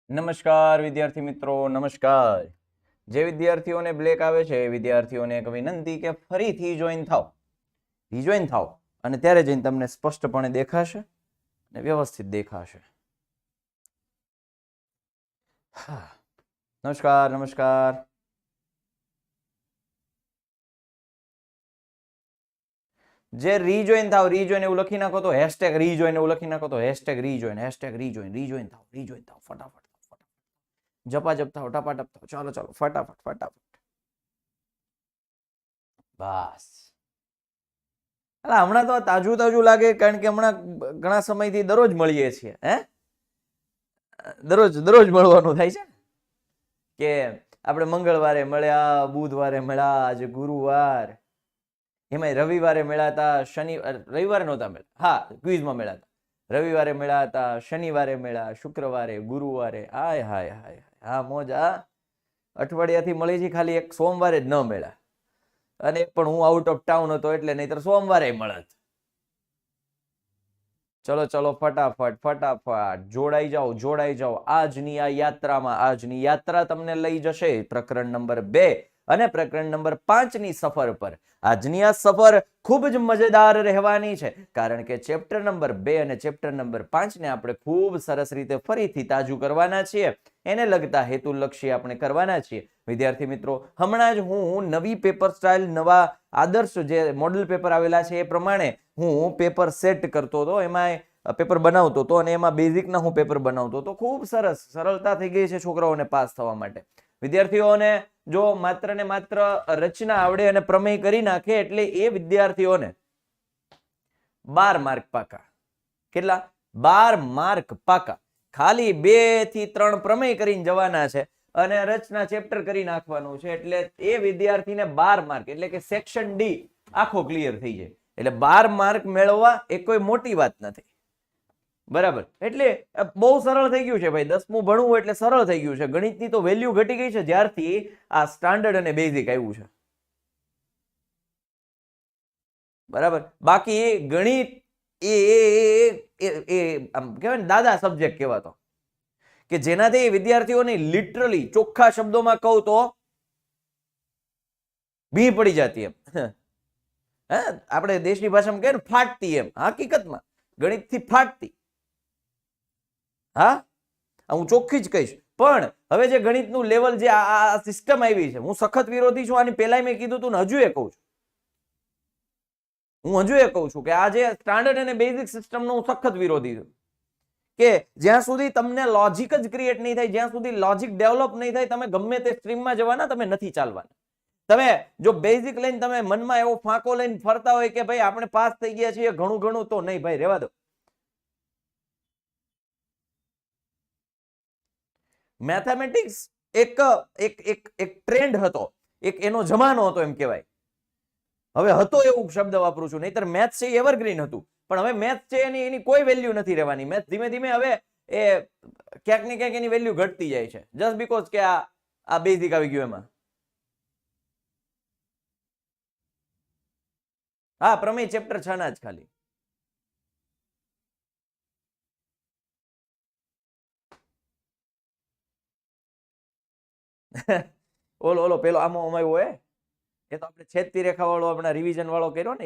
નમસ્કાર વિદ્યાર્થી મિત્રો, નમસ્કાર. જે વિદ્યાર્થીઓને બ્લેક આવે છે એ વિદ્યાર્થીઓને એક વિનંતી કે ફરીથી રિજોઈન થાવ અને ત્યારે જઈને તમને સ્પષ્ટપણે દેખાશે અને વ્યવસ્થિત દેખાશે. નમસ્કાર. જે રીજોઈન થાવ, રીજોઈન એવું લખી નાખો તો હેશટેગ રીજોઈન એવું લખી નાખો તો હેશટેગ રીજોઈન થાવ ફટાફટ. જપાજપ થાવ, ટપાટપ થાવ. ચાલો ફટાફટ. બસ. હમણાં તો તાજું લાગે, કારણ કે હમણાં ઘણા સમયથી દરરોજ મળીએ છીએ. દરરોજ મળવાનું થાય છે કે આપણે મંગળવારે મળ્યા, બુધવારે મળ્યા, આજે ગુરુવાર, એમાં રવિવારે મળ્યા હતા, રવિવારે નહોતા મળ્યા, હા ક્વિઝમાં મળ્યા હતા. રવિવારે મળ્યા હતા, શનિવારે મળ્યા, શુક્રવારે, ગુરુવારે. હાય હા મોજ. અઠવાડિયાથી મળી છે, ખાલી એક સોમવારે જ ન મળ્યા, અને પણ હું આઉટ ઓફ ટાઉન હતો એટલે, નહીતર સોમવારે મળત. ચલો ફટાફટ જોડાઈ જાઓ આજની આ યાત્રામાં. આજની યાત્રા તમને લઈ જશે પ્રકરણ નંબર 2 અને પ્રકરણ નંબર 5 ની સફર પર. આજની આ સફર ખૂબ જ મજેદાર રહેવાની છે, કારણ કે ચેપ્ટર નંબર 2 અને ચેપ્ટર નંબર 5 ને આપણે ખૂબ સરસ રીતે ફરીથી તાજું કરવાના છીએ. એને લગતા હેતુલક્ષી આપણે કરવાના છીએ. વિદ્યાર્થી મિત્રો, હમણાં જ હું નવી પેપર સ્ટાઇલ, નવા આદર્શ જે મોડેલ પેપર આવેલા છે એ પ્રમાણે હું પેપર સેટ કરતો હતો, એમાં પેપર બનાવતો હતો, અને એમાં બેઝિકના હું પેપર બનાવતો હતો. ખૂબ સરળતા થઈ ગઈ છે છોકરાઓને પાસ થવા માટે. વિદ્યાર્થીઓને જો માત્ર ને માત્ર રચના આવડે અને પ્રમેય કરી નાખે એટલે એ વિદ્યાર્થીઓને 12 માર્ક પાકા. કેટલા? 12 માર્ક પાકા. ખાલી 2 થી 3 પ્રમેય કરીને જવાના છે અને રચના ચેપ્ટર કરી નાખવાનું છે, એટલે એ વિદ્યાર્થીને 12 માર્ક, એટલે કે સેક્શન ડી આખો ક્લિયર થઈ જાય. એટલે 12 માર્ક મેળવવા એ કોઈ મોટી વાત નથી. બરાબર. એટલે બહુ સરળ થઈ ગયું છે ભાઈ. 10મું ભણવું એટલે સરળ થઈ ગયું છે. ગણિતની તો વેલ્યુ ઘટી ગઈ છે જ્યારથી આ સ્ટાન્ડર્ડ અને બેઝિક આવ્યું છે. બરાબર. બાકી એ ગણિત આમ કહેવાય ને, દાદા સબ્જેક્ટ કહેવાતો, કે જેનાથી વિદ્યાર્થીઓને લિટરલી ચોખ્ખા શબ્દોમાં કહું તો ભી પડી જતી એમ. આપણે દેશની ભાષામાં કહે ને ફાટતી એમ. હકીકતમાં ગણિતથી ફાટતી. હા, હું ચોખ્ખી જ કહીશ. પણ હવે જે ગણિતનું લેવલ, જે આ સિસ્ટમ આવી છે, હું સખત વિરોધી છું. આની પહેલા મેં કીધું તું ને હજુ એ કહું છું. કે આ જે સ્ટાન્ડર્ડ અને બેઝિક સિસ્ટમનો હું સખત વિરોધી છું. કે જ્યાં સુધી તમને લોજિક જ ક્રિએટ નહીં થાય, જ્યાં સુધી લોજિક ડેવલપ નહીં થાય, તમે ગમે તે સ્ટ્રીમમાં જવાના, તમે નથી ચાલવાના. તમે જો બેઝિક લઈને તમે મનમાં એવો ફાંકો લઈને ફરતા હોય કે ભાઈ આપણે પાસ થઈ ગયા છીએ ઘણું, તો નહીં ભાઈ, રહેવા દો. મેથેમેટિક્સ એક ટ્રેન્ડ હતો, એક એનો જમાનો હતો એમ કહેવાય. હવે હતો એવું શબ્દ વાપરું છું, નહીતર મેથ્સ છે એવરગ્રીન હતું. પણ હવે મેથ્સ છે એની કોઈ વેલ્યુ નથી રહેવાની. મેથ્સ ધીમે ધીમે હવે એ ક્યાંક ને ક્યાંક એની વેલ્યુ ઘટતી જાય છે, જસ્ટ બીકોઝ કે આ બેઝિક આવી ગયું એમાં. હા, પ્રમેય ચેપ્ટર 6 ના જ ખાલી. ઓલો પેલો આમાં અમાયો હોય, એ તો આપણે છેદતી રેખા વાળો, આપણા રિવિઝન વાળો કર્યો ને,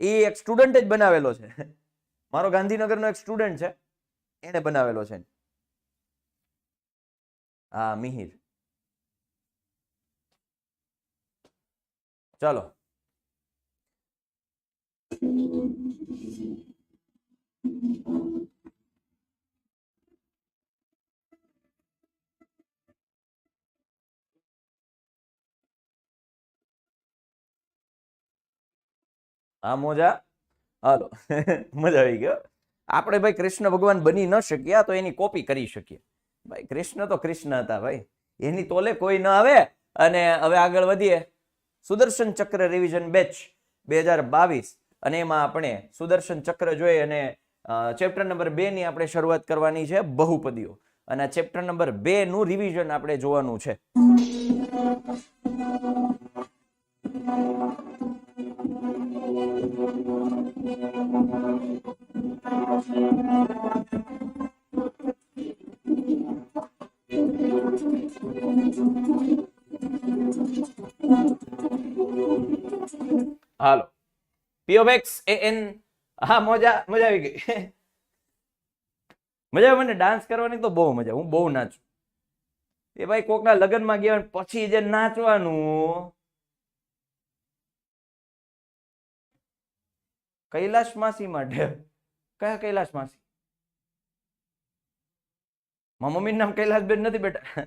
એ એક સ્ટુડન્ટ જ બનાવેલો છે. મારો ગાંધીનગરનો એક સ્ટુડન્ટ છે, એને બનાવેલો છે. હા, મિહિર. ચાલો. હા મોજા. હાલો. મજા આવી ગયો. આપણે ભાઈ કૃષ્ણ ભગવાન બની ન શક્યા તો એની કોપી કરી શકીએ. ભાઈ કૃષ્ણ તો કૃષ્ણ હતા ભાઈ, એની તોલે કોઈ ન આવે. અને હવે આગળ વધીએ. સુદર્શન ચક્ર રિવિઝન બેચ 2022, અને એમાં આપણે સુદર્શન ચક્ર જોઈએ અને ચેપ્ટર નંબર 2 ની આપણે શરૂઆત કરવાની છે, બહુપદીઓ. અને ચેપ્ટર નંબર 2 નું રિવિઝન આપણે જોવાનું છે. હાલો p of x A n હા મજા આવી ગઈ મજા મને ડાન્સ કરવાની તો બહુ મજા હું બહુ નાચું એ ભાઈ કોકના લગ્નમાં ગયા પછી જે નાચવાનું કૈલાશ માસી માટે કયા કૈલાશ માસી મારા મમ્મી નામ કૈલાસબેન નથી બેટા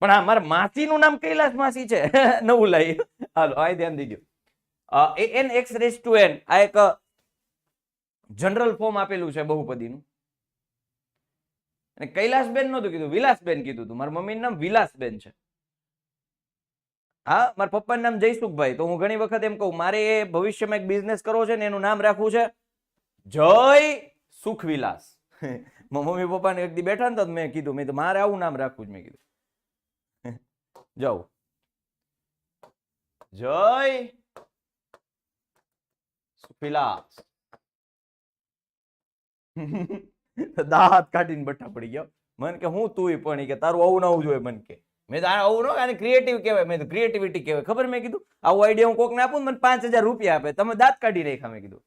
પણ હા મારા માસી નું નામ કૈલાશ માસી છે નવું લાવી હાલો આ ધ્યાન દીજો an x raised to n આ એક જનરલ ફોર્મ આપેલું છે બહુપદીનું અને કૈલાસબેન નહોતું કીધું વિલાસબેન કીધું હતું મારા મમ્મીનું નામ વિલાસબેન છે હા મારા પપ્પાનું નામ જયસુખભાઈ તો હું ઘણી વખત એમ કહું મારે એ ભવિષ્યમાં એક બિઝનેસ કરવો છે ને એનું નામ રાખવું છે જય સુખવિલાસ મમ્મી પપ્પાને એક દી બેઠા ને તો મેં કીધું મેં તો મારે આવું નામ રાખવું જ મેં કીધું જાઓ જય સુખવિલાસ દાંત કાઢીને બઠ્ઠા પડી ગયો મન કે હું તું પણ કે તારું આવું ના જોઈએ મન કે મેં તો આવું ન આને ક્રિએટિવ કહેવાય મેં તો ક્રિએટિવિટી કહેવાય ખબર મેં કીધું આવું આઈડિયા હું કોકને આપું મને 5,000 રૂપિયા આપે તમે દાંત કાઢી રાખ્યા મેં કીધું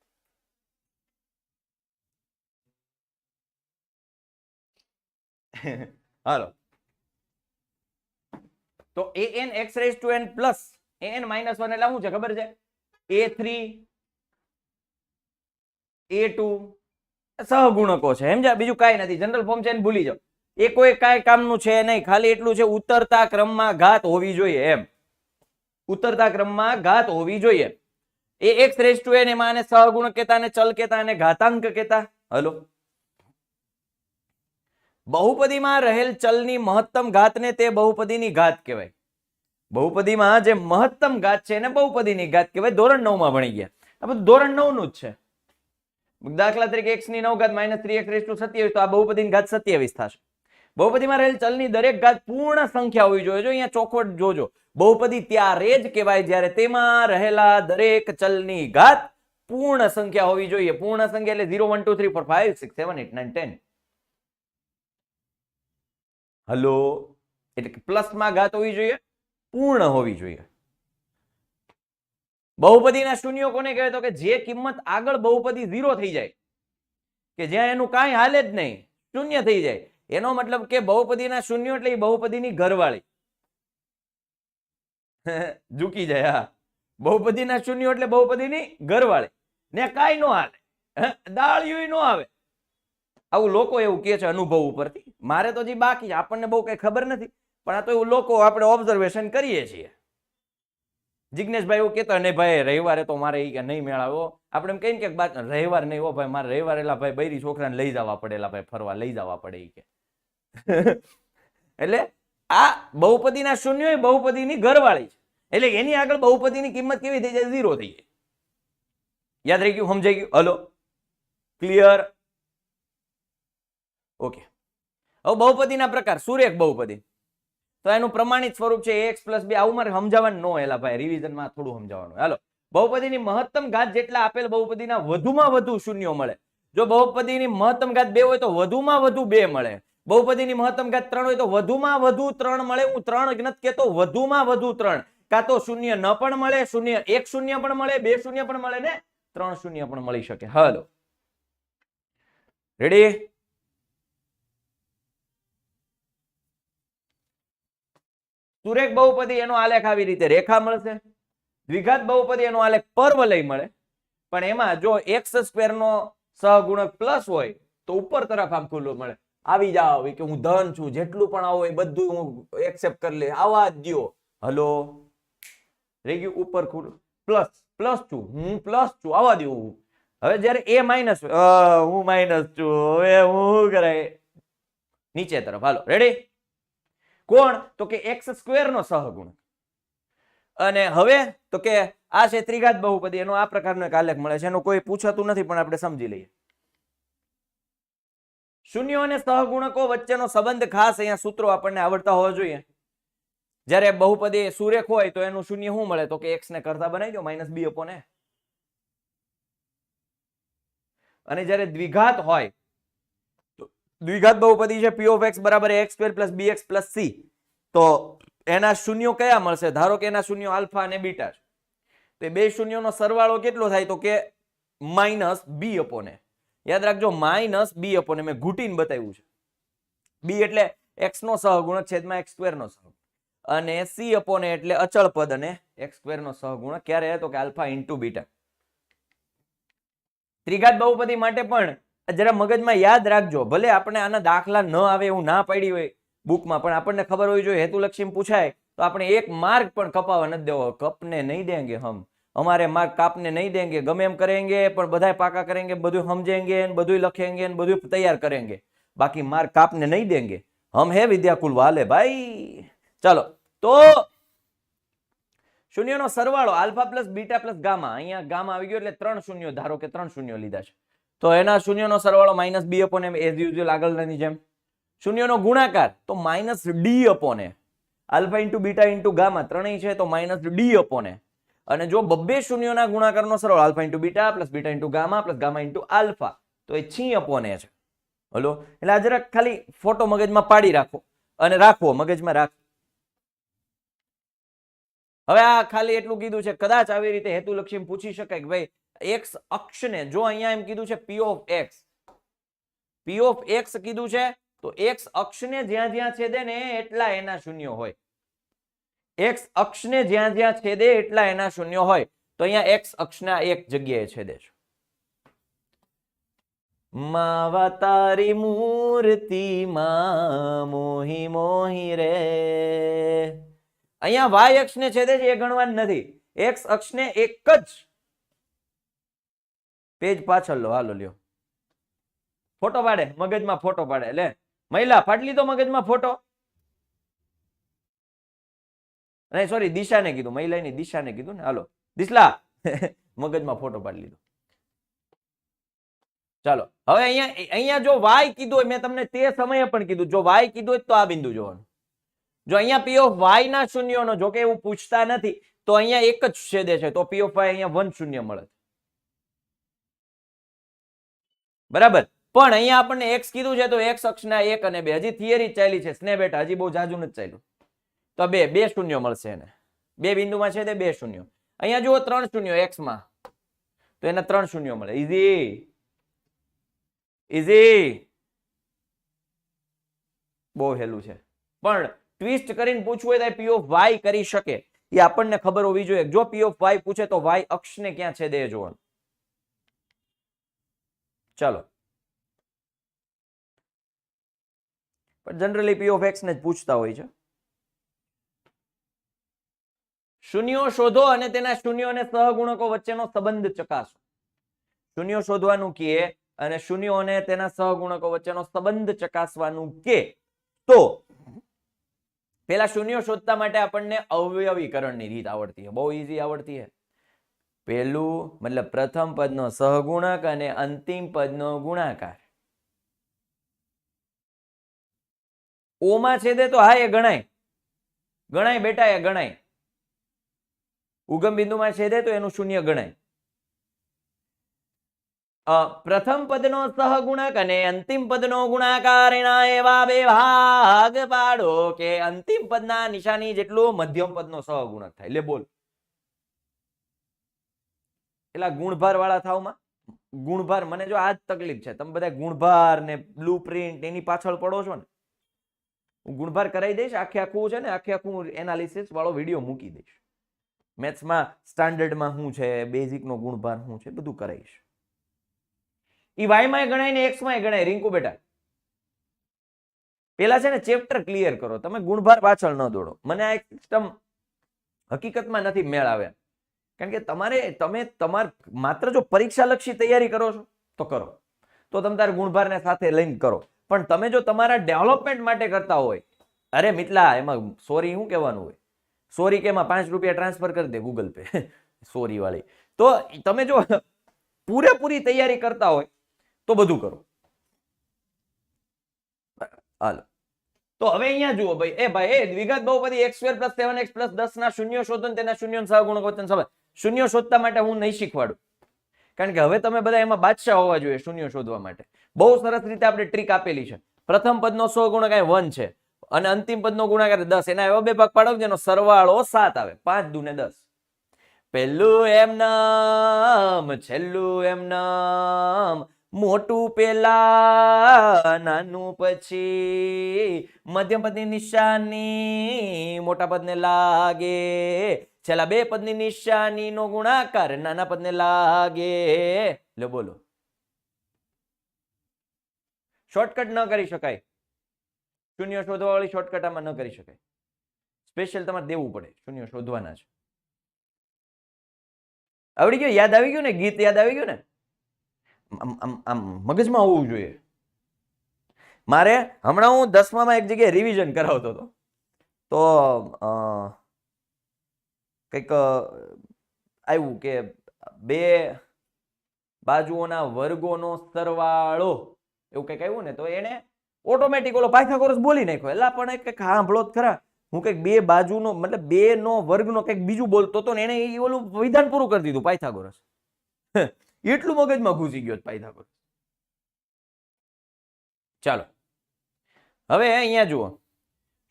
હાલો તો an x raised to n plus an minus 1 એટલે શું છે ખબર છે a3 a2 સહગુણકો છે સમજ્યા બીજું કાંઈ નથી જનરલ ફોર્મ છે એને ભૂલી જાઓ એ કોઈ કાંઈ કામનું છે નહીં ખાલી એટલું છે ઉતરતા ક્રમમાં ઘાત હોવી જોઈએ એમ ઉતરતા ક્રમમાં ઘાત હોવી જોઈએ એ x raised to n એમાં આને સહગુણક કહેતા અને ચલ કહેતા અને ઘાતાંક કહેતા હલો બહુપદીમાં રહેલ ચલની મહત્તમ ઘાતને તે બહુપદીની ઘાત કહેવાય બહુપદીમાં જે મહત્તમ ઘાત છે એને બહુપદીની ઘાત કહેવાય ધોરણ 9 માં ભણી ગયા આ બધું ધોરણ 9 નું જ છે દાખલા તરીકે x ની 9 ઘાત -3x raised to 27 તો આ બહુપદીની ઘાત 27 થશે બહુપદીમાં રહેલ ચલની દરેક ઘાત પૂર્ણ સંખ્યા હોવી જોઈએ જો અહીંયા ચોખવટ જોજો બહુપદી ત્યારે જ કહેવાય જ્યારે તેમાં રહેલા દરેક ચલની ઘાત પૂર્ણ સંખ્યા હોવી જોઈએ પૂર્ણ સંખ્યા એટલે 0 1 2 3 4 5 6 7 8 9 10 હલો એટલે પ્લસ માં ઘાત હોવી જોઈએ પૂર્ણ હોવી જોઈએ બહુપદીના શૂન્યો કોને કહેવાય તો કે જે કિંમત આગળ બહુપદી 0 થઈ જાય કે જ્યાં એનું કાંઈ હાલે જ નહીં શૂન્ય થઈ જાય એનો મતલબ કે બહુપદીના શૂન્યો એટલે બહુપદીની ઘરવાળી ઝૂકી જાય હા બહુપદીના શૂન્યો એટલે બહુપદીની ઘરવાળી ને કાંઈ નો હાલે દાળિયું નો આવે આવું લોકો એવું કહે છે અનુભવ ઉપરથી મારે તો હજી બાકી છે આપણને બહુ કઈ ખબર નથી પણ આ તો એવું લોકો આપણે ઓબ્ઝર્વેશન કરીએ છીએ જિગ્નેશભાઈ એવું કહેતા નહીં ભાઈ રવિવારે તો મારે નહીં મેળાવો આપણે એમ કહીને કે રવિવાર નહીં હો ભાઈ મારે રવિવારે એલા ભાઈ બૈરી છોકરાને લઈ જવા પડે એલા ભાઈ ફરવા લઈ જવા પડે કે એટલે આ બહુપદીના શૂન્યો બહુપદીની ઘરવાળી છે એટલે એની આગળ બહુપદીની કિંમત કેવી થઈ જાય 0 થઈ જાય યાદ રહી ગયું સમજાઈ ગયું હલો ક્લિયર ઓકે હવે બહુપદીના પ્રકાર સુરેખ બહુપદી તો એનું પ્રમાણિત સ્વરૂપ છે ax + b આવું મારે સમજાવવાનું ન એલા ભાઈ રિવિઝનમાં થોડું સમજાવવાનું હાલો બહુપદીની મહત્તમ ઘાત જેટલા આપેલ બહુપદીના વધુમાં વધુ શૂન્યો મળે જો બહુપદીની મહત્તમ ઘાત 2 હોય તો વધુમાં વધુ 2 મળે બહુપદીની મહત્તમ ઘાત 3 હોય તો વધુમાં વધુ 3 મળે હું 3 નથી કહેતો વધુમાં વધુ 3 કાં તો શૂન્ય ન પણ મળે શૂન્ય 1 શૂન્ય પણ મળે 2 શૂન્ય પણ મળે ને 3 શૂન્ય પણ મળી શકે હાલો રેડી સુરેખ બહુપદી એનો આલેખ આવી રીતે રેખા મળશે દ્વિઘાત બહુપદી એનો આલેખ પરવલય મળે પણ એમાં જો x² નો સહગુણક પ્લસ હોય તો ઉપર તરફ આમ ખુલ્લું મળે આવી જાવ કે હું ધન છું જેટલું પણ આવો એ બધું હું એક્સેપ્ટ કરી લે આવા દ્યો હલો રહી ગયું ઉપર ખુલ્લું પ્લસ છું હું પ્લસ છું આવા દઉં હવે જ્યારે a માઇનસ હું માઇનસ છું હવે હું કરાય નીચે તરફ હાલો રેડી કોણ તો કે x² નો સહગુણક અને હવે તો કે આ છે ત્રિઘાત બહુપદી એનો આ પ્રકારનો એક આલેખ મળે છે એનો કોઈ પૂછાતું નથી પણ આપણે સમજી લઈએ શૂન્યો અને સહગુણકો વચ્ચેનો સંબંધ ખાસ અહીંયા સૂત્રો આપણને આવડતા હોવા જોઈએ જ્યારે બહુપદી સુરેખ હોય તો એનું શૂન્ય શું મળે તો કે x ને કરતા બનાવી દો -b/a અને જ્યારે દ્વિઘાત હોય દ્વિઘાત બહુપદી છે p of x બરાબર ax² + bx + c, તો એના શૂન્યો કયા મળશે? ધારો કે એના શૂન્યો આલ્ફા અને બીટા છે, તો બે શૂન્યોનો સરવાળો કેટલો થાય? તો કે -b/a. યાદ રાખજો, -b/a. મેં ઘૂંટીને બતાવ્યું છે. b એટલે x નો સહગુણક છેદમાં x² નો સહગુણક, અને c/a એટલે અચળ પદ અને x² નો સહગુણક. ક્યારે? તો કે આલ્ફા * બીટા. ત્રિઘાત બહુપદી માટે પણ જરા મગજમાં યાદ રાખજો, ભલે આપણે આના દાખલા ન આવે એવું ના પાડી હોય બુકમાં, પણ આપણને ખબર હોવી જોઈએ. હેતુલક્ષી પૂછાય તો આપણે એક માર્ક પણ કપાવા નથી દેવો. કપને નહીં દેંગે હમ, हमारे मार्क कापने नहीं देंगे, गमे एम करेंगे पण बधाय पाका करेंगे, બધું समझेंगे, બધું લખેंगे, બધું तैयार करेंगे, बाकी मार्क कापने नहीं देंगे. हम है विद्याकुल वाले भाई. चलो, तो શૂન્યનો સરવાળો alpha plus beta plus gamma, અહીંયા ગામા આવી ગયો એટલે ત્રણ શૂન્યો, ધારો કે ત્રણ શૂન્યો લીધા છે, તો એના શૂન્યનો સરવાળો -b/m એઝ યુઝ્યુઅલ આગળની જેમ. શૂન્યનો ગુણાકાર તો -d/a, alpha into beta into gamma ત્રણેય છે તો -d/a. અને જો બબ્બે શૂન્યોના ગુણાકારનો સરવાળો alpha into beta plus beta into gamma plus gamma into alpha, તો એ છી/a છે. હલો, એટલે આ જરાક ખાલી ફોટો મગજમાં પાડી રાખો અને રાખવો, મગજમાં રાખો. હવે આ ખાલી એટલું કીધું છે, કદાચ આવી રીતે હેતુલક્ષી પૂછી શકાય કે ભાઈ એક્સ અક્ષને, જો અહીંયા એમ કીધું છે p of x કીધું છે, તો એક્સ અક્ષને જ્યાં જ્યાં છેદે ને એટલા એના શૂન્યો હોય. એક્સ અક્ષને જ્યાં જ્યાં છેદે એટલા એના શૂન્યો હોય, તો અહીંયા એક્સ અક્ષના એક જગ્યાએ છેદે છે. માવા તારી મૂર્તિ માં મોહી મોહી રે, અહીંયા વાય અક્ષને છેદે છે એ ગણવાનું નથી. એક્સ અક્ષને એક જ પેજ પાછળ લો, હાલો લ્યો, ફોટો પાડે, મગજમાં ફોટો પાડે. લે મહિલા પાડી લીધો મગજમાં ફોટો, નહીં સોરી દિશાને કીધું, મહિલાની દિશાને કીધું ને. હાલો દિશલા મગજમાં ફોટો પાડી લીધો. ચાલો, હવે અહીંયા જો વાય કીધું હોય, મેં તમને તે સમયે પણ કીધું, જો વાય કીધું હોય તો આ બિંદુ જોવાનું. જો અહીંયા p of y ના શૂન્યોનો, જો કે એવું પૂછતા નથી, તો અહીંયા એક જ છેદે છે, તો p of y અહીંયા 1 શૂન્ય મળે. બરાબર, પણ અહીંયા આપણને x કીધું છે, તો x અક્ષના 1 અને 2, હજી થિયરી ચાલી છે સ્ને બેટા, હજી બહુ જાજુ નથી ચાલ્યું, તો બે શૂન્યો મળશે એને. બે બિંદુમાં છે તે બે શૂન્યો. અહીંયા જુઓ 3 શૂન્યો x માં, તો એના 3 શૂન્યો મળે. ઈઝી, બહુ હેલું છે. પણ ટ્વિસ્ટ કરીને પૂછવું હોય તો p of y કરી શકે, એ આપણને ખબર હોવી જોઈએ. જો p of y પૂછે તો y અક્ષને ક્યાં છેદે એ જોવાનું. ચાલો, પણ જનરલી p of x ને જ પૂછતા હોય છે. શૂન્યો શોધો અને તેના શૂન્યો અને સહગુણકો વચ્ચેનો સંબંધ ચકાસો. શૂન્યો શોધવાનું કે અને શૂન્યો અને તેના સહગુણકો વચ્ચેનો સંબંધ ચકાસવાનું કે, તો પેલા શૂન્યો શોધતા માટે આપણને અવયવીકરણની રીત આવડતી છે, બહુ ઈઝી આવડતી છે. પહેલું મતલબ પ્રથમ પદનો સહગુણક અને અંતિમ પદનો ગુણાકાર. ઓમાં છેદે તો હા એ ગણાય બેટા, એ ગણાય. ઉગમ બિંદુમાં છેદે તો એનું શૂન્ય ગણાય. પ્રથમ પદનો સહગુણક અને અંતિમ પદનો ગુણાકાર, એના એવા બે ભાગ પાડો કે અંતિમ પદના નિશાની જેટલું મધ્યમ પદનો સહગુણક થાય. લે બોલ, એટલા ગુણભાર વાળા થાવમાં ગુણભાર, મને જો આ જ તકલીફ છે, તમે બધા ગુણભાર ને બ્લુ પ્રિન્ટ એની પાછળ પડો છો ને. હું ગુણભાર કરાવી દઈશ, આખું છે ને, આખું એનાલિસિસ વાળો વિડીયો મૂકી દઈશ. મેથ્સમાં સ્ટાન્ડર્ડમાં શું છે, બેઝિકનો ગુણભાર શું છે, બધું કરાવીશ. ઈ વાય માં ગણાય ને એક્સ માં ગણાય. રિંકુ બેટા, પેલા છે ને ચેપ્ટર ક્લિયર કરો, તમે ગુણભાર પાછળ ન દોડો. મને આ એક સિસ્ટમ હકીકતમાં નથી મેળ આવે, કારણ કે તમે માત્ર જો પરીક્ષા લક્ષી તૈયારી કરો છો તો કરો, તો તમે તારે ગુણભારને સાથે લઈને કરો. પણ તમે જો તમારા ડેવલપમેન્ટ માટે કરતા હોય, અરે મિત્લા એમાં સોરી શું કહેવાનું હોય, સોરી કે એમાં 5 રૂપિયા ટ્રાન્સફર કરી દે ગૂગલ પે સોરી વાળી. તો તમે જો પૂરેપૂરી તૈયારી કરતા હોય તો બધું કરો. હાલો, તો હવે અહીંયા જુઓ ભાઈ, દ્વિઘાત બહુપદી x² + 7x + 10 ના શૂન્યો શોધો ને તેના શૂન્યો સહગુણકો વચ્ચેનો સંબંધ. શૂન્યો શોધતા માટે હું નહીં શીખવાડું, કારણ કે હવે તમે બધા એમાં બાદશાહ હોવા જોઈએ શૂન્ય શોધવા માટે. બહુ સરસ રીતે આપણે ટ્રીક આપેલી છે. પ્રથમ પદનો 100 ગુણાકાર 1 છે અને અંતિમ પદનો ગુણાકાર 10. એના એવા બે ભાગ પાડો જેનો સરવાળો 7 આવે. 5 દુ ને 10. પહેલું એમ નામ, છેલ્લું એમ નામ, મોટું પેલા નાનું પછી, મધ્યમ પદની નિશાની મોટા પદને લાગે, છેલ્લા બે પદની નિશાની નો ગુણાકાર નાના પદને લાગે. લો બોલો. શોર્ટકટ ન કરી શકાય. શૂન્ય શોધવા વાળી શોર્ટકટ આમાં ન કરી શકાય. સ્પેશિયલ તમારે દેવું પડે. શૂન્ય શોધવાના છે. આવડી ગયું? યાદ આવી ગયું ને? ગીત યાદ આવી ગયું ને? આમ મગજમાં હોવું જોઈએ. મારે હમણાં હું 10માં એક જગ્યાએ રિવિઝન કરાવતો હતો તો કંઈક આવ્યું કે બે બાજુઓના વર્ગોનો સરવાળો એવું કંઈક આવ્યું ને તો એને ઓટોમેટિક ઓલો પાયથાગોરસ બોલી નાખ્યો. એટલે પણ કંઈક સાંભળો જ ખરા. હું કંઈક બે બાજુનો મતલબ બે નો વર્ગનો કંઈક બીજું બોલતો હતો ને એને ઓલું વિધાન પૂરું કરી દીધું પાયથાગોરસ. એટલું મગજમાં ઘૂસી ગયો પાયથાગોરસ. ચાલો હવે અહીંયા જુઓ,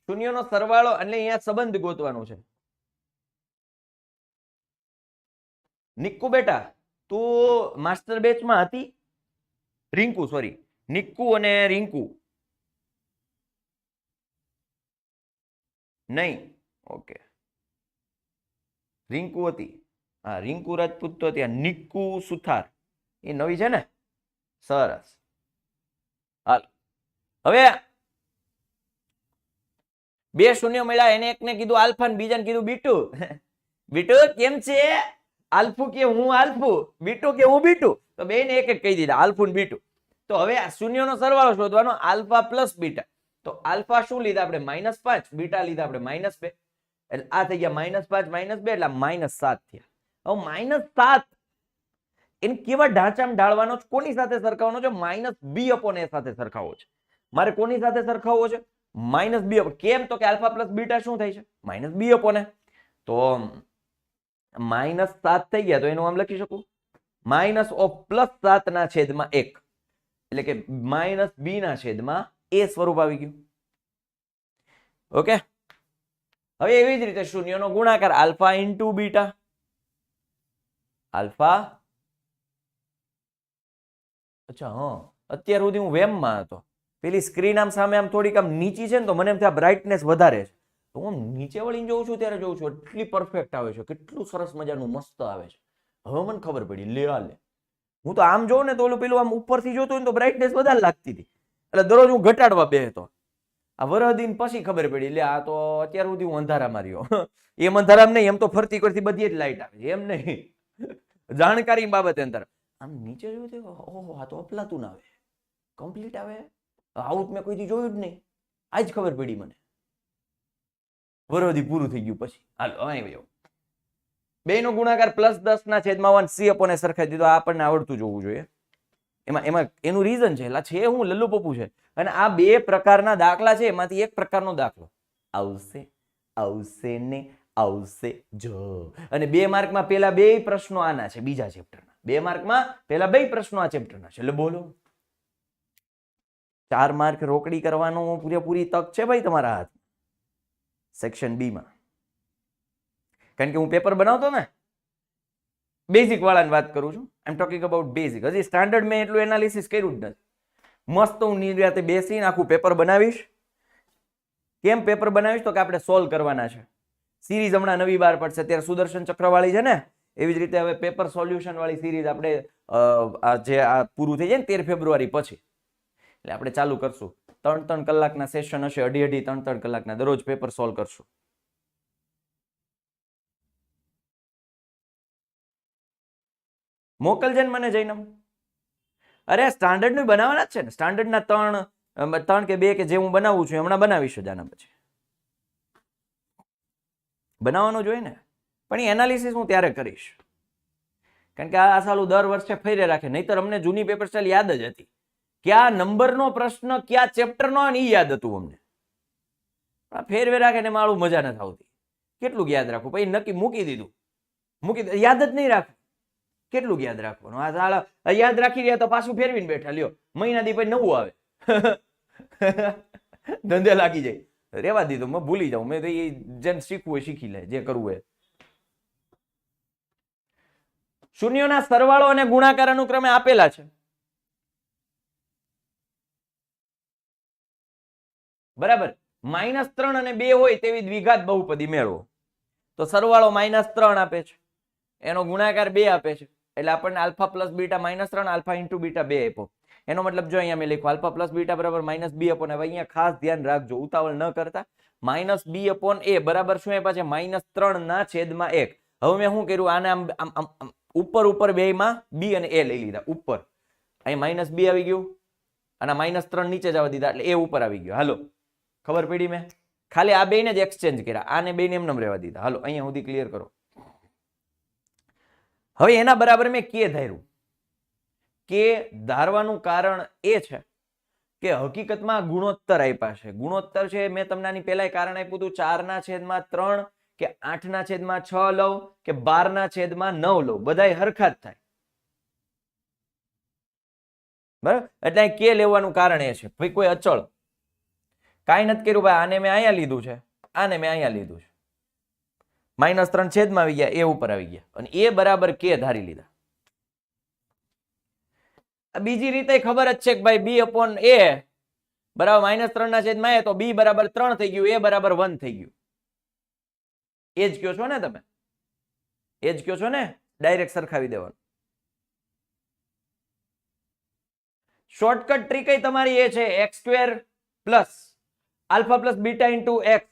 શૂન્યનો સરવાળો એટલે અહીંયા સંબંધ ગોતવાનો છે. નિક્કુ બેટા તું માસ્ટર બેચમાં હતી? રિંકુ સોરી, નિક્કુ અને રિંકુ નહીં. ઓકે, રિંકુ હતી. હા, રિંકુ રાજપૂત તો ત્યાં. નિક્કુ સુથાર એ નવી છે ને? સરસ. હાલ હવે બે શૂન્ય મળ્યા. એને એકને કીધું આલ્ફા ને બીજાને કીધું બીટુ. બીટુ કેમ છે? આલ્ફુ કે હું આલ્ફુ, બીટુ કે હું બીટુ. તો બેને એક એક કહી દીધા, આલ્ફુ ને બીટુ. તો હવે આ શૂન્યનો સરવાળો શોધવાનો, આલ્ફા પ્લસ બીટા. તો આલ્ફા શું લીધા આપણે? -5. બીટા લીધા આપણે -2. એટલે આ થઈ ગયા -5 -2 એટલે -7 થયા. હવે -7 એને કેવા ઢાંચામાં ઢાળવાનો છે? કોની સાથે સરખાવવાનો છે? -b/a સાથે સરખાવવો છે. મારે કોની સાથે સરખાવવો છે? -b. કેમ? તો કે આલ્ફા પ્લસ બીટા શું થાય છે? -b/a. તો -7 થઈ ગયા તો એનું આમ લખી શકું -7 ના છેદમાં 1 એટલે કે -b ના છેદમાં a સ્વરૂપ આવી ગયું. ઓકે, હવે એવી જ રીતે શૂન્યનો ગુણાકાર આલ્ફા ઇન્ટુ બીટા. આલ્ફા, અચ્છા હા, અત્યાર સુધી હું વેમમાં હતો. પેલી સ્ક્રીન આમ સામે આમ થોડીક આમ નીચી છે ને તો મને એમ થાય બ્રાઇટનેસ વધારે છે. તો હું નીચે વળીને જોઉં છું ત્યારે જોઉં છું એટલી પરફેક્ટ આવે છે, કેટલું સરસ મજાનું મસ્ત આવે છે. હવે મને ખબર પડી, લે આ લે. હું તો આમ જોઉં ને તો ઓલું પેલું આમ ઉપરથી જોતો હોય ને તો બ્રાઇટનેસ વધારે લાગતી હતી. એટલે દરરોજ હું ઘટાડવા બેસતો. આ વરહદીન પછી ખબર પડી, લે આ તો અત્યાર સુધી હું અંધારામાં રહ્યો. એમ અંધારામાં નહીં, એમ તો ફરતી કરતી બધી જ લાઈટ આવે છે, એમ નહીં. જાણકારી બાબતે અંધારા. આમ નીચે જોયું ઓહો આ તો અફલાતું ના આવે, કમ્પ્લીટ આવે. આવું મેં કોઈથી જોયું જ નહીં, આજ ખબર પડી મને. વરહદી પૂરું થઈ ગયું પછી. હાલો અહીં બે નો ગુણાકાર +10 ના છેદમાં 1 c/a સરખાઈ દીધો. આ આપણને આવડતું જોવું જોઈએ. એમાં એનું રીઝન છે, એટલે છે હું લલ્લુ પપ્પુ છે. અને આ બે પ્રકારના દાખલા છે, એમાંથી એક પ્રકારનો દાખલો આવશે, આવશે ને આવશે જો. અને 2 માર્કમાં પેલા બે પ્રશ્નો આના છે, બીજા ચેપ્ટરના. 2 માર્કમાં પેલા બે પ્રશ્નો આ ચેપ્ટરના છે. એટલે બોલો 4 માર્ક રોકડી કરવાનો પૂરેપૂરી તક છે ભાઈ તમારા હાથ. સેક્શન બી માં, કારણ કે હું પેપર બનાવતો ને, બેઝિક વાળાની વાત કરું છું. આઈ એમ ટોકિંગ અબાઉટ બેઝિક. હજી સ્ટાન્ડર્ડ મેં એટલું એનાલિસિસ કર્યું જ નથી. મસ્ત હું નિરાતે બેસીને આખું પેપર બનાવીશ. કેમ પેપર બનાવીશ? તો કે આપણે સોલ્વ કરવાના છે. સિરીઝ હમણાં નવી બહાર પડશે, અત્યારે સુદર્શન ચક્ર વાળી છે ને, એવી જ રીતે હવે પેપર સોલ્યુશન વાળી સિરીઝ આપણે જે આ પૂરું થઈ જાય ને 13 ફેબ્રુઆરી પછી, એટલે આપણે ચાલુ કરશું. 3-3 કલાકના સેશન હશે, 2.5 3-3 કલાકના દરરોજ પેપર સોલ્વ કરશું. મોકલજે ને મને જઈને. અરે સ્ટાન્ડર્ડ નું બનાવવાના જ છે ને. સ્ટાન્ડર્ડના 3 કે 2 કે જે હું બનાવું છું હમણાં બનાવીશ જ. આના પછી બનાવવાનું જોઈએ ને, પણ એ એનાલિસિસ હું ત્યારે કરીશ. કારણ કે આ સાલું દર વર્ષે ફેરે રાખે, નહીતર અમને જૂની પેપર સ્ટાઇલ યાદ જ હતી. કયા નંબરનો પ્રશ્ન કયા ચેપ્ટરનો એ યાદ હતું અમને. ફેરવે રાખે ને મારું મજા નથી આવતી. કેટલું યાદ રાખવું? પછી નક્કી મૂકી દીધું, યાદ જ નહીં રાખવું. કેટલું યાદ રાખવાનું? આ સાલા યાદ રાખી રહ્યા તો પાછું ફેરવીને બેઠા, લ્યો મહિના દી પછી નવું આવે. ધંધે લાગી જાય. રેવા દીધું, મેં ભૂલી જાઉં. મેં તો એ જેમ શીખવું હોય શીખી લે, જે કરવું હોય. શૂન્યોના સરવાળો અને ગુણાકાર અનુક્રમે આપેલા છે. બરાબર. -3 અને 2 હોય તેવી દ્વિઘાત બહુપદી મેળવો. તો સરવાળો -3 આપે છે, એનો ગુણાકાર 2 આપે છે, એટલે આપણને alpha plus beta -3 alpha into beta 2 આપ્યો. એનો મતલબ જો અહીંયા મેં લખ્યું આલ્ફા પ્લસ બીટા બરાબર -b અપોન. હવે અહીંયા ખાસ ધ્યાન રાખજો, ઉતાવળ ન કરતા. -b અપોન a બરાબર શું આપ્યા છે? -3/1. હવે મેં શું કર્યું? આને આમ ઉપર ઉપર બેયમાં b અને a લઈ લીધા. ઉપર અહીં -b આવી ગયું અને -3 નીચે જવા દીધા, એટલે a ઉપર આવી ગયો. હાલો, ખબર પડી? મેં ખાલી આ બેને જ એક્સચેન્જ કર્યા, આને બેને એમને રહેવા દીધા. હાલો, અહીંયા સુધી ક્લિયર કરો. હવે એના બરાબર મેં કે ધાર્યું. કે ધારવાનું કારણ એ છે કે હકીકતમાં ગુણોત્તર આપ્યા છે. ગુણોત્તર છે, મેં તમને આની પહેલા કારણ આપ્યું હતું 4/3 કે 8/6 લઉં કે 12/9 લઉં, બધા હરખા જ થાય. બરાબર? એટલે કે લેવાનું કારણ એ છે ભાઈ કોઈ અચળ કાંઈ નથી કર્યું ભાઈ. આને મેં અહીંયા લીધું છે, આને મેં અહીંયા લીધું છે. -3 છેદમાં આવી ગયા, એ ઉપર આવી ગયા, અને એ બરાબર કે ધારી લીધા. બીજી રીતે ખબર જ છે કે ભાઈ b અપોન a બરાબર -3/a, તો b બરાબર 3 થઈ ગયું, a બરાબર 1 થઈ ગયું. એ જ કયો છો ને તમે? એ જ કયો છો ને? ડાયરેક્ટ સરખાવી દેવાનું. શોર્ટકટ ટ્રીક તમારી એ છે x² plus alpha plus beta into x,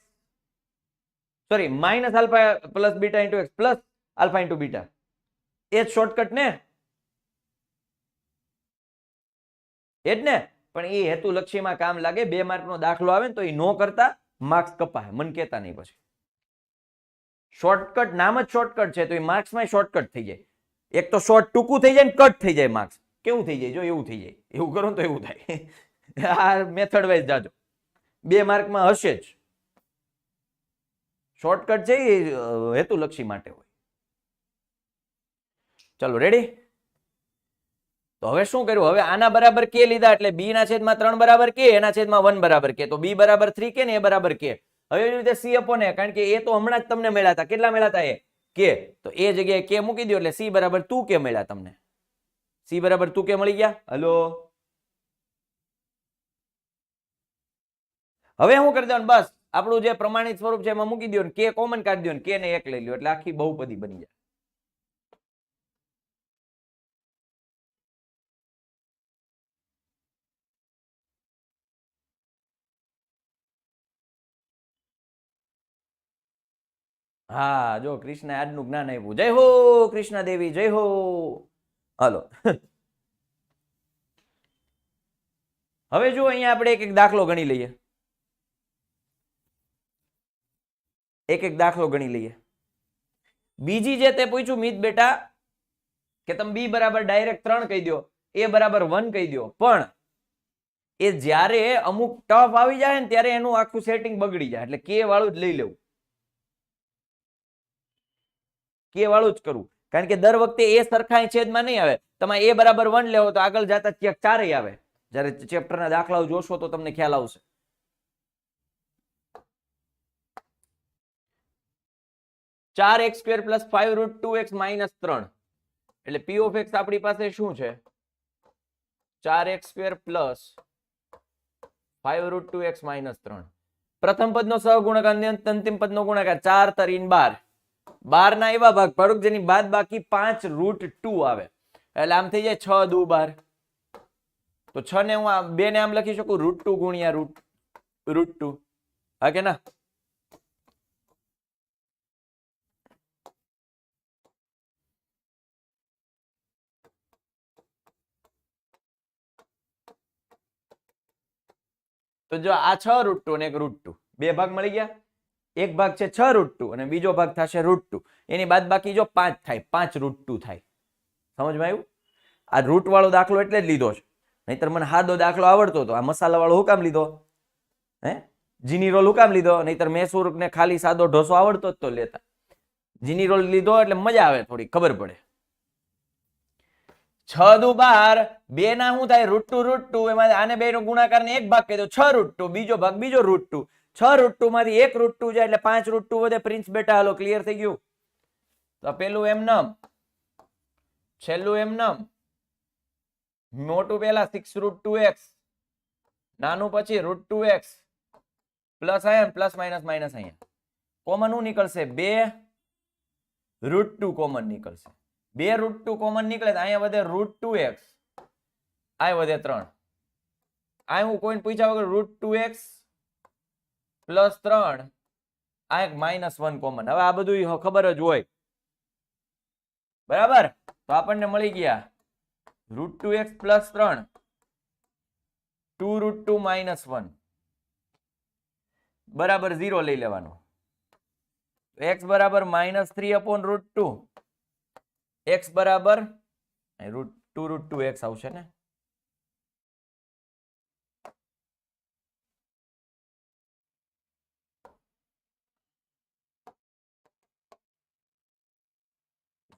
sorry minus alpha plus beta into x plus alpha into beta. એ જ શોર્ટકટ ને? એ જ ને? પણ એ હેતુલક્ષીમાં કામ લાગે. 2 માર્કનો દાખલો આવે ને તો એ નો કરતા માર્ક્સ કપાય, મન કહેતા નહીં પછી. શોર્ટકટ નામ જ શોર્ટકટ છે, તો એ માર્ક્સમાં શોર્ટકટ થઈ જાય. એક તો શોર્ટ ટૂંકું થઈ જાય ને કટ થઈ જાય માર્ક્સ. કેવું થઈ જાય? જો એવું થઈ જાય. એવું કરો ને તો એવું થાય. આ મેથડ વાઇઝ જાજો. 2 માર્કમાં હશે જ. શોર્ટકટ છે એ હેતુલક્ષી માટે હોય. ચલો રેડી? તો હવે શું કર્યું? હવે આના બરાબર કે લીધા, એટલે b/3 બરાબર કે, એના છેદમાં 1 બરાબર કે, તો b બરાબર 3 કે ને a બરાબર કે. હવે એવી રીતે c અપોન a, કારણ કે a તો હમણાં જ તમને મળ્યા હતા. કેટલા મળ્યા હતા? a કે. તો એ જગ્યાએ કે મૂકી દો, એટલે c બરાબર 2 કે મળ્યા તમને. c બરાબર 2 કે મળી ગયા. હલો, હવે શું કરી દેવાનું? બસ આપણું જે પ્રમાણિત સ્વરૂપ છે એમાં મૂકી દો, કે કોમન કાઢી દો, કે ને 1 લઈ લો, એટલે આખી બહુપદી બની જાય. હા, જો કૃષ્ણ આજનું જ્ઞાન આપ્યું. જય હો કૃષ્ણ દેવી, જય હો. હાલો, હવે જો અહીંયા આપણે એક એક દાખલો ગણી લઈએ. એક એક દાખલો ગણી લઈએ. બીજી જે તે પૂછ્યું મિત બેટા કે તમે b બરાબર ડાયરેક્ટ 3 કહી દો, a બરાબર 1 કહી દો, પણ એ જ્યારે અમુક ટફ આવી જાય ને ત્યારે એનું આખું સેટિંગ બગડી જાય, એટલે કે વાળું જ લઈ લેવું. કે વાળું જ કરવું, કારણ કે દર વખતે એ સરખા છેદમાં નહીં આવે. તમે a બરાબર 1 લેવો તો આગળ જતા ક્યાંક 4 આવે. જ્યારે ચેપ્ટરના દાખલાઓ જોશો તો તમને ખ્યાલ આવશે. (4x² + 5√2x - 3) એટલે p of x આપણી પાસે શું છે? 4x² + 5√2x - 3. પ્રથમ પદનો સહગુણક અને અંતિમ પદનો ગુણાકાર 4 * 3 = 12. 12 ના એવા ભાગ પાડો જેની બાદ બાકી 5√2 આવે, એટલે આમ થઈ જાય 6 દુ 12. તો 6 ને હું 2 ને આમ લખી શકું √2 ગુણ્યા √2. હા કે ના? તો જો આ 6√2 અને એક √2, બે ભાગ મળી ગયા. એક ભાગ છે 6√2 અને બીજો ભાગ થશે √2. એની બાદ બાકી જો 5 થાય, 5√2 થાય. સમજમાં આવ્યું? આ રૂટ વાળો દાખલો એટલે જ લીધો છે, નહીતર મને સાદો દાખલો આવડતો હતો. આ મસાલા વાળો હું કામ લીધો? જીની રોલ હું કામ લીધો? નહીતર મેસૂર ને ખાલી સાદો ઢોસો આવડતો જ તો લેતા. જીની રોલ લીધો એટલે મજા આવે, થોડી ખબર પડે. 6 દુ 12, 2 ના શું થાય √2 એમાં આને બે નો ગુણાકાર ને એક ભાગ કહી દો 6 √2, બીજો ભાગ બીજો √2, 6 √2 માંથી એક √2 જાય એટલે 5 √2 વધે. પ્રિન્સ બેટા હાલો ક્લિયર થઈ ગયું. તો પેલું એમનમ, છેલ્લું એમનમ, મોટું પેલા 6 √2x, નાનું પછી √2x, પ્લસ અહીંયા પ્લસ માઇનસ માઇનસ અહીંયા કોમન શું નીકળશે 2 √2 કોમન નીકળશે. 2 √2 કોમન નીકળે તો અહીંયા વધે √2x, આ વધે 3. આ હું કોઈને પૂછ્યા વગર √2x પ્લસ 3, આ એક -1 કોમન. હવે આ બધું ખબર જ હોય બરાબર. તો આપણને મળી ગયા √2x પ્લસ 3, 2 √2 -1 બરાબર 0 લઈ લેવાનો. x બરાબર -3/√2, x બરાબર 2 √2x આવશે ને.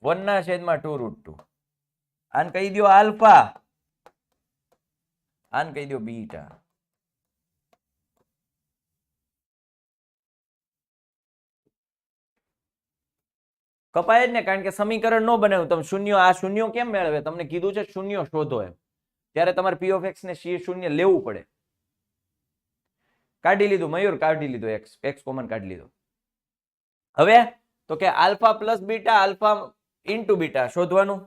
વન ના છેદમાં 2 √2. આને કહી દો આલ્ફા, આને કહી દો બીટા. કપાય જ ને, કારણ કે સમીકરણ નો બનાવ્યું. તમે શૂન્ય, આ શૂન્ય કેમ મેળવે? તમને કીધું છે શૂન્ય શોધો એમ, ત્યારે તમારે p of x ને શૂન્ય લેવું પડે. કાઢી લીધું મયુર, કાઢી લીધું x કોમન કાઢી લીધું. હવે તો કે alpha plus beta, alpha into beta શોધવાનું.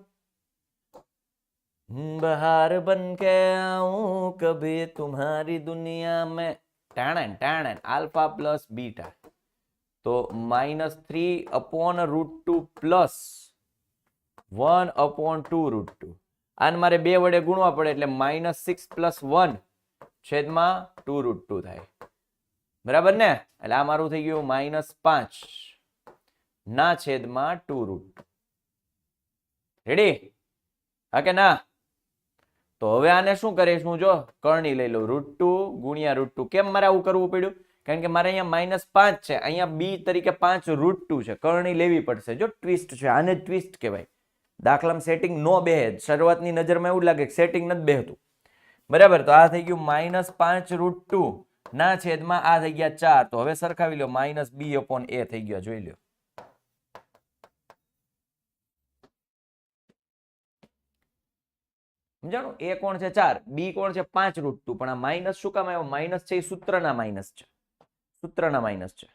બહાર બન કે આऊं કભી तुम्हारी दुनिया में, टाणन टाणन आल्फा प्लस बीटा, तो -3/√2 પ્લસ 1/2 √2. આને મારે 2 વડે ગુણવા પડે એટલે -6 + 1 છેદમાં 2 √2 થાય બરાબર ને. એટલે આ મારું થઈ ગયું -5 ના છેદમાં 2 √2. રેડી? હા કે ના? તો હવે આને શું કરીશું? જો કરણી લઈ લો, √2 ગુણ્યા √2. કેમ મારે આવું કરવું પડ્યું? કારણ કે મારે અહીંયા -5 છે, અહીંયા b તરીકે 5 √2 છે, કરણી લેવી પડશે. જો ટ્વિસ્ટ છે, આને ટ્વિસ્ટ કહેવાય. દાખલામાં સેટિંગ નો બેહે, શરૂઆતની નજરમાં એવું લાગે કે સેટિંગ નથી બેહતું બરાબર. તો આ થઈ ગયું -5 √2 ના છેદમાં આ થઈ ગયા 4. તો હવે સરખાવી લો, -b/a થઈ ગયો. જોઈ લો. સમજાણું? a કોણ છે 4, b કોણ છે 5 √2. પણ આ માઇનસ શું કામ આવ્યો? માઇનસ છે એ સૂત્રના માઇનસ છે, સૂત્રના માઇનસ છે.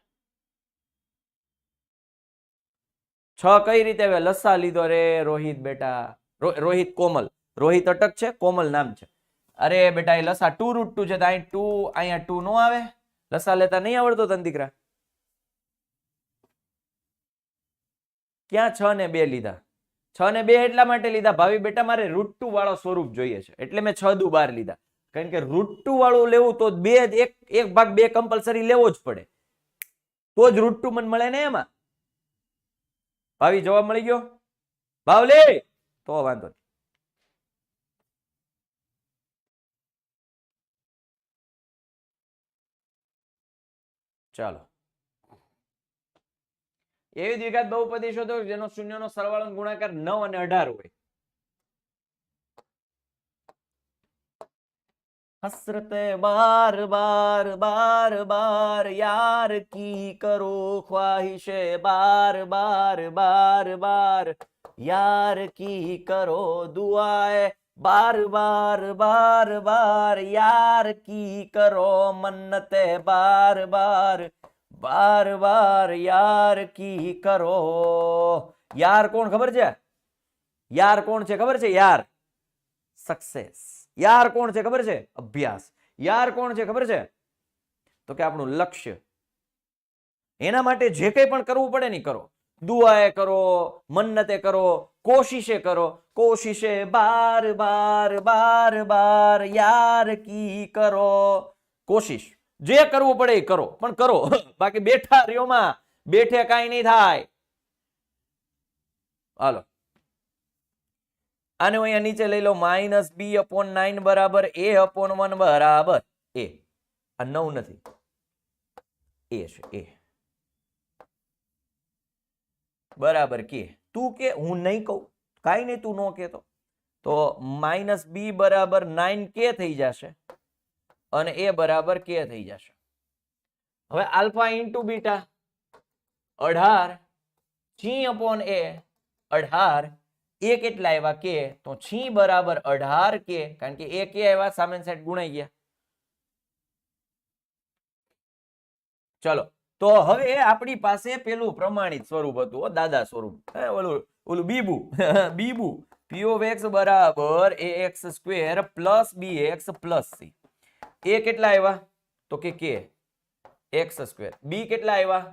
6 કઈ રીતે આવે? લસા લીધો રે રોહિત બેટા. રોહિત કોમલ, રોહિત અટક છે, કોમલ નામ છે. અરે બેટા એ લસા 2 √2 છે, તો અહીં 2, અહીંયા 2 નો આવે. લસા લેતા નહીં આવડતો તને દીકરા? ક્યાં 6 ને 2 લીધા? 6 ને 2 એટલા માટે લીધા ભાવી બેટા, મારે √2 વાળો સ્વરૂપ જોઈએ છે, એટલે મેં 6 દુ 12 લીધા. કારણ કે √2 વાળું લેવું તો એક ભાગ 2 કમ્પલસરી લેવો જ પડે, તો જ √2 મને મળે ને. એમાં ભાવી જવાબ મળી ગયો ભાવલી? તો વાંધો નહીં. ચાલો, એવી દ્વિઘાત બહુપદી શોધો જેનો શૂન્યનો સરવાળો ગુણાકાર 9 અને 18 હોય. हसरते बार बार बार बार यार की करो ख्वाहिशे बार बार बार बार यार की करो दुआए बार बार बार बार यार की करो मन्नते बार बार बार बार यार की करो. यार કોણ ખબર છે? યાર કોણ છે ખબર છે? યાર સક્સેસ. યાર કોણ છે ખબર છે? અભ્યાસ. યાર કોણ છે ખબર છે? તો કે આપણું લક્ષ્ય. એના માટે જે કંઈ પણ કરવું પડે ને કરો. દુઆએ કરો, મન્નતે કરો, કોશિશે કરો. કોશિશે બાર બાર બાર બાર યાર કી કરો. કોશિશ જે કરવું પડે એ કરો, પણ કરો. બાકી બેઠા રહ્યોમાં બેઠે કાંઈ નહીં થાય. હાલો, આને અહીંયા નીચે લઈ લો, -b/9 બરાબર a/1 બરાબર a. આ 9 નથી, a છે. a બરાબર કે તું કે હું નહીં કહું, કાંઈ નહીં, તું નો કહેતો. તો માઇનસ બી બરાબર 9k થઈ જશે અને એ બરાબર k થઈ જશે. હવે આલ્ફા ઇન્ટુ બીટા 18 6 અપોન એ 18 એ કેટલા આવ્યા કે તો 6 બરાબર 18 કે કારણ કે એ કે આવ્યા સામેની સાઈડ ગુણાઈ ગયા. ચલો તો હવે આપણી પાસે પેલું પ્રમાણિત સ્વરૂપ હતું દાદા સ્વરૂપ ઓલું બીબુ બીબુ p of x બરાબર ax square plus bx plus c. એ કેટલા આવ્યા તો કે k x સ્ક્વેર. b કેટલા આવ્યા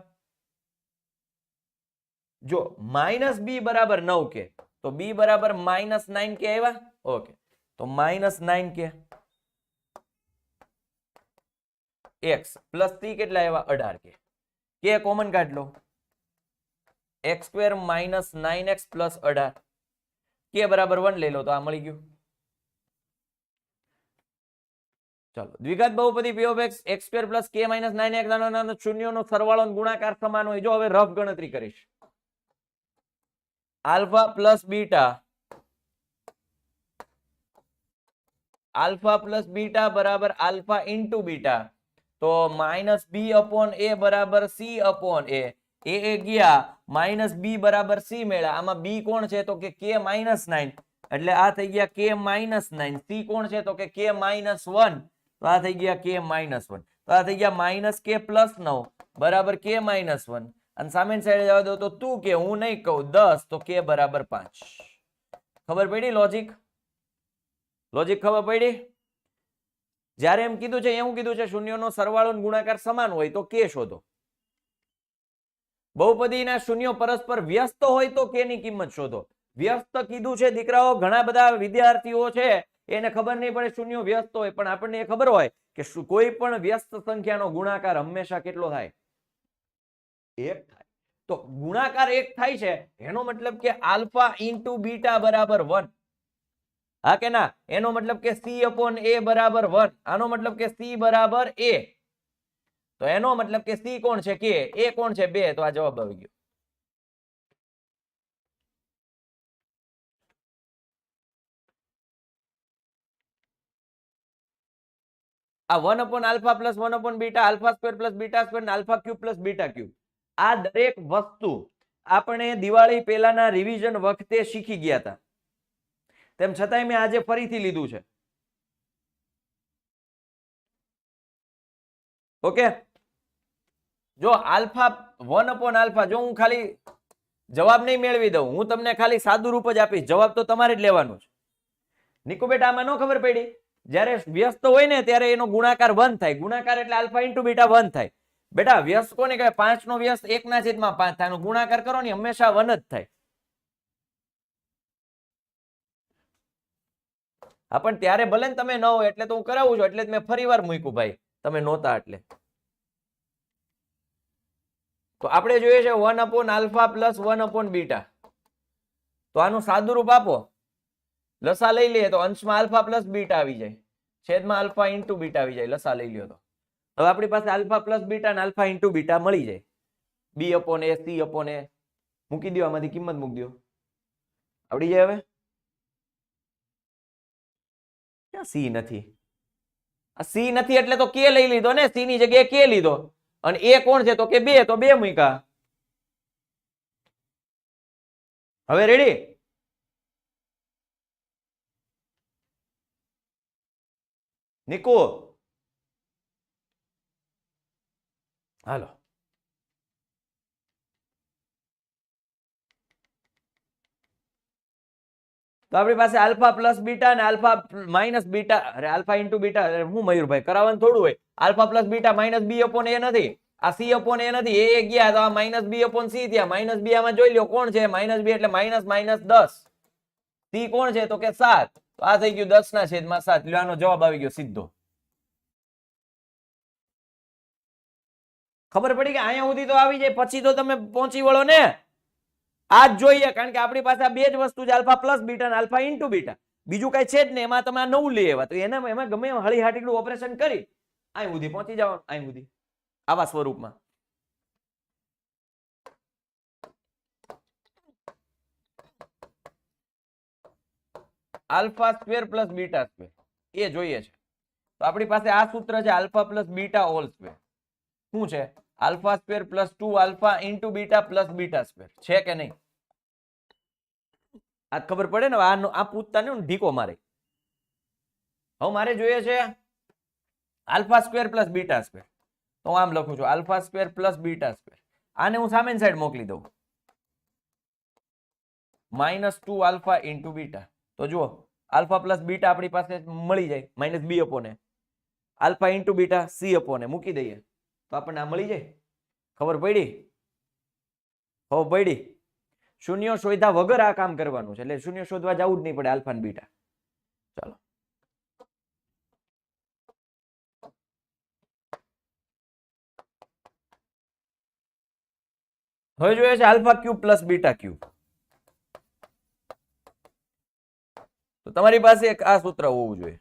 જો માઇનસ b બરાબર 9k તો b બરાબર માઇનસ 9k આવ્યા. ઓકે તો minus 9k x plus c કેટલા આવ્યા 18k. k કોમન કાઢ લો x square minus 9x plus 18 k બરાબર 1 લઈ લો તો આ મળી ગયું. ચલો દ્વિઘાત બહુપદી p of x x square plus k minus 9x શૂન્યનો સરવાળો અને ગુણાકાર સમાન હોય. જો હવે રફ ગણતરી કરીશ આલ્ફા પ્લસ બીટા બરાબર આલ્ફા ઇન્ટુ બીટા તો માઇનસ બી અપોન એ બરાબર સી અપોન એ ગયા માઇનસ બી બરાબર સી મેળા. આમાં બી કોણ છે તો કે k માઇનસ 9 એટલે આ થઈ ગયા k માઇનસ 9. સી કોણ છે તો કે k માઇનસ 1 તો આ થઈ ગયા k માઇનસ 1 તો આ થઈ ગયા માઇનસ k પ્લસ 9 બરાબર k માઇનસ 1 અને સામેની સાઈડે જવા દો તો તું કે હું નહીં કહું 10 તો k બરાબર 5. ખબર પડી લોજિક ખબર પડી. જ્યારે એમ કીધું છે એવું કીધું છે શૂન્યોનો સરવાળો અને ગુણાકાર સમાન હોય તો k શોધો. બહુપદીના શૂન્યો પરસ્પર વ્યસ્ત હોય તો k ની કિંમત શોધો. વ્યસ્ત કીધું છે દીકરાઓ ઘણા બધા વિદ્યાર્થીઓ છે એને ખબર નહીં પડે શૂન્યો વ્યસ્ત હોય પણ આપણને એ ખબર હોય કે કોઈ પણ વ્યસ્ત સંખ્યાનો ગુણાકાર હંમેશા કેટલો થાય 1 થાય. તો ગુણાકાર 1 થાય છે એનો મતલબ કે આલ્ફા ઇન્ટુ બીટા બરાબર 1. હા કે ના એનો મતલબ કે c અપોન a બરાબર 1. આનો મતલબ કે c બરાબર a તો એનો મતલબ કે c કોણ છે k a કોણ છે 2 તો આ જવાબ આવી ગયો. આ 1 upon alpha plus 1 upon beta alpha square plus beta square અને alpha cube plus beta cube આ દરેક વસ્તુ આપણે દિવાળી પહેલાના રિવિઝન વખતે શીખી ગયા હતા. તેમ છતાંય મેં આજે ફરીથી લીધું છે. ઓકે જો આલ્ફા 1 અપોન આલ્ફા જો હું ખાલી જવાબ નહીં મેળવી દઉં હું તમને ખાલી સાદું રૂપ જ આપીશ જવાબ તો તમારે જ લેવાનો છે. નિકુ બેટા આમાં ન ખબર પડી જ્યારે વ્યસ્ત હોય ને ત્યારે એનો ગુણાકાર 1 થાય. ગુણાકાર એટલે આલ્ફા ઇન્ટુ બીટા 1 થાય. બેટા વ્યસ્ત કોને કહેવાય 5 નો વ્યસ્ત 1/5 થાય. ગુણાકાર કરો ને હંમેશા 1 જ થાય. હા પણ ત્યારે ભલે ને તમે ન હોય એટલે તો હું કરાવું છું એટલે મેં ફરી વાર મૂક્યું ભાઈ તમે નહોતા એટલે. તો આપણે જોઈએ છે 1 upon alpha plus 1 upon beta તો આનું સાદું રૂપ આપો લસા લઈ લઈએ તો અંશમાં આલ્ફા પ્લસ બીટા આવી જાય છેદમાં આલ્ફા ઇન્ટુ બીટા આવી જાય. લસા લઈ લ્યો તો હવે આપણી પાસે આલ્ફા પ્લસ બીટા અને આલ્ફા ઇન્ટુ બીટા મળી જાય. બી અપોન એ સી અપોન એ મૂકી દો આમાંથી કિંમત મૂકી દો આવડી જાય. હવે ક્યાં સી નથી આ સી નથી એટલે તો કે લઈ લીધો ને સી ની જગ્યાએ કે લીધો અને એ કોણ છે તો કે 2 તો 2 મૂક્યા. હવે રેડી નિકુ હાલો તો આપણી પાસે આલ્ફા પ્લસ બીટા અને આલ્ફા માઇનસ બીટા અરે આલ્ફા ઇન્ટુ બીટા હું મયુરભાઈ કરાવવાનું થોડું હોય. Alpha plus beta minus B upon A નથી આ સી અપોન એ નથી એ ગયા તો આ માઇનસ બી અપોન સી થયા. માઇનસ બી આમાં જોઈ લો કોણ છે માઇનસ બી એટલે માઇનસ માઇનસ 10 સી કોણ છે તો કે 7 તો આ થઈ ગયું 10/7 લ્યો આનો જવાબ આવી ગયો સીધો. ખબર પડી કે અહીંયા સુધી તો આવી જાય પછી તો તમે પહોંચી વળો ને આ જ જોઈએ કારણ કે આપણી પાસે આ બે જ વસ્તુ છે આલ્ફા પ્લસ બીટા અને આલ્ફા ઇન્ટુ બીટા બીજું કઈ છે જ નહીં. એમાં તમે આ નવું લઈ આવ્યા તો એમાં ગમે હળી હાટીનું ઓપરેશન કરી અહીં સુધી પહોંચી જવાનું અહીં સુધી આવા સ્વરૂપમાં. Alpha square plus beta square એ જોઈએ છે. તો આપણી પાસે આ સૂત્ર છે alpha plus beta whole square. શું છે? Alpha square plus 2 alpha into beta plus beta square. છે કે નહીં? આ ખબર પડે ને, આ પૂછતા ને ઢીકો મારે. હવે મારે જોઈએ છે alpha square plus beta square. તો આમ લખું છું alpha square plus beta square. આને હું સામેની સાઈડ મોકલી દઉં. -2 આલ્ફા ઇન્ટુ બીટા. તો જુઓ આલ્ફા પ્લસ બીટા આપણી પાસે મળી જાય માઇનસ બી અપોને આલ્ફા ઇન્ટુ બીટા સી અપોને મૂકી દઈએ તો આપણને આ મળી જાય. ખબર પડી? હો પડી. શૂન્ય શોધ્યા વગર આ કામ કરવાનું છે, એટલે શૂન્ય શોધવા જવું જ નહીં પડે આલ્ફા ને બીટા. ચાલો હવે જોઈએ છે alpha cube plus beta cube. તો તમારી પાસે એક આ સૂત્ર હોવું જોઈએ.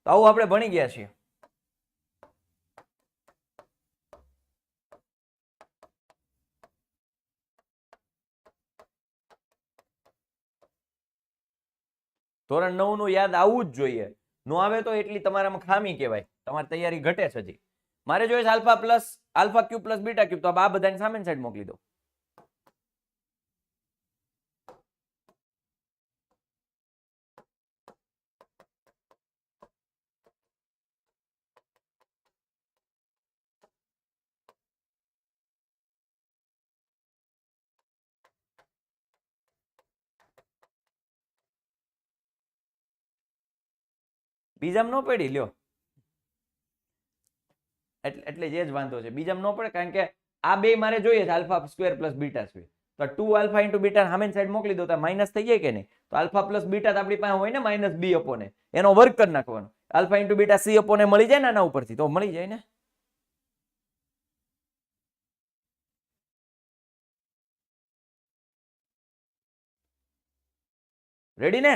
તો આવું આપણે ભણી ગયા છીએ. ધોરણ 9 નું યાદ આવવું જ જોઈએ. નો આવે તો એટલી તમારામાં ખામી કહેવાય, તમારી તૈયારી ઘટે છે હજી. મારે જોઈએ છે alpha cube plus beta cube. તો આ બધાની સામેની સાઈડ મોકલી દો. બીજામાં ન પડી લ્યો, એટલે જ વાંધો છે. બીજામાં ન પડે કારણ કે આ બે મારે જોઈએ છે alpha square plus beta square. તો 2 આલ્ફા ઇન્ટુ બીટા સામેની સાઈડ મોકલી દો તો માઇનસ થઈ જાય કે નહીં? તો આલ્ફા પ્લસ બીટા આપણી પાસે હોય ને માઇનસ બી અપોને, એનો વર્ગ કરી નાખવાનો. આલ્ફા ઇન્ટુ બીટા સી અપોને મળી જાય ને આના ઉપરથી, તો મળી જાય ને. રેડી ને?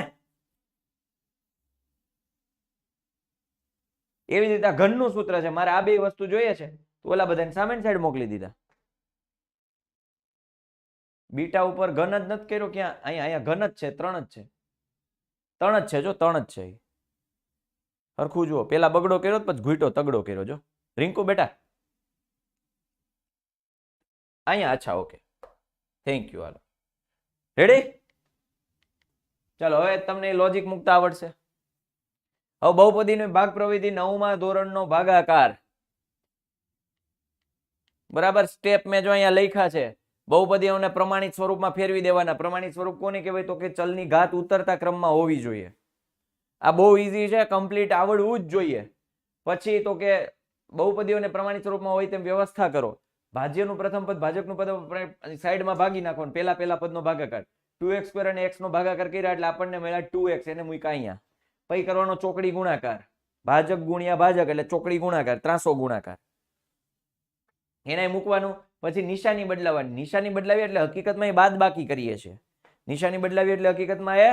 એવી રીતે ઘનનું સૂત્ર છે. મારે આ બે વસ્તુ જોઈએ છે તો ઓલા બધાને સામેની સાઈડ મોકલી દીધા. બીટા ઉપર ઘન જ નથી કર્યો ક્યાં? અહીંયા ઘન જ છે, 3 જ છે. 3 જ છે, જો 3 જ છે. સરખું જુઓ, પેલા બગડો કર્યો પછી ઘૂંટો તગડો કર્યો. જો રિંકુ બેટા અહીંયા. અચ્છા okay, thank you. Hello ready? ચાલો હવે તમને લોજિક મૂકતા આવડશે. હવે બહુપદીની ભાગ પ્રવિધિ 9મા ધોરણનો ભાગાકાર. બરાબર, સ્ટેપ મેં જો અહીંયા લખ્યા છે. બહુપદીઓને પ્રમાણિત સ્વરૂપમાં ફેરવી દેવાના. પ્રમાણિત સ્વરૂપ કોને કહેવાય? તો કે ચલની ઘાત ઉતરતા ક્રમમાં હોવી જોઈએ. આ બહુ ઈઝી છે, કમ્પ્લીટ આવડવું જ જોઈએ. પછી તો કે બહુપદીઓને પ્રમાણિત સ્વરૂપમાં હોય તેમ વ્યવસ્થા કરો. ભાજ્યનું પ્રથમ પદ ભાજકનું પદ સાઈડમાં ભાગી નાખો. પેલા પદનો ભાગાકાર 2x² અને x નો ભાગાકાર કર્યા એટલે આપણને મળ્યા 2x. એને મૂક્યા અહીંયા. પછી કરવાનો ચોકડી ગુણાકાર, ભાજક ગુણ્યા ભાજક એટલે ચોકડી ગુણાકાર, ત્રાસો ગુણાકાર. એને મૂકવાનું. પછી નિશાની બદલાવાની. નિશાની બદલાવી એટલે હકીકતમાં એ બાદ બાકી કરીએ છીએ. નિશાની બદલાવી એટલે હકીકતમાં એ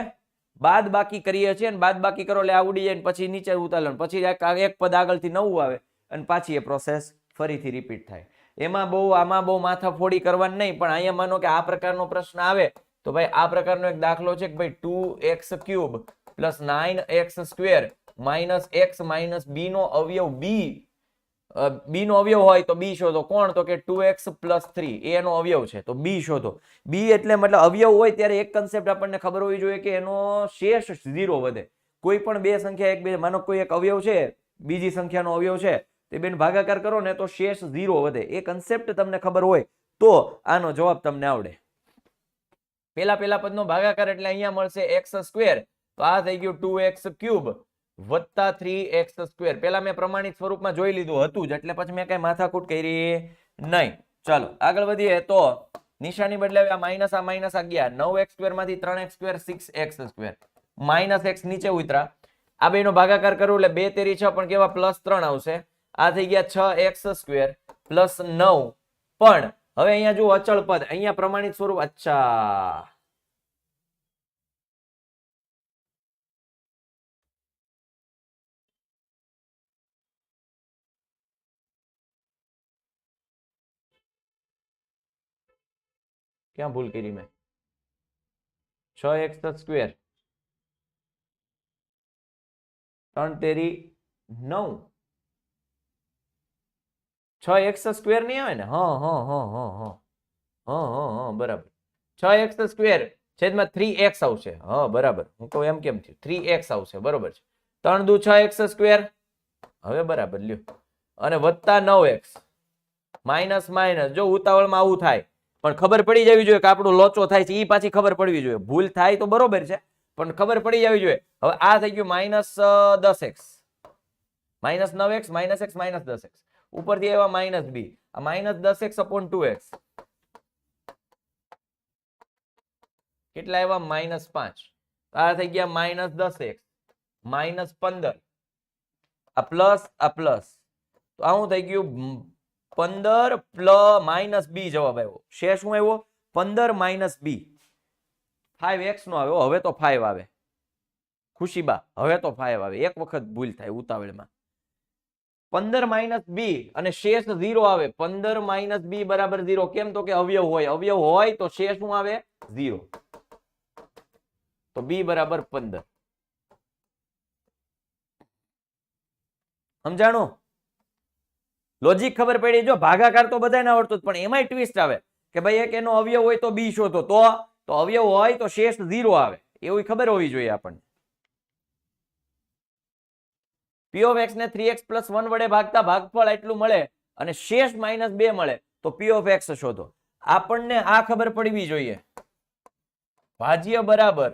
બાદ બાકી કરીએ છીએ. બાદ બાકી કરો એટલે આવડી જાય, પછી નીચે ઉતારવાનું, પછી એક પદ આગળથી નવું આવે અને પાછી એ પ્રોસેસ ફરીથી રિપીટ થાય. આમાં બહુ માથાફોડી કરવાની નહીં. પણ અહીંયા માનો કે આ પ્રકારનો પ્રશ્ન આવે તો ભાઈ આ પ્રકારનો એક દાખલો છે કે ભાઈ 2x³ plus 9x² minus x minus b નો અવયવ b નો અવયવ હોય તો b શોધો. કોણ? તો કે 2x પ્લસ 3 એનો અવયવ છે તો b શોધો. b એટલે મતલબ અવયવ હોય ત્યારે એક કન્સેપ્ટ આપણને ખબર હોવી જોઈએ કે એનો શેષ 0 વધે. કોઈ પણ બે સંખ્યા એક બે, માનો કોઈ એક અવયવ છે, બીજી સંખ્યાનો અવયવ છે, તે બેન ભાગાકાર કરો ને તો શેષ 0 વધે. એ કન્સેપ્ટ તમને ખબર હોય તો આનો જવાબ તમને આવડે. પેલા પદનો ભાગાકાર એટલે અહીંયા મળશે x². તો આ થઈ ગયું 2x³ વત્તા 3x². પેલા મેં પ્રમાણિત સ્વરૂપમાં જોઈ લીધું હતું જ, એટલે પછી મેં કઈ માથાકૂટ કરી નહીં. ચાલો આગળ વધીએ. તો નિશાની બદલાવી, આ માઇનસ આ ગયા. 9x² માંથી 3x², 6x². માઇનસ x નીચે ઉતરા. આ બેનો ભાગાકાર કરું એટલે 2 તેરી 6, પણ કેવા +3 આવશે. આ થઈ ગયા 6x² પ્લસ 9. પણ હવે અહીંયા જો અચળ પદ, અહીંયા પ્રમાણિત સ્વરૂપ. અચ્છા, ક્યાં ભૂલ કરી મેં? 6x², 3 તેરી 9, 6x² નહીં આવે ને? હા બરાબર. 6x² છેદમાં 3x આવશે. હા બરાબર, હું કહું એમ કેમ થયું? 3x આવશે, બરોબર છે. 3 દુ 6x², હવે બરાબર લ્યો, અને વત્તા 9x, માઇનસ માઇનસ. જો ઉતાવળમાં આવું થાય, પણ ખબર પડી જવી જોઈએ કે આપણો લોચો થાય છે, એ પાછી ખબર પડવી જોઈએ. ભૂલ થાય તો બરોબર છે, પણ ખબર પડી જવી જોઈએ. હવે આ થઈ ગયું -10x, -9x, -x, -10x, ઉપરથી આવ્યા -b, આ -10x/2x કેટલા આવ્યા? -5. આ થઈ ગયા -10x, -15, આ પ્લસ, આ પ્લસ, તો આ શું થઈ ગયું? 15 પ્લસ -b જવાબ આવ્યો. શેષ શું આવ્યો? 15 - b. 5x નો આવ્યો. હવે તો 5 આવે. ખુશીબા, હવે તો 5 આવે. એક વખત ભૂલ થાય ઉતાવળમાં. 15 - b અને શેષ 0 આવે. 15 - b બરાબર 0. કેમ? તો કે અવયવ હોય. અવયવ હોય તો શેષ શું આવે? 0. તો b બરાબર 15. સમજાણું? લોજિક ખબર પડી? જો ભાગાકાર તો બધાને આવડતું, પણ એમાંય ટ્વિસ્ટ આવે કે ભાઈ એક એનો અવયવ હોય તો b શોધો, તો અવયવ હોય તો શેષ 0 આવે. એવું ખબર હોવી જોઈએ આપણને. p of x ને 3x + 1 વડે ભાગતા ભાગફળ એટલું મળે અને શેષ -2 મળે, તો p of x શોધો. આપણને આ ખબર પડવી જોઈએ, ભાજ્ય બરાબર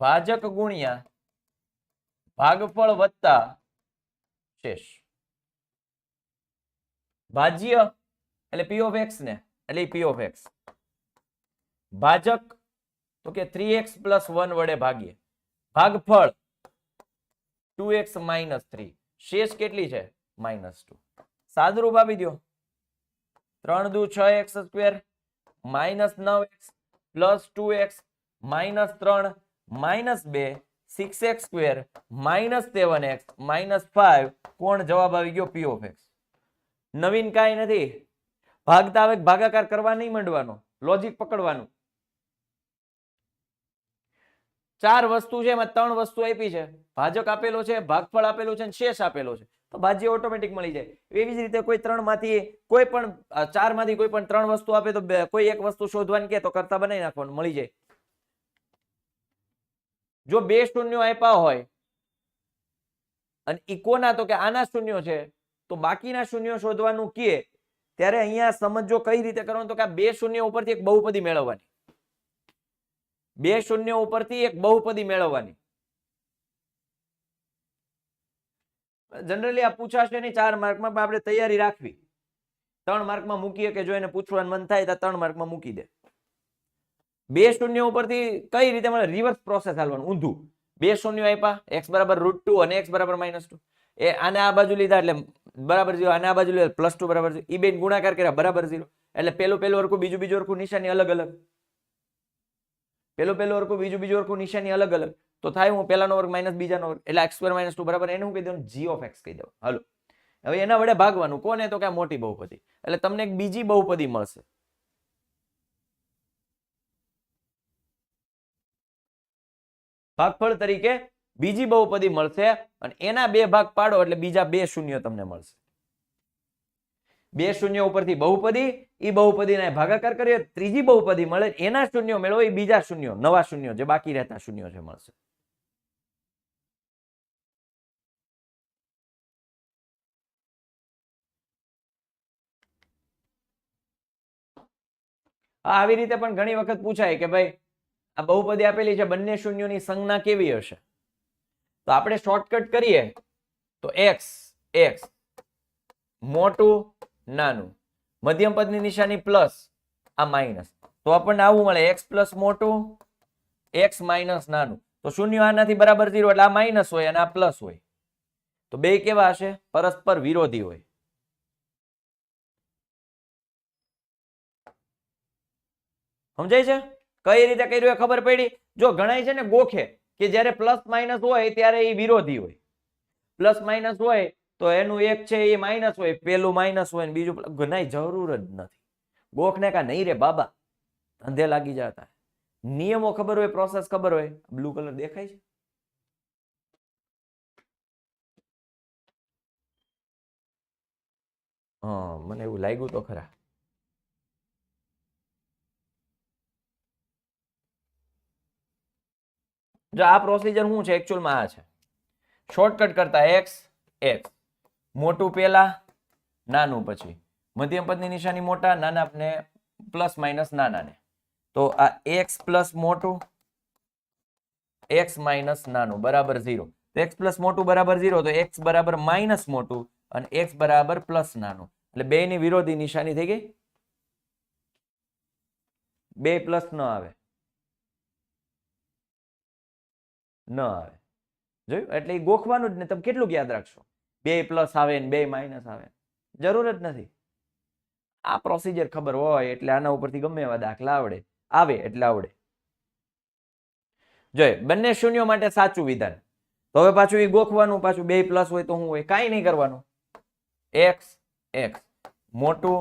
ભાજક ગુણ્યા ભાગફળ વત્તા શેષ. ભાજ્ય એટલે p of x ને, એટલે p of x. ભાજક તો કે 3x + 1 વડે ભાગીએ. ભાગફળ 2x - 3. શેષ કેટલી છે? -2. સાદુરૂપ આપી દો. 3 દુ 6x² -9x + 2x -3 -2 6x² -7x -5. કોણ? જવાબ આવી ગયો p of x. નવીન કાંઈ નથી. ભાગતા આવે ભાગાકાર કરવા નહીં માંડવાનો, લોજિક પકડવાનું. 4 વસ્તુ છે, એમાં 3 વસ્તુ આપી છે. ભાજક આપેલો છે, ભાગફળ આપેલું છે, અને શેષ આપેલો છે, તો ભાજ્ય ઓટોમેટિક મળી જાય. એવી જ રીતે કોઈ 3 માંથી કોઈ પણ 4 માંથી કોઈ પણ 3 વસ્તુ આપે તો કોઈ એક વસ્તુ શોધવાની કે તો કરતા બનાવી નાખવાનું, મળી જાય. જો 2 શૂન્યો આપ્યા હોય અને ઇકોના તો કે આના શૂન્યો છે, તો બાકીના શૂન્યો શોધવાનું કે ત્યારે અહીંયા સમજો કઈ રીતે કરવાનું, તો કે આ 2 શૂન્યો ઉપરથી એક બહુપદી મેળવવાની. 2 શૂન્યો ઉપરથી એક બહુપદી મેળવવાની. જનરલી આ પૂછાશે નહીં 4 માર્કમાં, આપણે તૈયારી રાખવી. 3 માર્કમાં મૂકીએ કે જો એને પૂછવાનું મન થાય તો 3 માર્કમાં મૂકી દે. 2 શૂન્યો ઉપરથી કઈ રીતે મળે? રિવર્સ પ્રોસેસ હાલવાનું, ઊંધું. 2 શૂન્યો આપ્યા, x = √2 અને x = -2. એ આને આ બાજુ લીધા એટલે બરાબર 0, આને આ બાજુ લીધા +2 બરાબર 0. ઈ બેન ગુણાકાર કર્યા બરાબર 0. એટલે પેલું હરખું, બીજું હરખું, નિશાની અલગ અલગ. પેલું હરખું, બીજું હરખું, નિશાની અલગ અલગ. તો થાય હું પહેલાનો વર્ગ માઇનસ બીજાનો વર્ગ, એટલે x² - 2 બરાબર એને હું કહી દઉં? g of x કહી દઉં. હાલો, હવે એના વડે ભાગવાનું. કોને? તો કે આ મોટી બહુપદી. એટલે તમને એક બીજી બહુપદી મળશે. ભાગફળ તરીકે બીજી બહુપદી મળશે અને એના 2 ભાગ પાડો એટલે બીજા 2 શૂન્ય તમને મળશે. 2 શૂન્ય ઉપરથી બહુપદી, એ બહુપદીને ભાગાકાર કરીએ, ત્રીજી બહુપદી મળે, એના શૂન્ય મેળવો, એ બીજા શૂન્ય, નવા શૂન્ય, જે બાકી રહેતા શૂન્ય છે, મળશે. આવી રીતે પણ ઘણી વખત પૂછાય કે ભાઈ આ બહુપદી આપેલી છે, બંને શૂન્યોની સંજ્ઞા કેવી હશે? તો આપણે શોર્ટકટ કરીએ તો x મોટું નાનું, મધ્યમ પદની નિશાની પ્લસ, આ માઇનસ, તો આપણને આવું મળે x પ્લસ મોટું x માઇનસ નાનું. તો શૂન્ય આનાથી બરાબર 0 એટલે આ માઇનસ હોય અને આ પ્લસ હોય, તો બે કેવા હશે? પરસ્પર વિરોધી હોય. સમજાય છે? કઈ રીતે કર્યું એ ખબર પડી? જો ગણાય છે ને ગોખે કે જ્યારે પ્લસ માઇનસ હોય ત્યારે એ વિરોધી હોય. પ્લસ માઇનસ હોય તો એનું એક છે એ માઇનસ હોય, પેલું માઇનસ હોય ને બીજું. ગણાય જરૂર જ નથી. ગોખને કા નહીં રે બાબા, ધંધે લાગી જતા. નિયમો ખબર હોય, પ્રોસેસ ખબર હોય. બ્લુ કલર દેખાય છે? હા, મને એવું લાગ્યું તો ખરા. જો આ પ્રોસિજર શું છે એકચ્યુઅલમાં આ છે. શોર્ટકટ કરતા એક્સ એક્સ મોટું પહેલા, નાનું પછી. મધ્યમ પદની નિશાની મોટા, નાના ને પ્લસ માઇનસ નાનાને. તો આ એક્સ પ્લસ મોટું, એક્સ માઇનસ નાનું બરાબર 0. તો એક્સ પ્લસ મોટું બરાબર 0, તો એક્સ બરાબર માઇનસ મોટું અને એક્સ બરાબર પ્લસ નાનું. એટલે બે ની વિરોધી નિશાની થઈ ગઈ. બે પ્લસ ન આવે, ન આવે. જોયું? એટલે એ ગોખવાનું જ ને. તમે કેટલું યાદ રાખશો? બે પ્લસ આવે ને બે માઇનસ આવે, જરૂર જ નથી. આ પ્રોસિજર ખબર હોય એટલે આના ઉપરથી ગમે એવા દાખલા આવે એટલે આવડે. જોઈએ બંને શૂન્યો માટે સાચું વિધાન. તો હવે પાછું એ ગોખવાનું, પાછું બે પ્લસ હોય તો શું હોય? કાંઈ નહીં કરવાનું. એક્સ એક્સ મોટું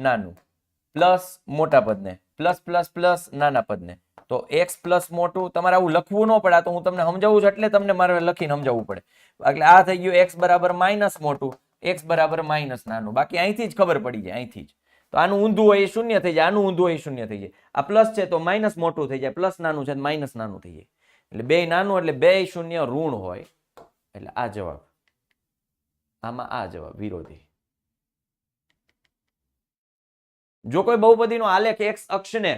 નાનું પ્લસ મોટા પદને પ્લસ પ્લસ પ્લસ નાના પદને. તો એક્સ પ્લસ મોટું, તમારે આવું લખવું ન પડે, તો હું તમને સમજાવું છું એટલે તમને મારે લખીને સમજાવવું પડે. એટલે આ થઈ ગયું એક્સ બરાબર માઇનસ મોટું, એક્સ બરાબર માઇનસ નાનું. બાકી અહીંથી જ ખબર પડી જાય, અહીંથી જ. તો આનું ઊંધું હોય એ શૂન્ય થઈ જાય, આનું ઊંધું હોય એ શૂન્ય થઈ જાય. આ પ્લસ છે તો માઇનસ મોટું થઈ જાય, પ્લસ નાનું છે તો માઇનસ નાનું થઈ જાય. એટલે બે નાનું એટલે બે શૂન્ય ઋણ હોય. એટલે આ જવાબ, આમાં આ જવાબ વિરોધી. જો કોઈ બહુપદીનો આલેખ એક્સ અક્ષને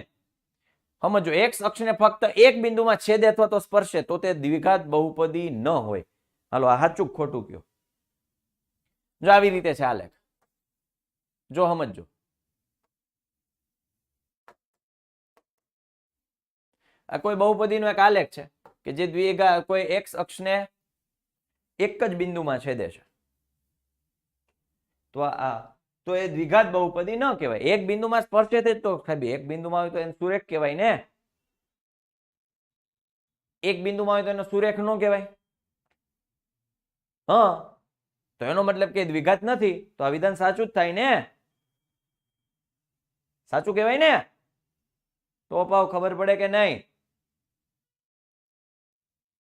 સમજો, એક્સ અક્ષને ફક્ત એક બિંદુમાં છેદે અથવા તો સ્પર્શે તો તે દ્વિઘાત બહુપદી ન હોય. હાલો આ સાચું ખોટું કયો? જો આવી રીતે છે આલેખ, જો સમજો. આ કોઈ બહુપદીનો એક આલેખ છે કે જે દ્વિઘાત કોઈ એક્સ અક્ષને એક જ બિંદુમાં છેદે છે. તો તો એ દ્વિઘાત બહુપદી ન કહેવાય. એક બિંદુમાં સ્પર્શે છે તો એક બિંદુમાં હોય તો એને સુરેખ કહેવાય ને. એક બિંદુમાં હોય તો એનો સુરેખ ન કહેવાય. હા, તો એનો મતલબ કે દ્વિઘાત નથી, તો આ વિધાન સાચું જ થાય ને. સાચું કહેવાય ને. તો પાવ ખબર પડે કે નહીં?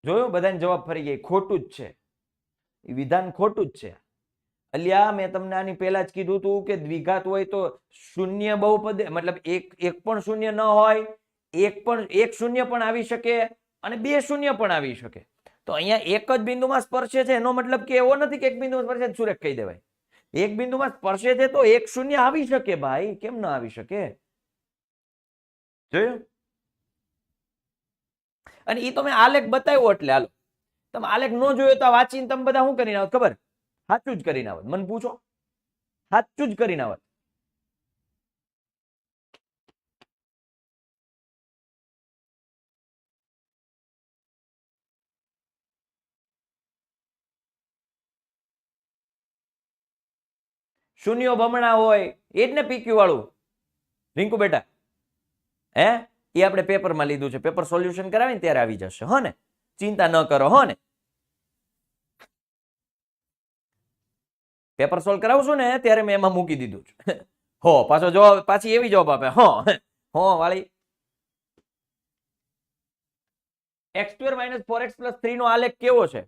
જોયું? બધાને જવાબ ફરી ગઈ. ખોટું જ છે, એ વિધાન ખોટું જ છે. અલ્યા મેં તમને આની પહેલા જ કીધું હતું કે દ્વિઘાત હોય તો શૂન્ય બહુપદ, મતલબ એક પણ શૂન્ય ન હોય, એક શૂન્ય પણ આવી શકે અને બે શૂન્ય પણ આવી શકે. તો અહીંયા એક જ બિંદુમાં સ્પર્શે છે એનો મતલબ કે એવો નથી કે એક બિંદુમાં સ્પર્શે સુરેખ કહી દેવાય. એક બિંદુમાં સ્પર્શે છે તો એક શૂન્ય આવી શકે ભાઈ, કેમ ના આવી શકે? જોયું? અને એ તો મેં આલેખ બતાવ્યો એટલે હાલો. તમે આલેખ ન જોયો તો વાંચીને તમે બધા શું કરીને આવત ખબર? સાચું જ કરીને આવત. મને પૂછો, સાચું જ કરીને આવત. શૂન્યો બમણા હોય એ જ ને પીક્યુ વાળું. રિંકુ બેટા, હે એ આપણે પેપરમાં લીધું છે. પેપર સોલ્યુશન કરાવીને ત્યારે આવી જશે. હો ને, ચિંતા ન કરો. હો ને, પેપર સોલ્વ કરાવશું ને ત્યારે મેં એમાં મૂકી દીધું છે. હો પાછો જવાબ, પાછી એવી જવાબ આપે હો વાળી. x² - 4x + 3 નો આલેખ કેવો છે?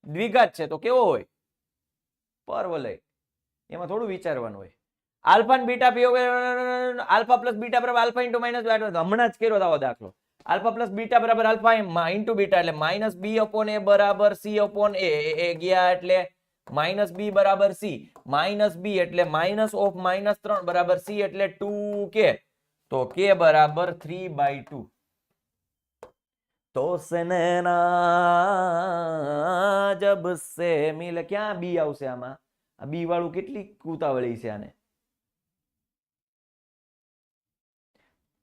દ્વિઘાત છે તો કેવો હોય? પરવલય. એમાં થોડું વિચારવાનું હોય. આલ્ફા અને બીટા આલ્ફા પ્લસ બીટા બરાબર આલ્ફા ઇન્ટુ માઇનસ બીટા. હમણાં જ કર્યો આવો દાખલો. આલ્ફા પ્લસ બીટા બરાબર આલ્ફા ઇન્ટુ બીટા એટલે માઇનસ બી અપોન એ બરાબર સી અપોન એ ગયા એટલે માઇનસ બી બરાબર સી. માઇનસ બી એટલે માઇનસ ઓફ -3 બરાબર સી એટલે 2k. તો k બરાબર 3/2. તો સનના જબ સે મિલે, ક્યાં બી આવશે આમાં? આ બી વાળું કેટલી કુતાવળી છે આને.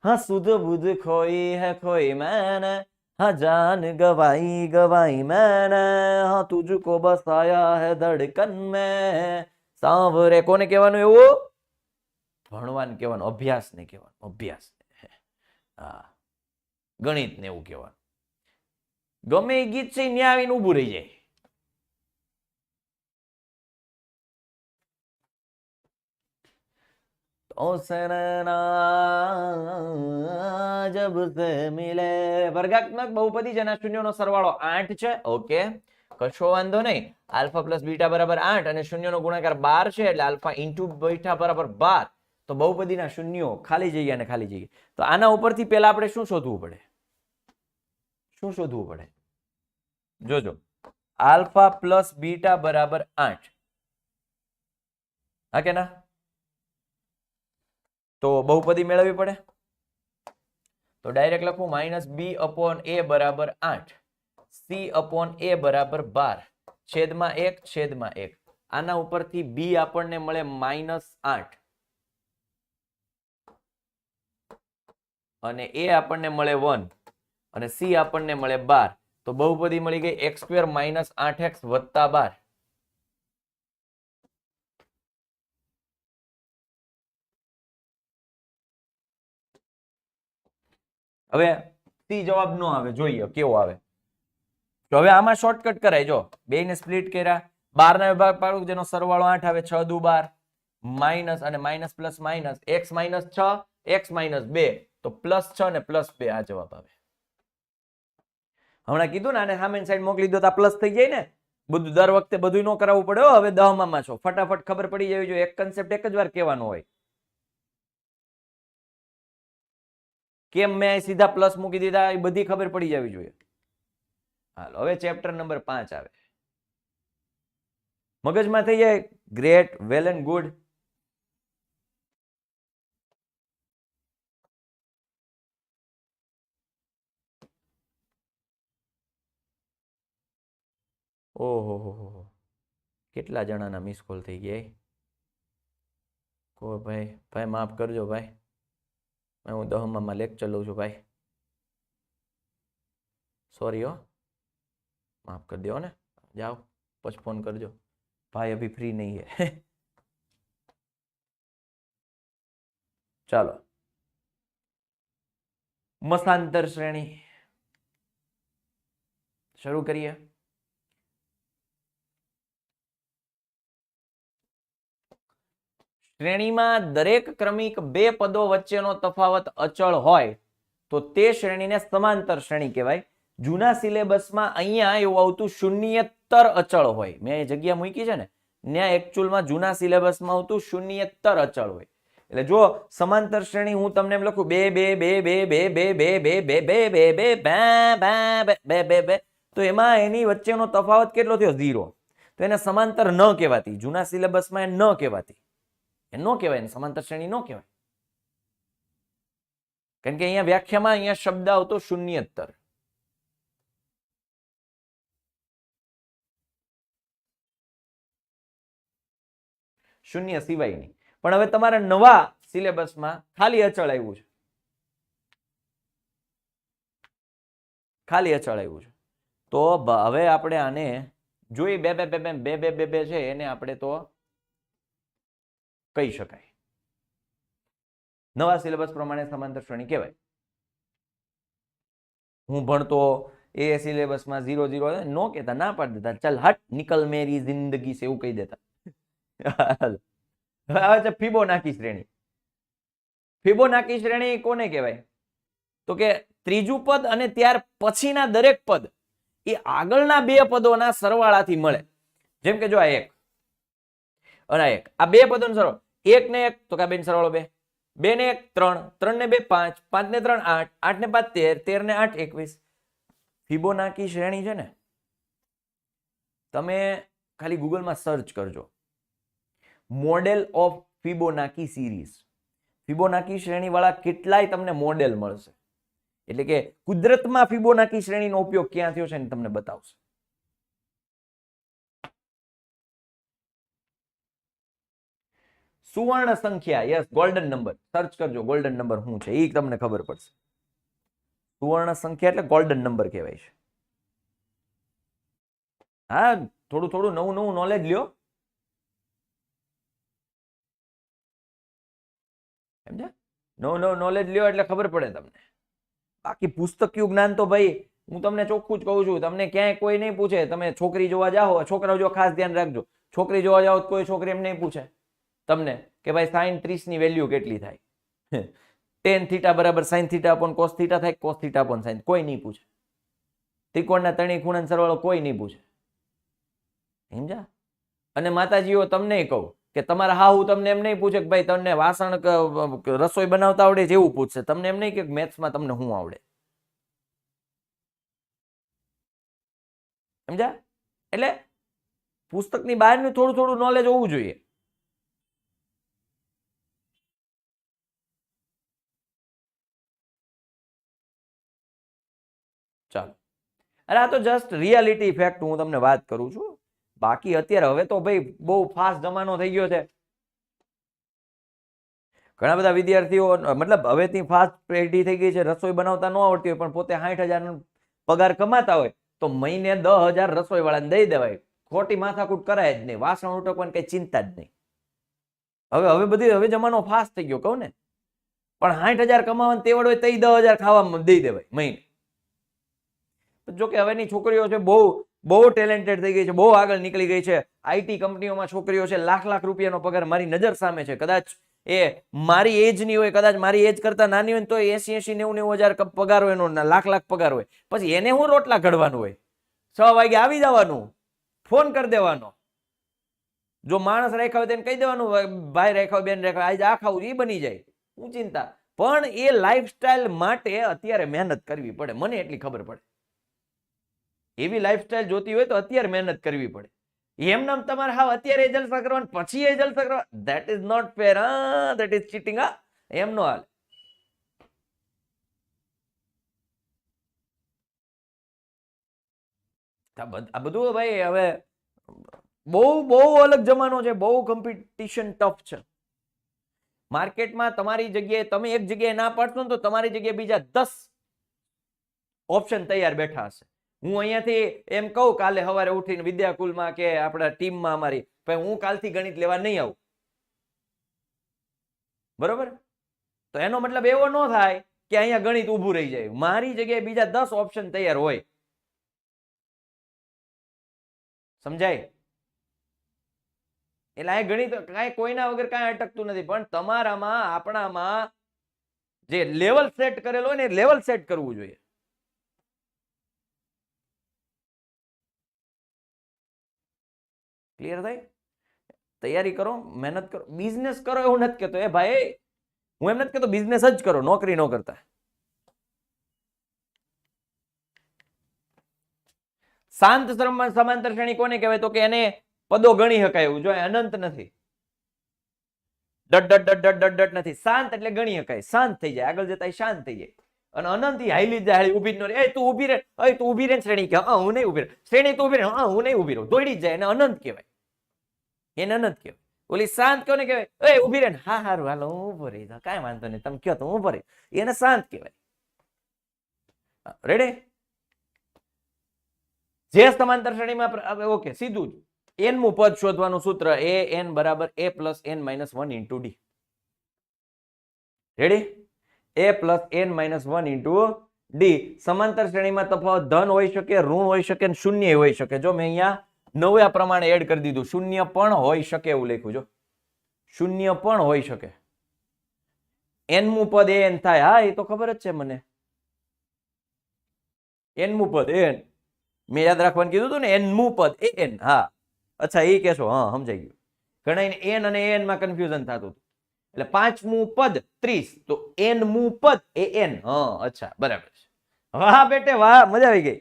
હા સુધ બુધ ખોઈ હે ખોઈ मैंने, हाँ जान गवाई गवाई मैंने, हाँ तुझको बसाया है धड़कन में सांवरे. કોને કહેવાનું એવું? ભણવાને કહેવાનું, અભ્યાસ ને કહેવાનું, અભ્યાસ. હા, ગણિત ને એવું કહેવાનું. ગમે એ ગીત છે ત્યાં આવીને ઊભું રહી જાય. जब से मिले वर्गात्मक बहुपदी જેના શૂન્યનો સરવાળો 8 છે. ઓકે, કશો વાંધો નહીં. આલ્ફા પ્લસ બીટા બરાબર 8 અને શૂન્યનો ગુણાકાર 12 છે એટલે આલ્ફા ઇન્ટુ બીટા બરાબર 12. તો બહુપદીના શૂન્યો ખાલી જગ્યા ને ખાલી જગ્યા. તો આના ઉપરથી પહેલા આપણે શું શોધવું પડે? શું શોધવું પડે? જોજો, આલ્ફા પ્લસ બીટા બરાબર 8. હા કે ના? તો બહુપદી મેળવવી પડે. તો ડાયરેક્ટ લખું -b/a બરાબર 8, c/a બરાબર 12, છેદમાં 1 છેદમાં 1. આના ઉપરથી b આપણને મળે -8 અને a આપણને મળે 1 અને c આપણને મળે 12. તો બહુપદી મળી ગઈ x² - 8x + 12. હવે સી જવાબ નો આવે, જોઈએ કેવો આવે. તો હવે આમાં શોર્ટકટ કરાય. જો બે ને સ્પ્લિટ કર્યા, 12 ના વિભાગ પાડું જેનો સરવાળો 8 આવે, 6 દુ 12, માઇનસ અને minus plus minus, x - 6 x - 2, તો +6 ને +2 આ જવાબ આવે. હમણાં કીધું ને આને સામેની સાઈડ મોકલી દો તો આ પ્લસ થઈ જાય ને. બધું દર વખતે બધું ન કરાવવું પડે. હવે 10 માં છો, ફટાફટ ખબર પડી જવી જોઈએ. એક કન્સેપ્ટ એક જ વાર કહેવાનો હોય. કેમ મેં સીધા પ્લસ મૂકી દીધા એ બધી ખબર પડી જવી જોઈએ. હાલો હવે ચેપ્ટર નંબર 5 આવે. મગજમાં થઈ જાય ગ્રેટ, વેલ એન્ડ ગુડ. ઓહો હો હો, કેટલા જણાના મિસ કોલ થઈ ગયા. કો ભાઈ, ભાઈ માફ કરજો ભાઈ, હું 10માં લેક્ચર લઉં છું ભાઈ, સોરી હો, માફ કરી દો ને. જાઓ પછી ફોન કરજો ભાઈ, અભી ફ્રી નહીં है. ચાલો, મસાંતર શ્રેણી શરૂ કરીએ. શ્રેણીમાં દરેક ક્રમિક બે પદો વચ્ચેનો તફાવત અચળ હોય તો તે શ્રેણીને સમાંતર શ્રેણી કહેવાય. જૂના સિલેબસમાં અહીંયા એવું આવતું શૂન્યેતર અચળ હોય. મેં એ જગ્યા મૂકી છે ને, ત્યાં એકચ્યુઅલમાં જૂના સિલેબસમાં આવતું શૂન્યેતર અચળ હોય. એટલે જો સમાંતર શ્રેણી હું તમને એમ લખું 2 2 2 2 2 2 2 2 2 2 2 2, તો એમાં એની વચ્ચેનો તફાવત કેટલો થયો? 0. તો એને સમાંતર ન કહેવાતી. જૂના સિલેબસમાં એ ન કહેવાતી. એ નો કહેવાય, એને સમાંતર શ્રેણી નો કહેવાય. કારણ કે અહીંયા વ્યાખ્યામાં અહીંયા શબ્દ આવતો શૂન્યેતર. શૂન્ય સિવાયની. પણ હવે તમારા નવા સિલેબસમાં ખાલી અચળ આવ્યું છે. ખાલી અચળ આવ્યું છે. તો હવે આપણે આને જોઈ 2 2 2 2 2 2 છે એને આપણે તો કહી શકાય. નવા સિલેબસ પ્રમાણે સમાંતર શ્રેણી કહેવાય. હું ભણતો એ સિલેબસમાં 0 0 નો કહેતા, ના પાડી દેતા, ચલ હટ નિકલ મેરી જિંદગી સે, એવું કહી દેતા. હવે છે ફિબોનાકી શ્રેણી. ફિબોનાકી શ્રેણી કોને કહેવાય? તો કે ત્રીજું પદ અને ત્યાર પછીના દરેક પદ એ આગળના બે પદોના સરવાળાથી મળે. જેમ કે જો આ 1 અને આ 1, આ બે પદોનો સરવાળો, 1 ને 1 તો કે બેન સરવાળો 2, 2 ને 1 3, 3 ને 2 5, 5 ને 3 8, 8 ને 5 13, 13 ને 8 21. ફિબોનાકી શ્રેણી છે ને, તમે ખાલી ગૂગલમાં સર્ચ કરજો model of Fibonacci series. Fibonacci શ્રેણી વાળા કેટલાય તમને મોડેલ મળશે. એટલે કે કુદરતમાં ફિબોનાકી શ્રેણીનો ઉપયોગ ક્યાં થયો છે ને તમને બતાવશે. સુવર્ણ સંખ્યા, યસ, ગોલ્ડન નંબર. સર્ચ કરજો ગોલ્ડન નંબર શું છે, એ તમને ખબર પડશે. સુવર્ણ સંખ્યા એટલે ગોલ્ડન નંબર કહેવાય છે. હા, થોડું થોડું નવું નવું નોલેજ લ્યો. સમજ્યા? નવું નવું નોલેજ લ્યો એટલે ખબર પડે તમને. બાકી પુસ્તકીય જ્ઞાન તો ભાઈ હું તમને ચોખ્ખું જ કહું છું, તમને ક્યાંય કોઈ નહીં પૂછે. તમે છોકરી જોવા જાઓ, છોકરાઓ જો ખાસ ધ્યાન રાખજો, છોકરી જોવા જાઓ કોઈ છોકરી એમ નહીં પૂછે તમને કે ભાઈ સાઈન 30 ની વેલ્યુ કેટલી થાય? ટેન થીટા બરાબર sine theta upon cos theta થાય, કોસ થીટા અપોન સાઈન. કોઈ નહીં પૂછે. ત્રિકોણના ત્રણેય ખૂણાનો સરવાળો કોઈ નહીં પૂછે. સમજ્યા? અને માતાજીઓ તમને કહું કે તમારા હાહુ તમને એમ નહીં પૂછે કે ભાઈ તમને વાસણ રસોઈ બનાવતા આવડે જેવું પૂછશે. તમને એમ નહીં કે મેથ્સમાં તમને શું આવડે. સમજ્યા? એટલે પુસ્તકની બહારનું થોડું થોડું નોલેજ હોવું જોઈએ. ચાલો, અરે આ તો જસ્ટ રિયાલિટી ફેક્ટ હું તમને વાત કરું છું. બાકી અત્યારે હવે તો ભાઈ બહુ ફાસ્ટ જમાનો થઈ ગયો છે. ઘણા બધા વિદ્યાર્થીઓ મતલબ હવેથી ફાસ્ટ પેઢી થઈ ગઈ છે. રસોઈ બનાવતા ન આવડતી હોય પણ પોતે 60,000 પગાર કમાતા હોય તો મહિને 10,000 રસોઈ વાળાને દઈ દેવાય. ખોટી માથાકૂટ કરાય જ નહીં. વાસણ ઉટકવાની કઈ ચિંતા જ નહીં. હવે જમાનો ફાસ્ટ થઈ ગયો કહું ને. પણ 60,000 કમાવાની તેવડ હોય તો 10,000 ખાવામાં દઈ દેવાય મહિને. જોકે હવેની છોકરીઓ છે બહુ ટેલેન્ટેડ થઈ ગઈ છે, બહુ આગળ નીકળી ગઈ છે. આઈટી કંપનીઓમાં છોકરીઓ છે, લાખ રૂપિયાનો પગાર મારી નજર સામે છે. કદાચ એ મારી એજની હોય, કદાચ મારી એજ કરતા નાની હોય તો 80,000 90,000 પગાર હોય, એનો લાખ પગાર હોય. પછી એને હું રોટલા ઘડવાનું હોય? 6 વાગે આવી જવાનું, ફોન કરી દેવાનો. જો માણસ રાખ્યા હોય તેને કહી દેવાનું ભાઈ રાખ્યા, બેન રાખ્યા, આજે આ ખાવું, એ બની જાય. હું ચિંતા. પણ એ લાઈફસ્ટાઈલ માટે અત્યારે મહેનત કરવી પડે. મને એટલી ખબર પડે. એવી લાઈફસ્ટાઈલ જોતી હોય તો અત્યારે મહેનત કરવી પડે. એમ નામ તમારે હા અત્યારે જલસા કરવાનું પછી એ જલસા કરવા, that is not fair. That is cheating. એમ નો હાલે. આ બધું ભાઈ હવે બહુ અલગ જમાનો છે. બહુ કોમ્પિટિશન ટફ છે માર્કેટમાં. તમારી જગ્યાએ તમે એક જગ્યાએ ના પાડશો ને તો તમારી જગ્યાએ બીજા 10 ઓપ્શન તૈયાર બેઠા હશે. હું અહીંયાથી એમ કહું કાલે સવારે ઉઠીને વિદ્યાકુલમાં કે આપણા ટીમમાં અમારી, ભાઈ હું કાલથી ગણિત લેવા નહીં આવું, બરોબર? તો એનો મતલબ એવો ન થાય કે અહીંયા ગણિત ઊભું રહી જાય. મારી જગ્યાએ બીજા 10 ઓપ્શન તૈયાર હોય. સમજાય? એટલે આ ગણિત કાંઈ કોઈના વગર કાંઈ અટકતું નથી. પણ તમારામાં આપણામાં જે લેવલ સેટ કરેલો હોય ને લેવલ સેટ કરવું જોઈએ. ક્લિયર થાય? તૈયારી કરો, મહેનત કરો, બિઝનેસ કરો. એવું નથી કહેતો એ ભાઈ, હું એમ નથી કહેતો બિઝનેસ જ કરો, નોકરી ન કરતા. શાંત સમાંતર શ્રેણી કોને કહેવાય? તો કે એને પદો ગણી શકાય એવું. જો અનંત નથી, ડટ નથી. શાંત એટલે ગણી શકાય, શાંત થઈ જાય, આગળ જતા શાંત થઈ જાય. અને અનંત હાઈલી જાય, ઉભી જ ન રહે. તું ઉભી રહે, તું ઉભી રહે. શ્રેણી કે હું નહીં ઉભી રહે. શ્રેણી તું ઉભી રહે, હું નહીં ઉભી રહું. દોડી જ જાય. એને અનંત કહેવાય. એને અનંત કહેવાય. ઓલી શાંત કોને કહેવાય? ઉભી રહે, હા હારું હાલો હું ઉભો રહી જાઉં, કાંઈ વાંધો નહીં, તમે કયો તો હું ઉભો રહી. એને શાંત કહેવાય. રેડી? જે સમાંતર શ્રેણીમાં ઓકે સીધું જ n મું પદ શોધવાનું સૂત્ર an બરાબર a plus n minus 1 into D. Ready? a plus n minus 1 into D. સમાંતર શ્રેણીમાં તફાવત ધન હોઈ શકે, ઋણ હોઈ શકે, શૂન્ય હોઈ શકે. જો મેં અહીંયા નવા પ્રમાણે એડ કરી દીધું. શૂન્ય પણ હોઈ શકે એવું લખ્યું. જો શૂન્ય પણ હોઈ શકે. n મું પદ an થાય. હા એ તો ખબર જ છે મને. n મું પદ an મેં યાદ રાખવાનું કીધું હતું ને. n મું પદ an. હા અચ્છા એ કહેશો. હા સમજાઈ ગયું. ઘણા n અને an માં કન્ફ્યુઝન થતું હતું. એટલે 5મું પદ 30 તો n મું પદ an. હા અચ્છા બરાબર છે. વાહ બેટે વાહ, મજા આવી ગઈ.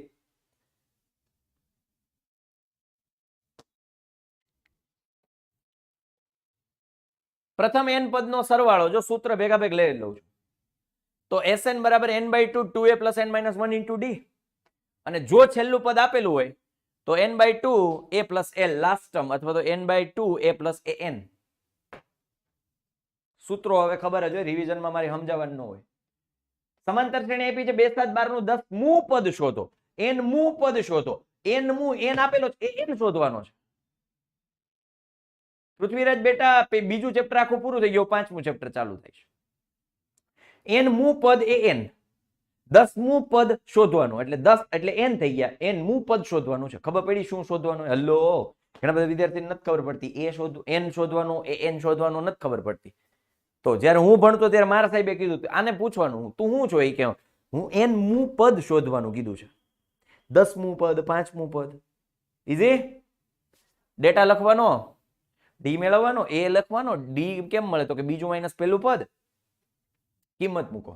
પ્રથમ n પદનો સરવાળો જો સૂત્ર ભેગા ભેગ લઈ લઉં છું તો Sn બરાબર n/2 2a plus n minus 1 into D. અને જો છેલ્લું પદ આપેલું હોય તો n/2 a plus l last term અથવા તો n/2 a પ્લસ an. સૂત્રો હવે ખબર જ હોય, રિવિઝનમાં મારી સમજાવવાનું ન હોય. સમાંતર શ્રેણી આપી છે 2 7 12 નું 10 મું પદ શોધો. n મું પદ શોધો. n મું n આપેલો છે એ n શોધવાનો છે. પૃથ્વીરાજ બેટા બીજું ચેપ્ટર આખું પૂરું થઈ ગયું, 5મું ચેપ્ટર ચાલુ થાય છે. n મું પદ an 10મું પદ શોધવાનું એટલે 10 એટલે n થઈ ગયા. n મું પદ શોધવાનું છે. ખબર પડી શું શોધવાનું? હેલો ઘણા બધા વિદ્યાર્થીને નથી ખબર પડતી એન શોધવાનું એન શોધવાનું નથી ખબર પડતી. તો જ્યારે હું ભણતો ત્યારે મારા સાહેબે કીધું આને પૂછવાનું તું શું છો એ કે હું એન મું પદ શોધવાનું કીધું છે. 10મું પદ 5મું પદ ઈઝી. ડેટા લખવાનો, ડી મેળવવાનો, એ લખવાનો. ડી કેમ મળે તો કે બીજું માઇનસ પહેલું પદ, કિંમત મૂકો.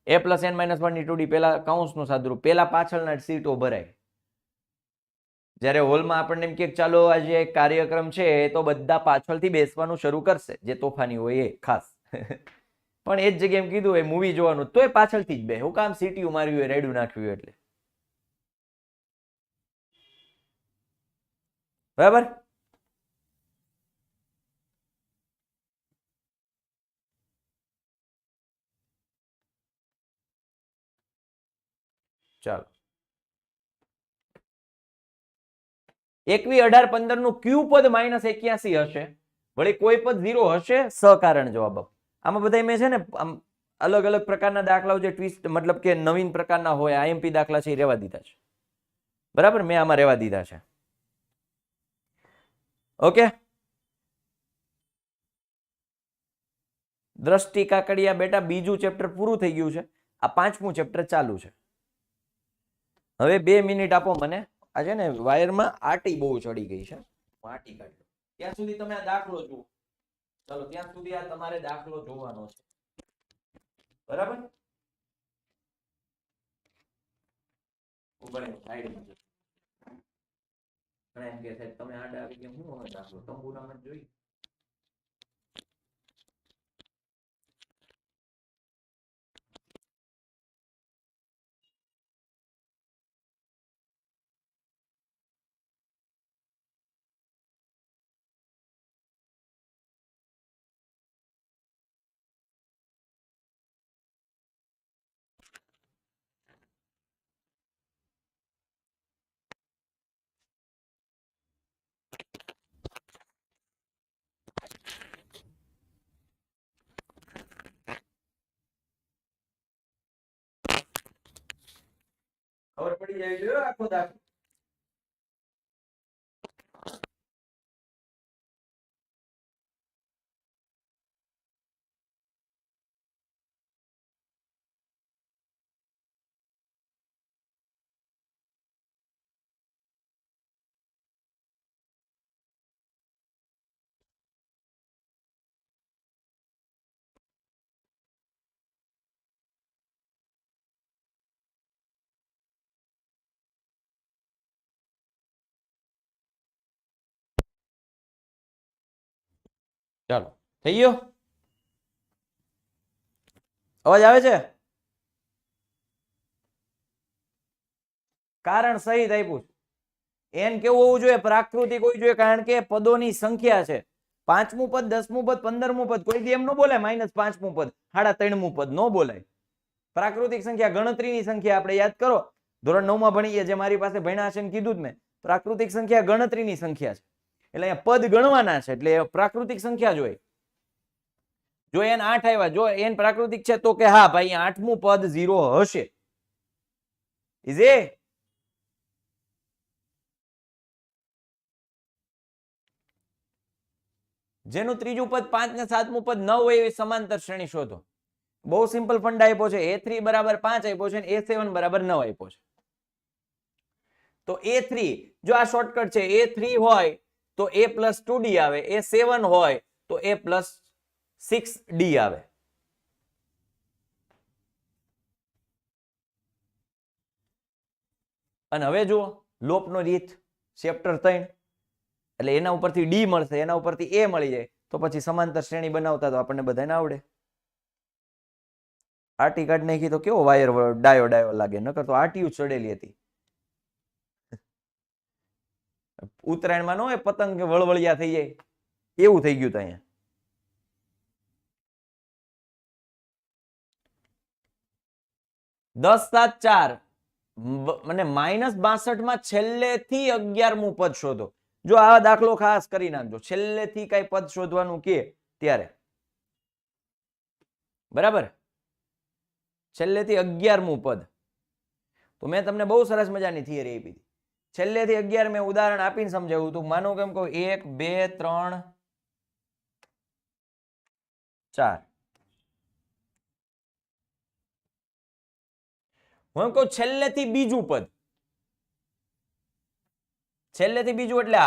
a પ્લસ n માઇનસ 1 પેલા કૌંસનું સાદુરૂપ, પેલા પાછળના સીટો ભરાય. જ્યારે હોલમાં આપણને એમ કે ચાલો આજે કાર્યક્રમ છે તો બધા પાછળથી બેસવાનું શરૂ કરશે, જે તોફાની હોય એ ખાસ. પણ એ જ જગ્યાએ એમ કીધું હોય મૂવી જોવાનું તોય પાછળથી જ બે. હું કામ સીટીયું માર્યું હોય, રેડું નાખ્યું એટલે. બરાબર. ચાલો 21, 18, 15 નું ક્યુ પદ -81 હશે. વળી કોઈ પદ 0 હશે. સકારણ જવાબ. આમાં બધા મેં છે ને અલગ અલગ પ્રકારના દાખલાઓ જે ટ્વિસ્ટ મતલબ કે નવીન પ્રકારના હોય આઈએમપી દાખલા છે એ રહેવા દીધા છે. બરાબર, મેં આમાં રહેવા દીધા છે. ઓકે. દ્રષ્ટિ કાકડિયા બેટા બીજું ચેપ્ટર પૂરું થઈ ગયું છે. આ 5મું ચેપ્ટર ચાલુ છે. હવે 2 મિનિટ આપો મને. આ છે ને વાયરમાં આટી બહુ ચડી ગઈ છે, આટી કાઢી. ત્યાં સુધી તમે આ દાખલો જુઓ. ચાલો ત્યાં સુધી આ તમારે દાખલો જોવાનો છે. બરાબર. તમે આડા આવી ગયા હું હવે દાખલો તંબુરામાં જોઈ. ખબર પડી જાય છે આખો દાખલો. ચાલો થઈ ગયો. અવાજ આવે છે? કારણ સહિત આપ્યું. એન કેવું હોવું જોઈએ? પ્રાકૃતિક હોવું જોઈએ, કારણ કે પદોની સંખ્યા છે. 5મું પદ, 10મું પદ, 15મું પદ કોઈ દી એમ ન બોલે. -5મું પદ, 3.5મું પદ ન બોલાય. પ્રાકૃતિક સંખ્યા ગણતરીની સંખ્યા આપણે યાદ કરો. ધોરણ 9 માં ભણીએ જે મારી પાસે ભણ્યા છે કીધું જ મેં. પ્રાકૃતિક સંખ્યા ગણતરીની સંખ્યા છે. એટલે અહીંયા પદ ગણવાના છે એટલે પ્રાકૃતિક સંખ્યા જોઈએ. જો એન 8 આવ્યા, જો એન પ્રાકૃતિક છે તો કે હા ભાઈ 8મું પદ 0 હશે. ઇઝી. જેનું ત્રીજું પદ 5 ને 7મું પદ 9 હોય એવી સમાંતર શ્રેણી શોધો. બહુ સિમ્પલ ફંડા આપ્યો છે. A3 બરાબર 5 આપ્યો છે અને A7 બરાબર 9 આપ્યો છે. તો A3 જો આ શોર્ટકટ છે, A3 હોય તો A plus 2D આવે, A7 હોય તો A plus 6D આવે. અને હવે જુઓ લોપનો રીત ચેપ્ટર 3 એટલે એના ઉપરથી ડી મળશે, એના ઉપરથી એ મળી જાય તો પછી સમાંતર શ્રેણી બનાવતા તો આપણને બધાને આવડે. આટી કાઢ નાખી તો કેવો વાયર ડાયો ડાયો લાગે, નકર તો આટીયું ચડેલી હતી. ઉત્તરાયણમાં ન હોય પતંગ વળવળિયા થઈ જાય એવું થઈ ગયું. અહીંયા -10, 7, 4 મને -62 માં છેલ્લેથી 11મું પદ શોધો. જો આ દાખલો ખાસ કરી નાખજો, છેલ્લેથી કઈ પદ શોધવાનું કે ત્યારે. બરાબર, છેલ્લેથી 11મું પદ. તો મેં તમને બહુ સરસ મજાની થિયરી આપી હતી. છેલ્લેથી 11 મેં ઉદાહરણ આપીને સમજાવ્યું હતું. માનો કેમ કહું 1 2 3 4. હું એમ કહું છેલ્લેથી બીજું પદ. છેલ્લેથી બીજું એટલે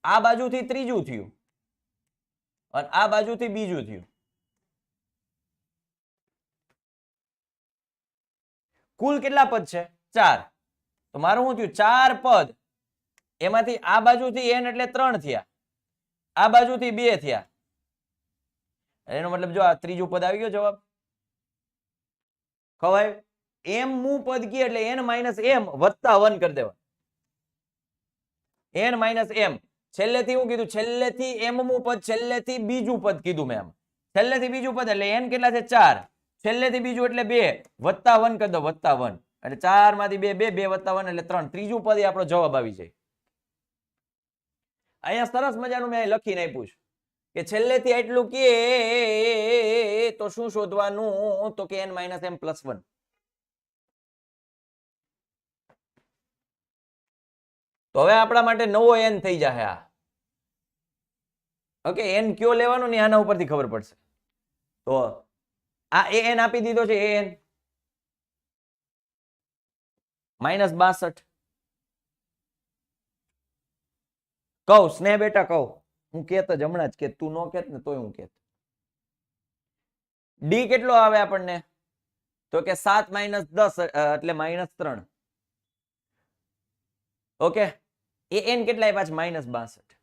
આ બાજુથી ત્રીજું થયું અને આ બાજુથી બીજું થયું. કુલ કેટલા પદ છે? 4. તો મારું શું થયું? 4 પદ. એમાંથી આ બાજુથી n એટલે 3 થયા, આ બાજુથી 2 થયા. એનો મતલબ જો આ ત્રીજું પદ આવી ગયો જવાબ. ખવાય? m મું પદ કી એટલે n માઇનસ m વત્તા 1 કરી દેવા. n minus m. છેલ્લેથી હું કીધું? છેલ્લેથી m મું પદ, છેલ્લેથી બીજું પદ કીધું મેં. છેલ્લેથી બીજું પદ એટલે n કેટલા છે? 4. છેલ્લેથી બીજું એટલે 2 વત્તા 1 કરી દો, વત્તા 1 એટલે 4 માંથી 2 2 વત્તા 1 એટલે 3. ત્રીજું પદ એ આપણો જવાબ આવી જાય. અહીંયા સરસ મજાનું મેં લખીને આપ્યું છે કે છેલ્લેથી એટલું કે તો શું શોધવાનું? તો કે n માઇનસ m પ્લસ 1. તો હવે આપણા માટે નવો n થઈ જાય. આ ઓકે, n કયો લેવાનો ને આના ઉપરથી ખબર પડશે. તો આ an આપી દીધો છે. an minus 62. કહું સ્નેહ બેટા, કહું હું કેત જ હમણાં જ કે તું નો કેત ને તોય હું કેત. ડી કેટલો આવે આપણને? તો કે 7 માઇનસ 10 એટલે માઇનસ 3. ઓકે, એ n કેટલા આપ્યા છે? માઇનસ 62.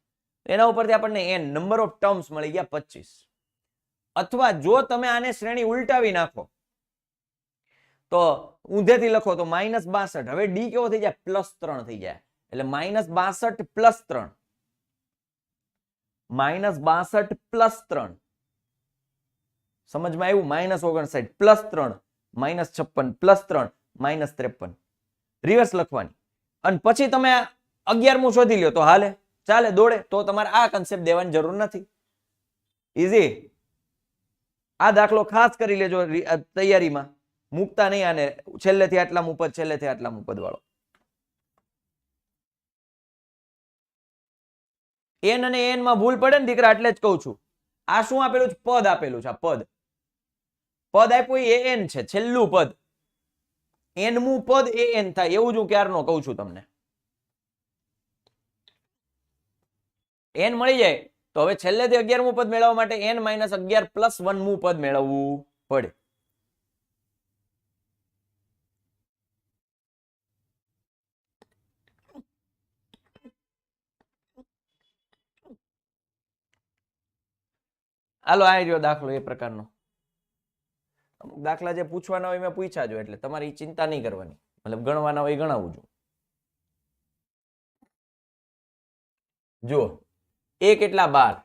એના ઉપરથી આપણને n નંબર ઓફ ટર્મ્સ મળી ગયા 25. અથવા જો તમે આને શ્રેણી ઉલટાવી નાખો તો ઊંધેથી લખો તો માઇનસ 62. હવે ડી કેવો થઈ જાય? પ્લસ 3 થઈ જાય. એટલે માઇનસ 62 પ્લસ 3. Minus 62 plus 3. સમજમાં આવ્યું? Minus 59 plus 3 minus 56 plus 3 minus 53. Reverse લખવાની અને પછી તમે 11મું શોધી લ્યો તો હાલે, ચાલે, દોડે. તો તમારે આ કન્સેપ્ટ દેવાની જરૂર નથી. ઈઝી. આ દાખલો ખાસ કરી લેજો તૈયારીમાં. મૂકતા નહીં આને છેલ્લેથી આટલામું પદ, છેલ્લેથી આટલામું પદ વાળો. n અને n માં ભૂલ પડે ને દીકરા, એટલે જ કહું છું. આ શું આપેલું છે? પદ આપેલું છે. આ પદ પદ આપ્યું એ n છે, છેલ્લું પદ. n મું પદ એ n થાય એવું જ હું ક્યારનો કહું છું તમને. n મળી જાય તો હવે છેલ્લેથી 11મું પદ મેળવવા માટે n માઇનસ 11 પ્લસ 1 મું પદ મેળવવું પડે. હાલો, આ રહ્યો દાખલો એ પ્રકારનો. અમુક દાખલા જે પૂછવાના હોય મેં પૂછ્યા જો, એટલે તમારી ચિંતા નહીં કરવાની. મતલબ ગણવાના હોય ગણાવું છું. જુઓ, એ કેટલા? 12.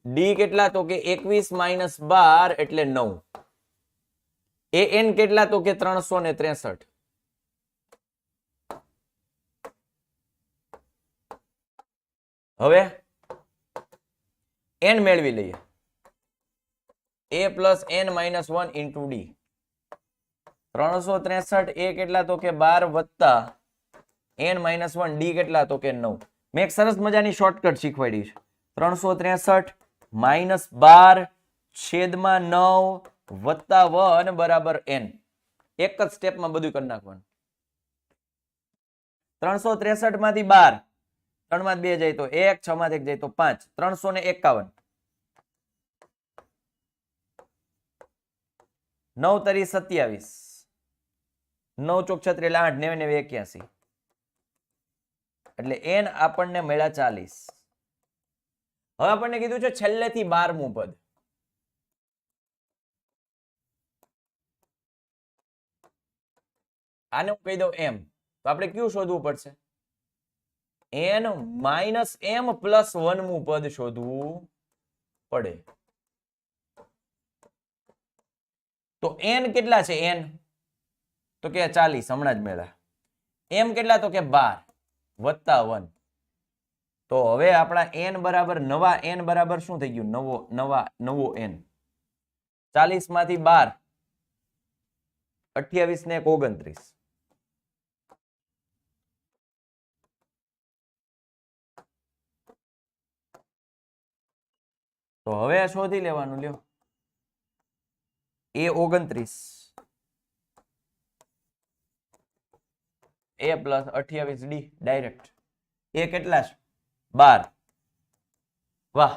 ડી કેટલા? તો કે 21 માઇનસ 12 એટલે 9. એ n કેટલા? તો કે 363. હવે n મેળવી લઈએ. a plus n minus 1 into D. 363 એ કેટલા? તો કે 12 વત્તા n માઇનસ 1 ડી કેટલા? તો કે 9. મેં એક સરસ મજાની શોર્ટકટ શીખવાડી છે. 363 માઇનસ 12 છેદમાં 9 વત્તા 1 બરાબર n. એક જ સ્ટેપમાં બધું કરી નાખવાનું. 363 માંથી 12, 3 માં 2 જાય તો 1, 6 માંથી 1 જાય તો 5, 351. 9 તરી 27, 9 ચોક 36 એટલે 8, 9 9 81. એટલે n આપણને મળ્યા 40. હવે આપણને કીધું છે છેલ્લેથી 12મું પદ. આને હું કહી દઉં m. તો આપણે કયું શોધવું પડશે? n માઇનસ m પ્લસ 1મું પદ શોધવું પડે. તો n કેટલા છે? n તો કે 40 હમણાં જ મેળા. m કેટલા? તો કે 12 વત્તા 1. તો હવે આપણા n બરાબર નવા n બરાબર શું થઈ ગયું? નવો n. 40 માંથી 12, 28 ને 29. તો હવે શોધી લેવાનું લ્યો. એ 29 એ પ્લસ 28D ડાયરેક્ટ. એ કેટલા છે? 12. વાહ,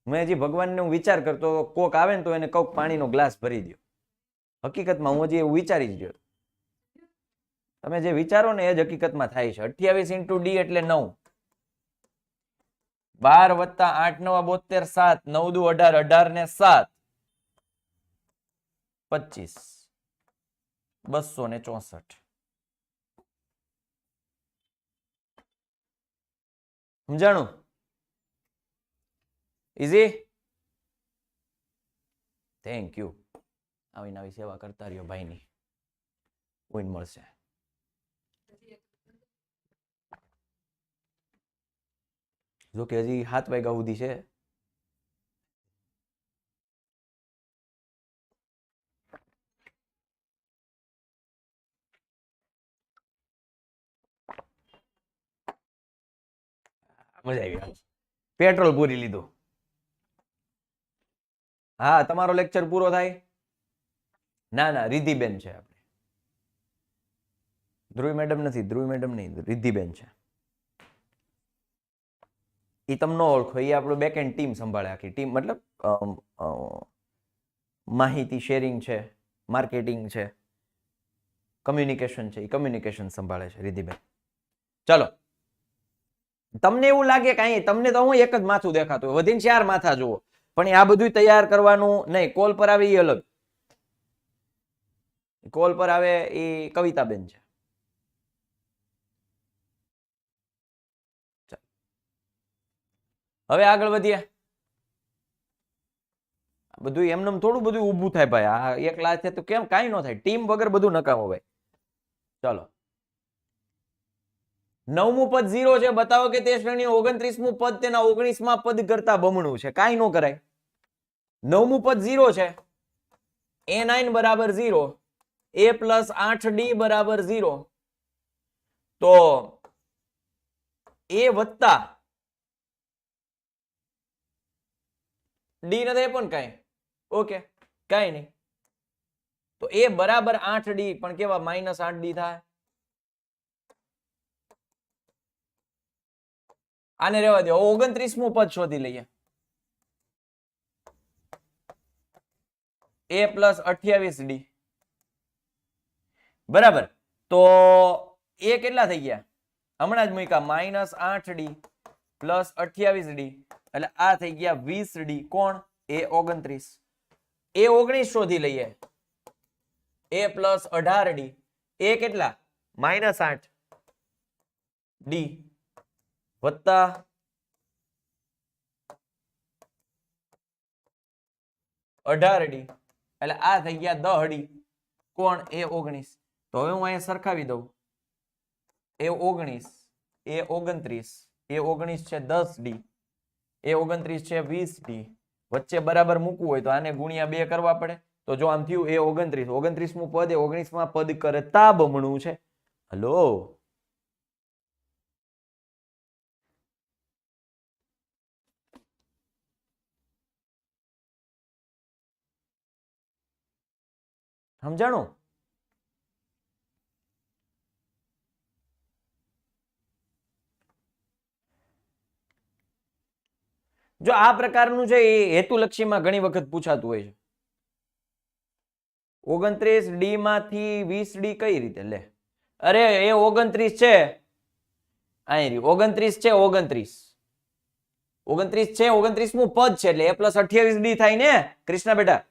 મેં હજી ભગવાનને હું વિચાર કરતો કોક આવે ને તો એને કોક પાણીનો ગ્લાસ ભરી દો. હકીકતમાં હું હજી એવું વિચારી જ રહ્યો. તમે જે વિચારો ને એ જ હકીકતમાં થાય છે. 28 × D એટલે 9. 12 + 8 × 9 = 72, 7 9 દુ 18, 18 ને 7 25, 264. સમજાણું? ઇઝી? Thank you. આવી નવી સેવા કરતા રહ્યો ભાઈની. કોઈને મળશે. જો કે હજી 7 વાગ્યા સુધી છે. મજા આવી. પેટ્રોલ પૂરી લીધું. હા, તમારો લેક્ચર પૂરો થાય. ના ના, રિદ્ધિબેન છે આપણે. ધ્રુવી મેડમ નથી, ધ્રુવી મેડમ નહીં, રિદ્ધિબેન છે. એ તમને ઓળખો, એ આપણું બેકએન્ડ ટીમ સંભાળે. આખી ટીમ મતલબ માહિતી શેરિંગ છે, માર્કેટિંગ છે, કમ્યુનિકેશન છે. એ કમ્યુનિકેશન સંભાળે છે રિદ્ધિબેન. ચલો, તમને એવું લાગે કે અહીં તમને તો હું એક જ માથું દેખાતું હોય, વધીને 4 માથા જુઓ, પણ આ બધું તૈયાર કરવાનું નહીં. કોલ પર આવે એ અલગ. કોલ પર આવે એ કવિતાબેન છે. હવે આગળ વધીએ. બધું એમને થોડું બધું ઊભું થાય ભાઈ. આ એકલા છે તો કેમ કાંઈ ન થાય? ટીમ વગર બધું નકામો ભાઈ. ચલો, 9મું પદ 0 છે. બતાવો કે તે શ્રેણીનું 29મું પદ તેના 19મા પદ કરતા બમણું છે. કાંઈ ન કરાય. 9મું પદ 0 છે. A9 = 0, A + 8D = 0. તો A વત્તા D નથી પણ કાંઈ. ઓકે, કાંઈ નહીં. તો A બરાબર 8D, પણ કેવા -8D થાય. આને રહેવા દો. 29મું પદ શોધી લઈએ. A + 28D બરાબર. તો એ કેટલા થઈ ગયા? હમણાં જ મૂક્યા. -8D + 28D એટલે આ થઈ ગયા 20D. કોણ? એ 29. એ 19 શોધી લઈએ. A + 18D. એ કેટલા? -8D વત્તા 18D એટલે આ થઈ ગયા 10D. કોણ? એ 19. તો હવે હું અહીંયા સરખાવી દઉં. એ 19, એ 29, એ 19 છે 10D, એ 29 છે 20D. વચ્ચે બરાબર મૂકવું હોય તો આને ગુણ્યા 2 કરવા પડે. તો જો આમ થયું, એ 29, 29મું પદ એ 19મા પદ કરતા બમણું છે. હલો, સમજાણું? જો આ પ્રકારનું છે એ હેતુલક્ષીમાં ઘણી વખત પૂછાતું હોય છે. 29D માંથી 20D કઈ રીતે લે? અરે એ 29 છે, અહીં 29 છે. 29 છે, 29મું પદ છે એટલે A + 28D થાય ને કૃષ્ણા બેટા.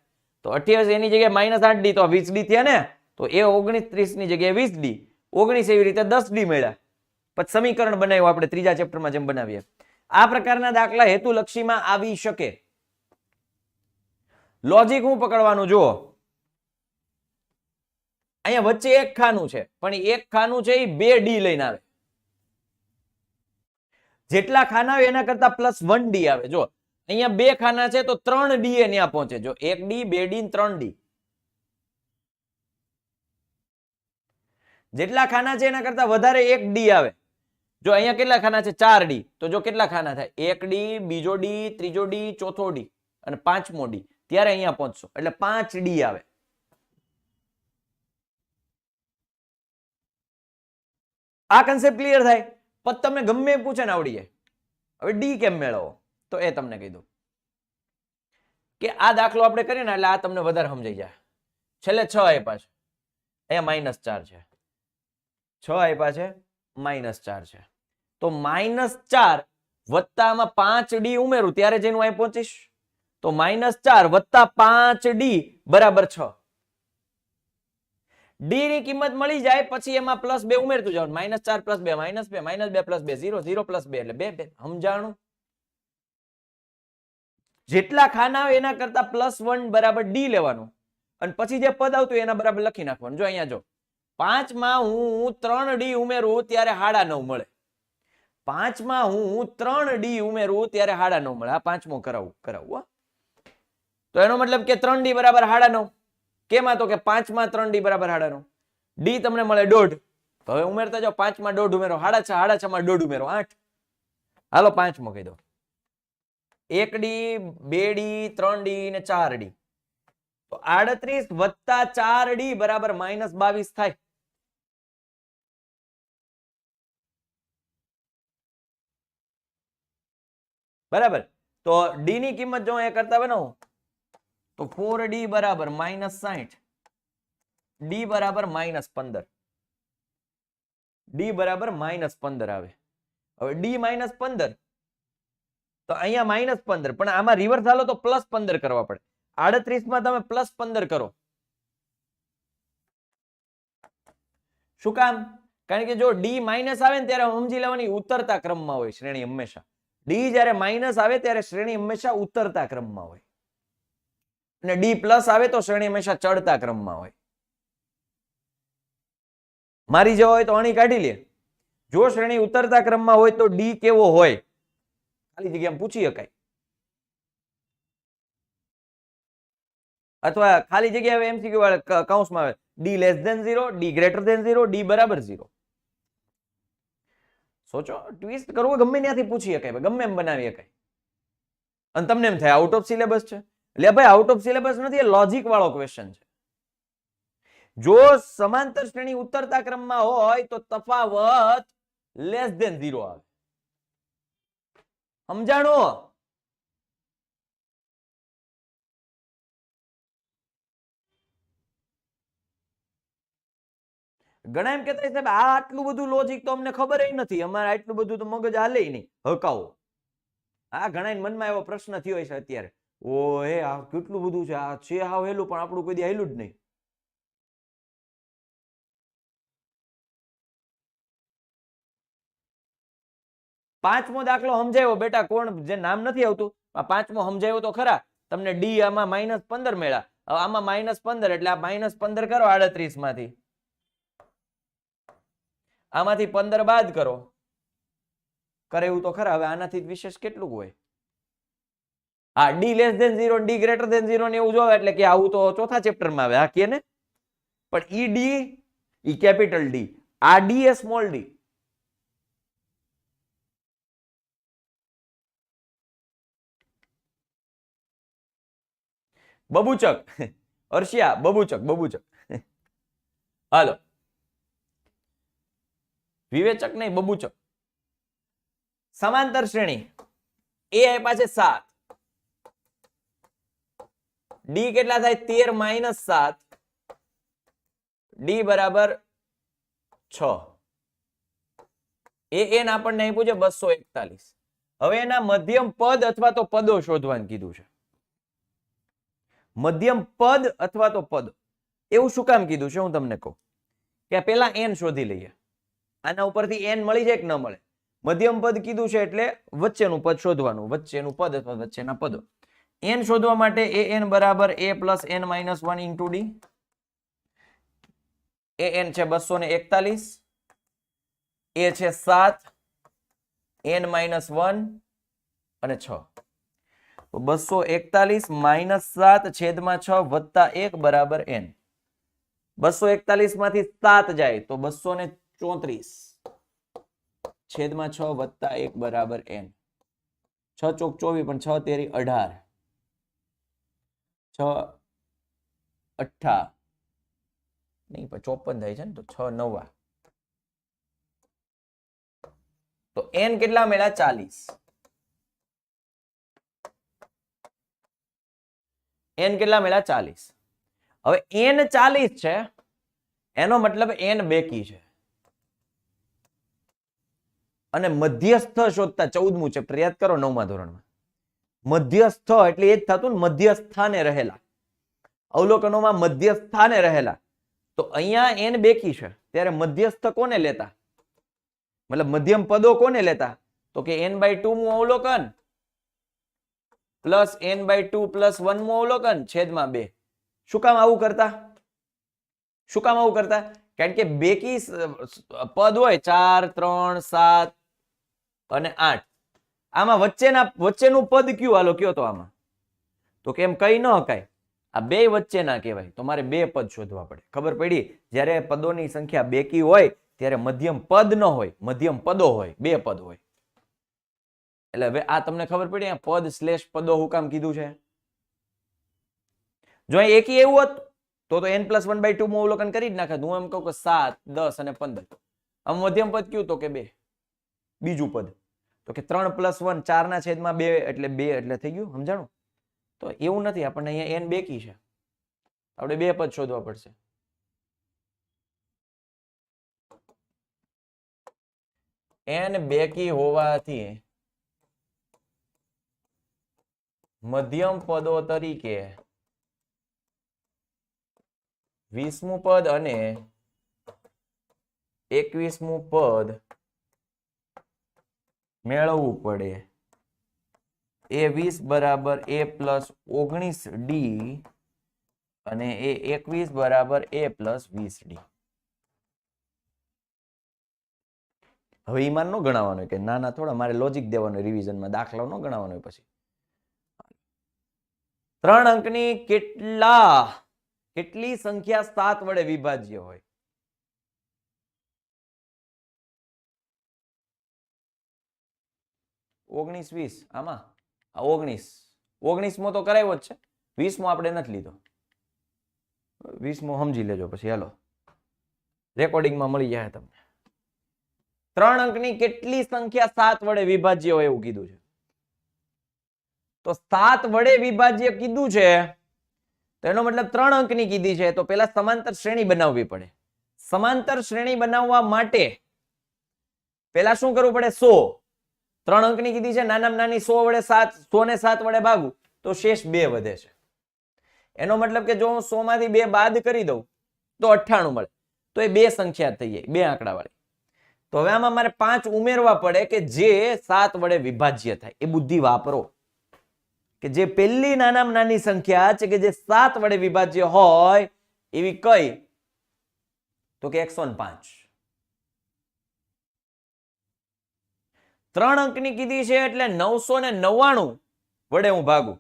તો 28 એની જગ્યાએ -8D, તો 20D થયા ને. તો એ 29 ની જગ્યાએ 20D, 19 એવી રીતે 10D મળ્યા. પછી સમીકરણ બનાવ્યું આપણે ત્રીજા ચેપ્ટરમાં જેમ બનાવીએ. આ પ્રકારના દાખલા હેતુલક્ષીમાં આવી શકે. લોજિક હું પકડવાનું જુઓ. અહીંયા વચ્ચે એક ખાનું છે, પણ એક ખાનું છે એ 2D લઈને આવે. જેટલા ખાના આવે એના કરતા +1D આવે. જો અહીંયા 2 ખાના છે તો 3D એ ત્યાં પહોંચે. જો 1D, 2D, 3D. જેટલા ખાના છે એના કરતા વધારે 1D આવે. જો અહીંયા કેટલા ખાના છે 4D, તો જો કેટલા ખાના થાય 1D, બીજો D, ત્રીજો D, ચોથો D અને પાંચમો D, ત્યારે અહીંયા પહોંચશો એટલે 5D આવે. આ કન્સેપ્ટ ક્લિયર થાય પછી તમને ગમે એ પૂછે ને આવડી જાય. હવે ડી કેમ મેળવો તો એ તમને કીધું કે આ દાખલો આપણે કરીએ ને એટલે આ તમને વધારે સમજાઈ જાય. છેલ્લે 6 આપ્યા છે, અહીંયા -4 છે, 6 આપ્યા છે, -4 છે, તો -4 વત્તા આમાં 5D ઉમેરું ત્યારે જેનું અહીં પહોંચીશ, તો -4 વત્તા 5D બરાબર 6. ડી ની કિંમત મળી જાય પછી એમાં +2 ઉમેરતું જાવ. -4 + 2 -2 -2 + 2 0 0 + 2 એટલે 2. સમજાણું? જેટલા ખાના હોય એના કરતા +1 બરાબર ડી લેવાનું અને પછી જે પદ આવતું એના બરાબર લખી નાખવાનું. જો અહીંયા જો 5 માં હું 3D ઉમેરું ત્યારે 9.5 મળે. 5 માં હું 3D ઉમેરું ત્યારે 9.5 મળે. આ પાંચમો કરાવું. તો એનો મતલબ કે 3D બરાબર 9.5. કેમાં? તો કે 5 માં 3D બરાબર 9.5. ડી તમને મળે 1.5. તો હવે ઉમેરતા જાઓ. 5 માં 1.5 ઉમેરો, 6.5, 6.5 માં 1.5 ઉમેરો, 8. હાલો પાંચમો કહી દો. 1D, 2D, 3D ને 4D. તો 38 વત્તા 4D બરાબર -22 થાય. બરાબર. તો ડી ની કિંમત જો એ કરતા બનાવો તો 4D બરાબર -60, ડી બરાબર -15. ડી બરાબર -15 આવે. હવે ડી -15 તો અહીંયા -15 પણ આમાં રિવર્સ હાલો તો +15 કરવા પડે. 38 માં તમે +15 કરો. શું કામ? કારણ કે જો ડી માઇનસ આવે ને ત્યારે સમજી લેવાની ઉતરતા ક્રમમાં હોય શ્રેણી હંમેશા. ડી જ્યારે માઇનસ આવે ત્યારે શ્રેણી હંમેશા ઉતરતા ક્રમમાં હોય અને ડી પ્લસ આવે તો શ્રેણી હંમેશા ચડતા ક્રમમાં હોય. મારી જેવો હોય તો અણી કાઢી લે. જો શ્રેણી ઉતરતા ક્રમમાં હોય તો ડી કેવો હોય ખાલી જગ્યામાં પૂછી શકાય, અથવા ખાલી જગ્યાએ એમસીક્યુ વાળા કૌંસમાં આવે ડી <0, ડી <0, ડી બરાબર 0. સોચો, ટ્વિસ્ટ કરવો ગમે ત્યાંથી પૂછી શકાય, ગમે એમ બનાવી શકાય. અને તમને એમ થાય આઉટ ઓફ સિલેબસ છે. એટલે ભાઈ આઉટ ઓફ સિલેબસ નથી, એ લોજિક વાળો ક્વેશ્ચન છે. જો સમાંતર શ્રેણી ઉતરતા ક્રમમાં હોય તો તફાવત <0 આવે. સમજાણો? ઘણા એમ કહેતા સાહેબ આ આટલું બધું લોજિક તો અમને ખબર નથી, અમારે આટલું બધું તો મગજ હાલે નહીં, હકાવો. આ ઘણા મનમાં એવો પ્રશ્ન થયો છે અત્યારે, ઓહે આ કેટલું બધું છે, આ છે હાવ હેલું પણ આપણું કોઈ દી હેલું જ નહીં. પાંચમો દાખલો સમજાયો બેટા, કોણ જે નામ નથી આવતું પાંચમો સમજાયો તો ખરા તમને. ડી આમાં -15 મળ્યા, આમાં -15 એટલે આ -15 કરો 38 માંથી, આમાંથી 15 બાદ કરો, કરે એવું તો ખરા. હવે આનાથી વિશેષ કેટલું હોય? હા, ડી <0, ડી <0 ને એવું જોવે એટલે કે આવું તો ચોથા ચેપ્ટરમાં આવે. હા કે ને, પણ E D E capital D, આ ડી એ સ્મોલ ડી. બબુચક અર્શિયા, બબુચક હાલો, વિવેચક નહીં બબુચક. સમાંતર શ્રેણી એ આપ્યા છે 7, ડી કેટલા થાય 13 - 7, ડી બરાબર 6. એન આપણને અહીં પૂછે 241. હવે એના મધ્યમ પદ અથવા તો પદો શોધવાનું કીધું છે. મધ્યમ પદ અથવા તો પદ એવું શું કામ કીધું છે હું તમને કહું કે પેલા એન શોધી લઈએ. આના ઉપરથી એન મળી જાય કે ન મળે? મધ્યમ પદ કીધું છે એટલે વચ્ચેનું પદ શોધવાનું, વચ્ચેનું પદ અથવા વચ્ચેના પદો. એન શોધવા માટે એન બરાબર a + n - 1 * d. એન છે 241, એ છે 7, n - 1 અને 6. 241 - 7 છેદમાં 6 વત્તા 1 બરાબર n. 241 માંથી 7 જાય તો 234. છેદમાં 6 વત્તા 1 બરાબર n. 6 ચોક 24 પણ 6 તેરી 18, 6 અઠ્ઠા નહીં પણ 54 થાય છે ને, તો 6 નવા, તો n કેટલા મળ્યા? 40. n કેટલા મળ્યા? 40. હવે n 40 છે, એનો મતલબ n બેકી છે. અને મધ્યસ્થ શોધતા 14મું ચેપ્ટર યાદ કરો 9મા ધોરણમાં. મધ્યસ્થ એટલે એ જ થતું ને, મધ્યસ્થાને રહેલા, અવલોકનોમાં મધ્યસ્થાને રહેલા. તો અહીંયા n બેકી છે, ત્યારે મધ્યસ્થ કોને લેતા, મતલબ મધ્યમ પદો કોને લેતા? તો કે n/2 મું અવલોકન પ્લસ n/2 પ્લસ 1 મું અવલોકન છેદમાં 2. શું કામ આવું કરતા? શું કામ આવું કરતા? કારણ કે બેકી પદ હોય 4, 3, 7 અને 8, આમાં વચ્ચેનું પદ કયું? હાલો કયો તો આમાં, તો કેમ કઈ ન હકાય, આ બે વચ્ચેના કહેવાય. તો મારે બે પદ શોધવા પડે. ખબર પડી? જ્યારે પદોની સંખ્યા બેકી હોય ત્યારે મધ્યમ પદ ન હોય, મધ્યમ પદો હોય, બે પદ હોય. એટલે હવે આ તમને ખબર પડી આ પદ સ્લેશ પદો હું કામ કીધું છે? જો એકી એવું હતું તો n+1/2 માં અવલોકન કરી જ નાખે. હું એમ કહું કે 7, 10 અને 15. આમ મધ્યમ પદ કયું? તો કે 2. બીજું પદ તો કે 3 + 1 4/2 એટલે 2 એટલે થઈ ગયું. સમજાણું? તો એવું નથી, આપણને અહીંયા n બેકી છે, આપણે બે પદ શોધવા પડશે. n બેકી હોવાથી મધ્યમ પદો તરીકે 20મું પદ અને 21મું પદ મેળવવું પડે. A20 બરાબર A+19D અને A21 બરાબર A+20D. હવે ઈમાન નો ગણાવવાનો કે ના થોડા, મારે લોજિક દેવાનો રિવિઝનમાં, દાખલા નો ગણાવવાનો. પછી 3 અંકની કેટલી સંખ્યા 7 વડે વિભાજ્ય હોય? ઓગણીસ 20. આમાં 19 તો કરાવ્યો જ છે, 20 આપણે નથી લીધો. 20 સમજી લેજો પછી, હાલો રેકોર્ડિંગમાં મળી જાય તમને. 3 અંકની કેટલી સંખ્યા 7 વડે વિભાજ્ય હોય એવું કીધું છે. તો 7 વડે વિભાજ્ય કીધું છે, તો એનો મતલબ 3 અંકની કીધી છે, તો પેલા સમાંતર શ્રેણી બનાવવી પડે. સમાંતર શ્રેણી બનાવવા માટે પેલા શું કરવું પડે? 100. 3 અંકની કીધી છે, નાનામાં નાની 100 વડે 100 ને 7 વડે ભાગું તો શેષ 2 વધે છે. એનો મતલબ કે જો હું 100 માંથી 2 બાદ કરી દઉં તો 98 મળે. તો એ બે સંખ્યા થઈ જાય, બે આંકડા વાળી. તો હવે આમાં મારે 5 ઉમેરવા પડે કે જે 7 વડે વિભાજ્ય થાય. એ બુદ્ધિ વાપરો કે જે પહેલી નાનામાં નાની સંખ્યા છે કે જે 7 વડે વિભાજ્ય હોય એવી કઈ? તો કે 105. 3 અંકની કીધી છે એટલે 999 વડે હું ભાગું.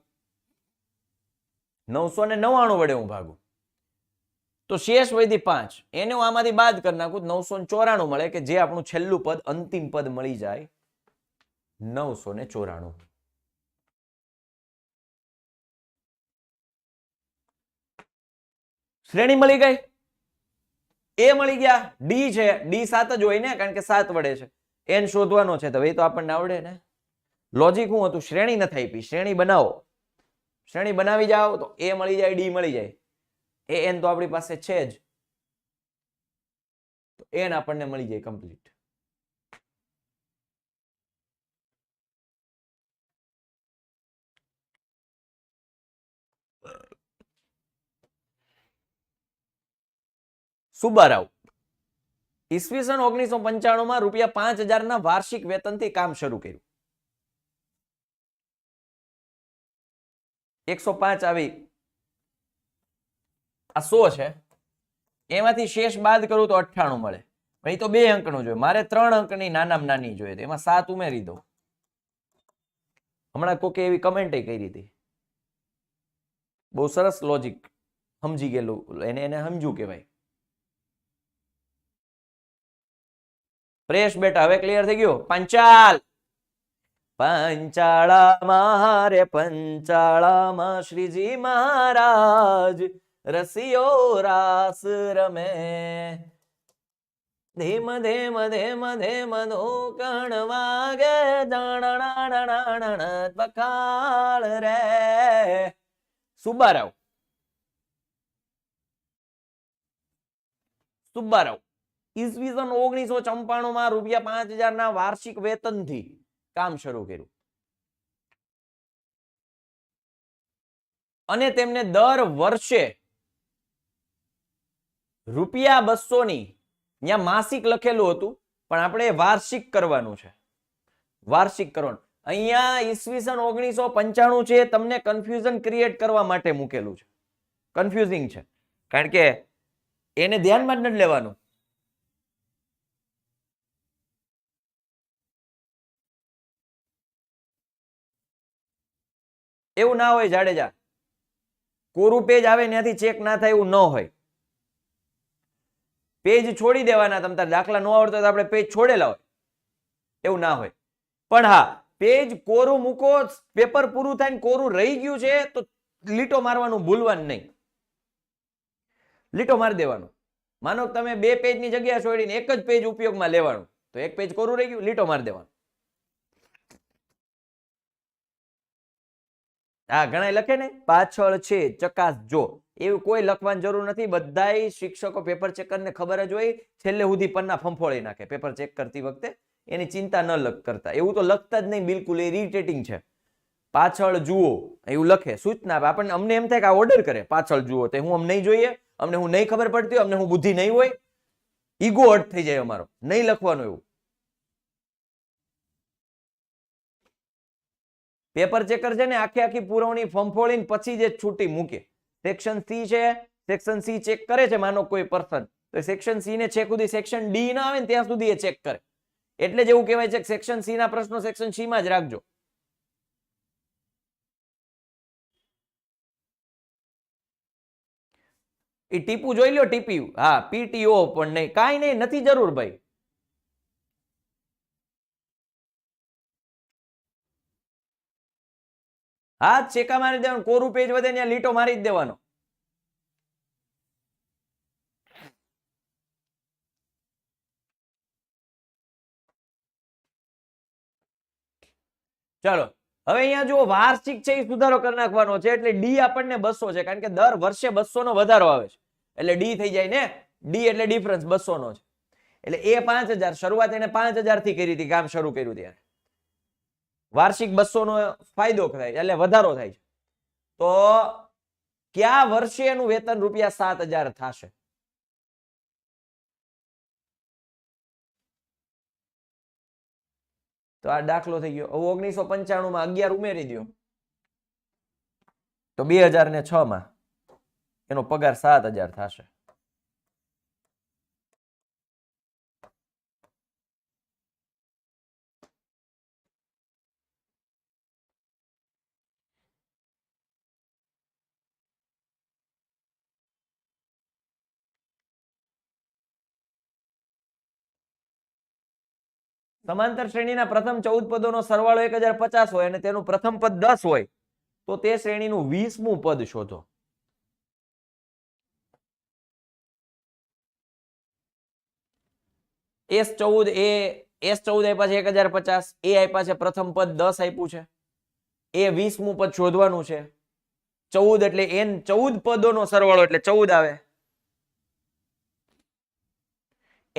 999 વડે હું ભાગું તો શેષ વધી 5. એને હું આમાંથી બાદ કરી નાખું, 994 મળે કે જે આપણું છેલ્લું પદ, અંતિમ પદ મળી જાય 994. શ્રેણી મળી ગઈ. એ મળી ગયા. ડી છે, ડી 7 જ હોય ને, કારણ કે 7 વડે છે. n શોધવાનો છે, તો એ તો આપણને આવડે ને. લોજિક શું હતું? શ્રેણી નથી આપી, શ્રેણી બનાવો. શ્રેણી બનાવી જાઓ તો એ મળી જાય, ડી મળી જાય. n તો આપણી પાસે છે જ, તો n આપણને મળી જાય કમ્પ્લીટ. સુબારાવ ઈસવીસન 1995 માં ₹5000 ના વાર્ષિક વેતનથી કામ શરૂ કર્યું. 105 આવી, આ 100 છે, એમાંથી શેષ બાદ કરું તો 98 મળે. એ તો 2 અંકનું જોઈએ, મારે 3 અંકની નાનામાં નાની જોઈએ, એમાં 7 ઉમેરી દઉં. હમણાં કોકે એવી કમેન્ટ કરી હતી, બહુ સરસ લોજિક, સમજી ગયેલું, એને સમજ્યું કે ભાઈ પ્રેસ બેટા હવે ક્લિયર થઈ ગયું. પંચાલ, પંચાળામાં રે પંચાળામાં શ્રીજી મહારાજ રસિયો રાસ રમે. ધીમ ધીમ ધીમ ધીમ ધોકણ વાગે બખાળ રે. સુબ્બારાવ, સુબ્બારાવ ઈસવીસન 1994 માં ₹5,000 ના વાર્ષિક વેતનથી કામ શરૂ કર્યું અને તેમને દર વર્ષે ₹200 ની ત્યાં માસિક લખેલું હતું પણ આપણે વાર્ષિક કરવાનું છે. વાર્ષિક કરવાનું. અહીંયા ઈસવીસન 1995 છે, તમને કન્ફ્યુઝન ક્રિએટ કરવા માટે મૂકેલું છે. કન્ફ્યુઝિંગ છે કારણ કે એને ધ્યાનમાં જ નથી લેવાનું. એવું ના હોય જાડેજા, કોરું પેજ આવે ત્યાંથી ચેક ના થાય એવું ન હોય. પેજ છોડી દેવાના. તમ તાર દાખલા ન આવડતો તો આપણે પેજ છોડેલા હોય, એવું ના હોય. પણ હા, પેજ કોરું મૂકો, પેપર પૂરું થાય ને કોરું રહી ગયું છે તો લીટો મારવાનું ભૂલવાનું નહીં. લીટો મારી દેવાનું. માનો તમે 2 પેજની જગ્યા છોડીને એક જ પેજ ઉપયોગમાં લેવાનું, તો એક પેજ કોરું રહી ગયું, લીટો મારી દેવાનું. હા, ઘણા લખે ને પાછળ છે ચકાસજો, એવું કોઈ લખવાની જરૂર નથી. બધાય શિક્ષકો પેપર ચેકરને ખબર જ હોય, છેલ્લે સુધી પન્ના ફંફોળી નાખે પેપર ચેક કરતી વખતે. એની ચિંતા ન કરતા. એવું તો લખતા જ નહીં બિલકુલ, એ ઇરિટેટિંગ છે. પાછળ જુઓ એવું લખે, સૂચના આપે. આપણને અમને એમ થાય કે આ ઓર્ડર કરે પાછળ જુઓ, તો હું અમને નહીં જોઈએ, અમને હું નહીં ખબર પડતી, અમને હું બુદ્ધિ નહીં હોય, ઈગો હર્ટ થઈ જાય અમારો. નહીં લખવાનું એવું. પેપર ચેકર છે ને આખી આખી પુરવણી ફંફોળીને પછી જે છૂટી મૂકે. સેક્શન સી છે, સેક્શન સી ચેક કરે છે માનો કોઈ પર્સન, તો સેક્શન સી ને છેક સુધી સેક્શન ડી ના આવે ને ત્યાં સુધી એ ચેક કરે. એટલે જ એવું કહેવાય છે કે સેક્શન સી ના પ્રશ્નો સેક્શન સી માં જ રાખજો. એ ટીપુ જોઈ લો, ટીપી. હા, પીટીઓ પણ નહીં, કાંઈ નહીં, નથી જરૂર ભાઈ. હા, ચેકા મારી દેવાનું. કોરું પેજ વધે ત્યાં લીટો મારી જ દેવાનો. ચાલો હવે અહીંયા જો વાર્ષિક છે એ સુધારો કરી નાખવાનો છે, એટલે ડી આપણને 200 છે કારણ કે દર વર્ષે 200 નો વધારો આવે છે, એટલે ડી થઈ જાય ને. ડી એટલે ડિફરન્સ 200 નો છે, એટલે એ 5,000. શરૂઆત એને 5,000 થી કરી હતી, કામ શરૂ કર્યું ત્યારે. વાર્ષિક 200 નો ફાયદો થાય એટલે વધારો થાય છે. તો કયા વર્ષે એનું વેતન ₹7,000 થશે? તો આ દાખલો થઈ ગયો. હવે 1995 માં 11 ઉમેરી દો તો 2006 માં એનો પગાર 7,000 થશે. સમાંતર શ્રેણીના પ્રથમ 14 પદોનો સરવાળો 1050 હોય અને તેનું પ્રથમ પદ 10 હોય તો તે શ્રેણીનું 20મું પદ શોધો. S14 આપ્યા છે 1050, એ આપ્યા છે પ્રથમ પદ 10 આપ્યું છે, એ 20મું પદ શોધવાનું છે. 14 એટલે n 14 પદોનો સરવાળો એટલે 14 આવે,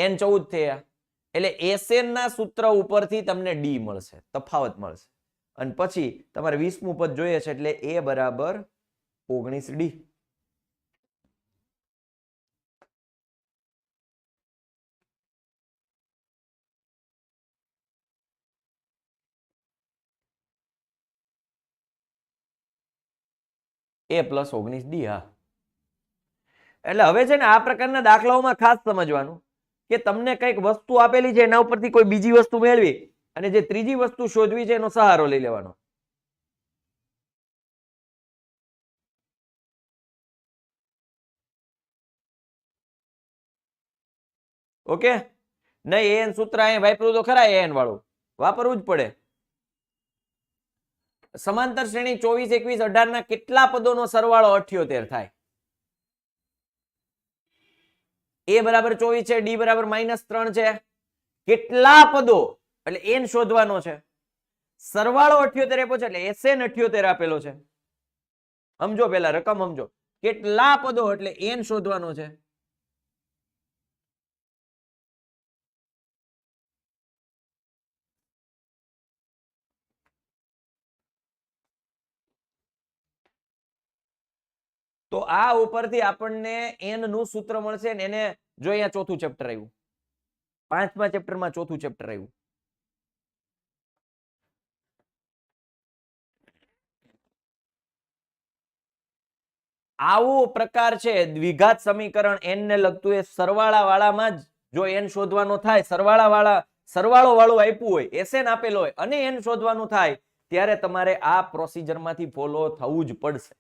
n 14 થયા. એટલે SN ના સૂત્ર ઉપરથી તમને ડી મળશે, તફાવત મળશે, અને પછી તમારે 20મું પદ જોઈએ છે એટલે A બરાબર 19D. A plus 19D. હા, એટલે હવે છે ને આ પ્રકારના દાખલાઓમાં ખાસ સમજવાનું કે તમને કઈક વસ્તુ આપેલી છે એના ઉપરથી કોઈ બીજી વસ્તુ મેળવી અને જે ત્રીજી વસ્તુ શોધવી છે એનો સહારો લઈ લેવાનો. ઓકે, નહીં એન સૂત્ર અહીં વાપર્યું તો ખરા એન વાળું વાપરવું જ પડે. સમાંતર શ્રેણી 24, 21, 18 ના કેટલા પદોનો સરવાળો 78 થાય? a બરાબર 24 છે, d બરાબર -3 છે. કેટલા પદો એટલે n શોધવાનો છે. સરવાળો 78 આપ્યો છે એટલે SN 78 આપેલો છે. સમજો પેલા રકમ સમજો. કેટલા પદો એટલે n શોધવાનો છે. તો આ ઉપરથી આપણને n નું સૂત્ર મળશે ને એને જો અહીંયા ચોથું ચેપ્ટર આવ્યું. 5મા ચેપ્ટરમાં ચોથું ચેપ્ટર આવ્યું. આવો પ્રકાર છે દ્વિઘાત સમીકરણ n ને લગતું એ સરવાળા વાળામાં જ જો n શોધવાનો થાય સરવાળો વાળું આપ્યું હોય SN આપેલો હોય અને n શોધવાનું થાય ત્યારે તમારે આ પ્રોસિજરમાંથી ફોલો થવું જ પડશે.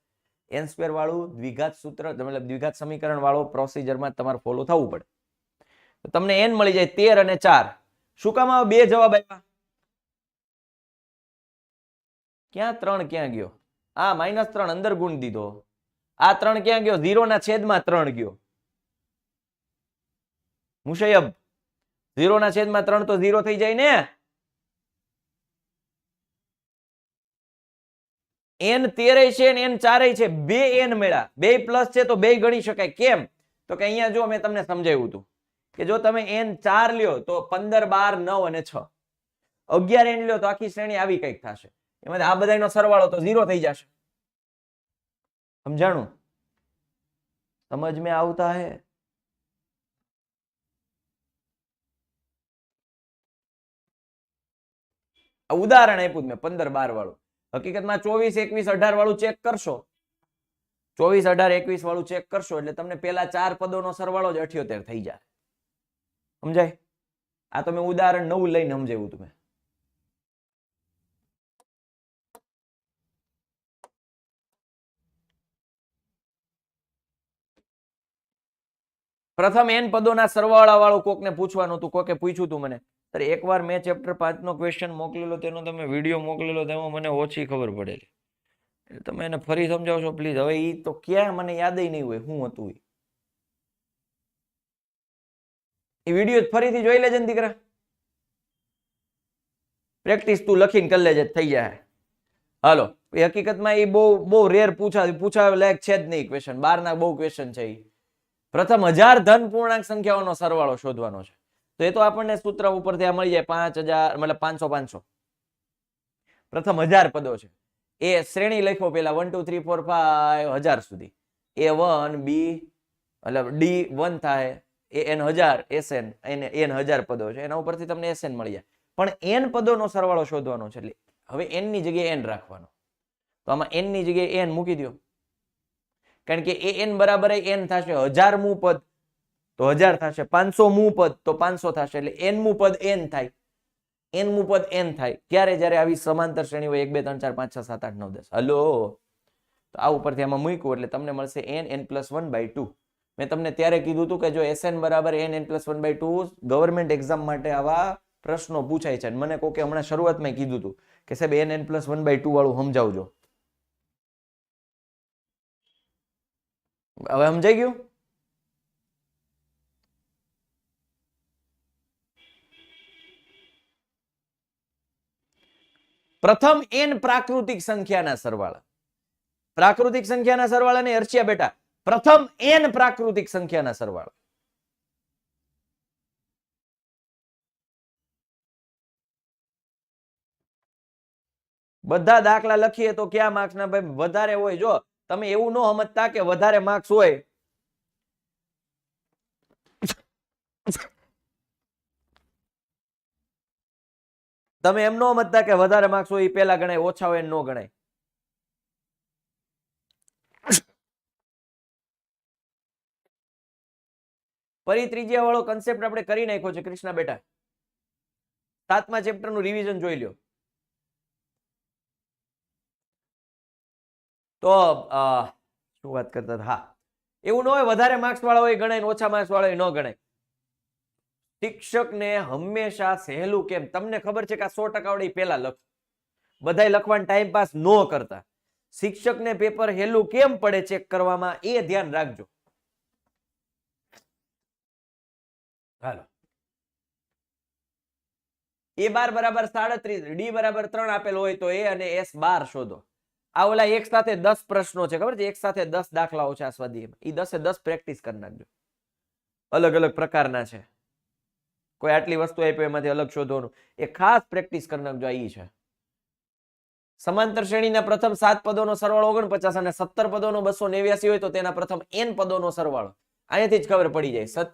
n² વાળું દ્વિઘાત સૂત્ર મતલબ દ્વિઘાત સમીકરણ વાળો પ્રોસિજરમાં તમારે ફોલો થવું પડે. તો તમને n મળી જાય 13 અને 4. શું કામ આવા બે જવાબ આપ્યા? ક્યાં 3 ક્યાં ગયો? આ -3 અંદર ગુણ દીધો. આ 3 ક્યાં ગયો? 0 ના છેદમાં 3 ગયો. મુશયબ 0 ના છેદમાં 3 તો 0 થઈ જાય ને. n 13 છે ને n 4 છે, બે n મળ્યા, બે પ્લસ છે તો બે ગણી શકાય. કેમ? તો કે અહીંયા જો મેં તમને સમજાવ્યું હતું કે જો તમે n 4 લ્યો તો 15, 12, 9 અને 6. 11 n લ્યો તો આખી શ્રેણી આવી કઈક થશે. એમાં આ બધાનો સરવાળો તો 0 થઈ જશે. સમજાણું? સમજ में આવતા હે? ઉદાહરણ આપ્યું મેં 15, 12 વાળું. હકીકતમાં 24, 21, 18 વાળું ચેક કરશો. 24, 18, 21 વાળું ચેક કરશો એટલે તમને પેલા 4 પદોનો સરવાળો જ 78 થઈ જાય. સમજાય? આ તો મેં ઉદાહરણ 9 લઈને સમજાવ્યું તમે. પ્રથમ n પદોના સરવાળા વાળું કોકને પૂછવાનું હતું, કોકે પૂછ્યું હતું મને. એકવાર મેં ચેપ્ટર 5 નો ક્વેશ્ચન મોકલેલો, તેનો તમે વિડીયો મોકલેલો, તેમાં મને ઓછી ખબર પડેલી. તમે એને ફરી સમજાવશો પ્લીઝ? હવે ઈ તો ક્યાં મને યાદ નહીં હોય શું હતું. એ વિડીયો ફરીથી જોઈ લેજે ને દીકરા. પ્રેક્ટિસ તું લખીને કરી લેજે, થઈ જાય. હાલો, એ હકીકતમાં એ બહુ રેર પૂછાવે લાયક છે જ નહીં ક્વેશ્ચન. 12 ના બહુ ક્વેશ્ચન છે. પ્રથમ 1000 ધન પૂર્ણાંક સંખ્યાઓનો સરવાળો શોધવાનો છે. તો એ તો આપણને સૂત્ર ઉપરથી મળી જાય 5000 મતલબ 500 500. પ્રથમ 1000 પદો છે. એ શ્રેણી લખો પેલા 1 2 3 4 5 1000 સુધી. A1 B મતલબ D1 થાય, AN 1000 SN n 1000 પદો છે. એના ઉપરથી તમને SN મળી જાય. પણ n પદોનો સરવાળો શોધવાનો છે એટલે હવે n ની જગ્યાએ n રાખવાનો. તો આમાં n ની જગ્યાએ n મૂકી દો. કારણ કે an બરાબર n થશે 1000 મું પદ તો 1000 થશે, 500 મું પદ તો 500 થશે. એટલે n મું પદ n થાય. n મું પદ n થાય ક્યારે? જ્યારે આવી સમાંતર શ્રેણી હોય 1 2 3 4 5 6 7 8 9 10. હલો, તો આ ઉપરથી આમાં મૂક્યું એટલે તમને મળશે n+1/2. મેં તમને ત્યારે કીધું હતું કે જો SN બરાબર n+1/2 ગવર્મેન્ટ એક્ઝામ માટે આવા પ્રશ્નો પૂછાય છે. મને કોકે હમણાં શરૂઆતમાં કીધું હતું કે સાહેબ n+1/2 વાળું સમજાવજો. હવે સમજાઈ ગયું? પ્રથમ n પ્રાકૃતિક સંખ્યાના સરવાળા. પ્રાકૃતિક સંખ્યાના સરવાળાને હર્ષ્યા બેટા પ્રથમ n પ્રાકૃતિક સંખ્યાના સરવાળા. બધા દાખલા લખીએ તો ક્યાં માર્ક્સ ના ભાઈ વધારે હોય? જો તમે એવું ન સમજતા કે વધારે માર્ક્સ હોય. તમે એમ ન સમજતા કે વધારે માર્ક્સ હોય એ પેલા ગણાય, ઓછા હોય ન ગણાય. ફરી ત્રીજા વાળો કન્સેપ્ટ આપણે કરી નાખ્યો છે કૃષ્ણા બેટા. 7મા ચેપ્ટર નું રિવિઝન જોઈ લ્યો. તો શું વાત કરતા હતા? હા, એવું ન હોય વધારે માર્ક્સ વાળા હોય ગણાય, ઓછા માર્ક્સ વાળા હોય ન ગણાય. શિક્ષકને હંમેશા સહેલું કેમ? તમને ખબર છે કે આ 100% આવડે પહેલા લખ, બધાય લખવાનો ટાઈમ પાસ ન કરતા. શિક્ષકને પેપર હેલું કેમ પડે ચેક કરવામાં, એ ધ્યાન રાખજો. હાલો, A12 બરાબર 37, D બરાબર 3 આપેલ હોય તો A અને S12 શોધો. આ ઓલા એક સાથે 10 પ્રશ્નો છે, ખબર છે? એક સાથે 10 દાખલાઓ છે આ સ્વાધ્યાયમાં. ઈ 10 એ 10 પ્રેક્ટિસ કરી નાખજો. અલગ અલગ પ્રકારના છે. કોઈ આટલી વસ્તુ આપી એમાંથી અલગ શોધવાનું, એ ખાસ પ્રેક્ટિસ કરી નાખજો. આ ઈ છે. સમાંતર શ્રેણીના પ્રથમ 7 પદોનો સરવાળો 49 અને 17 પદોનો 289 હોય તો તેના પ્રથમ n પદોનો સરવાળો. અહીંયાથી જ ખબર પડી જાય. 7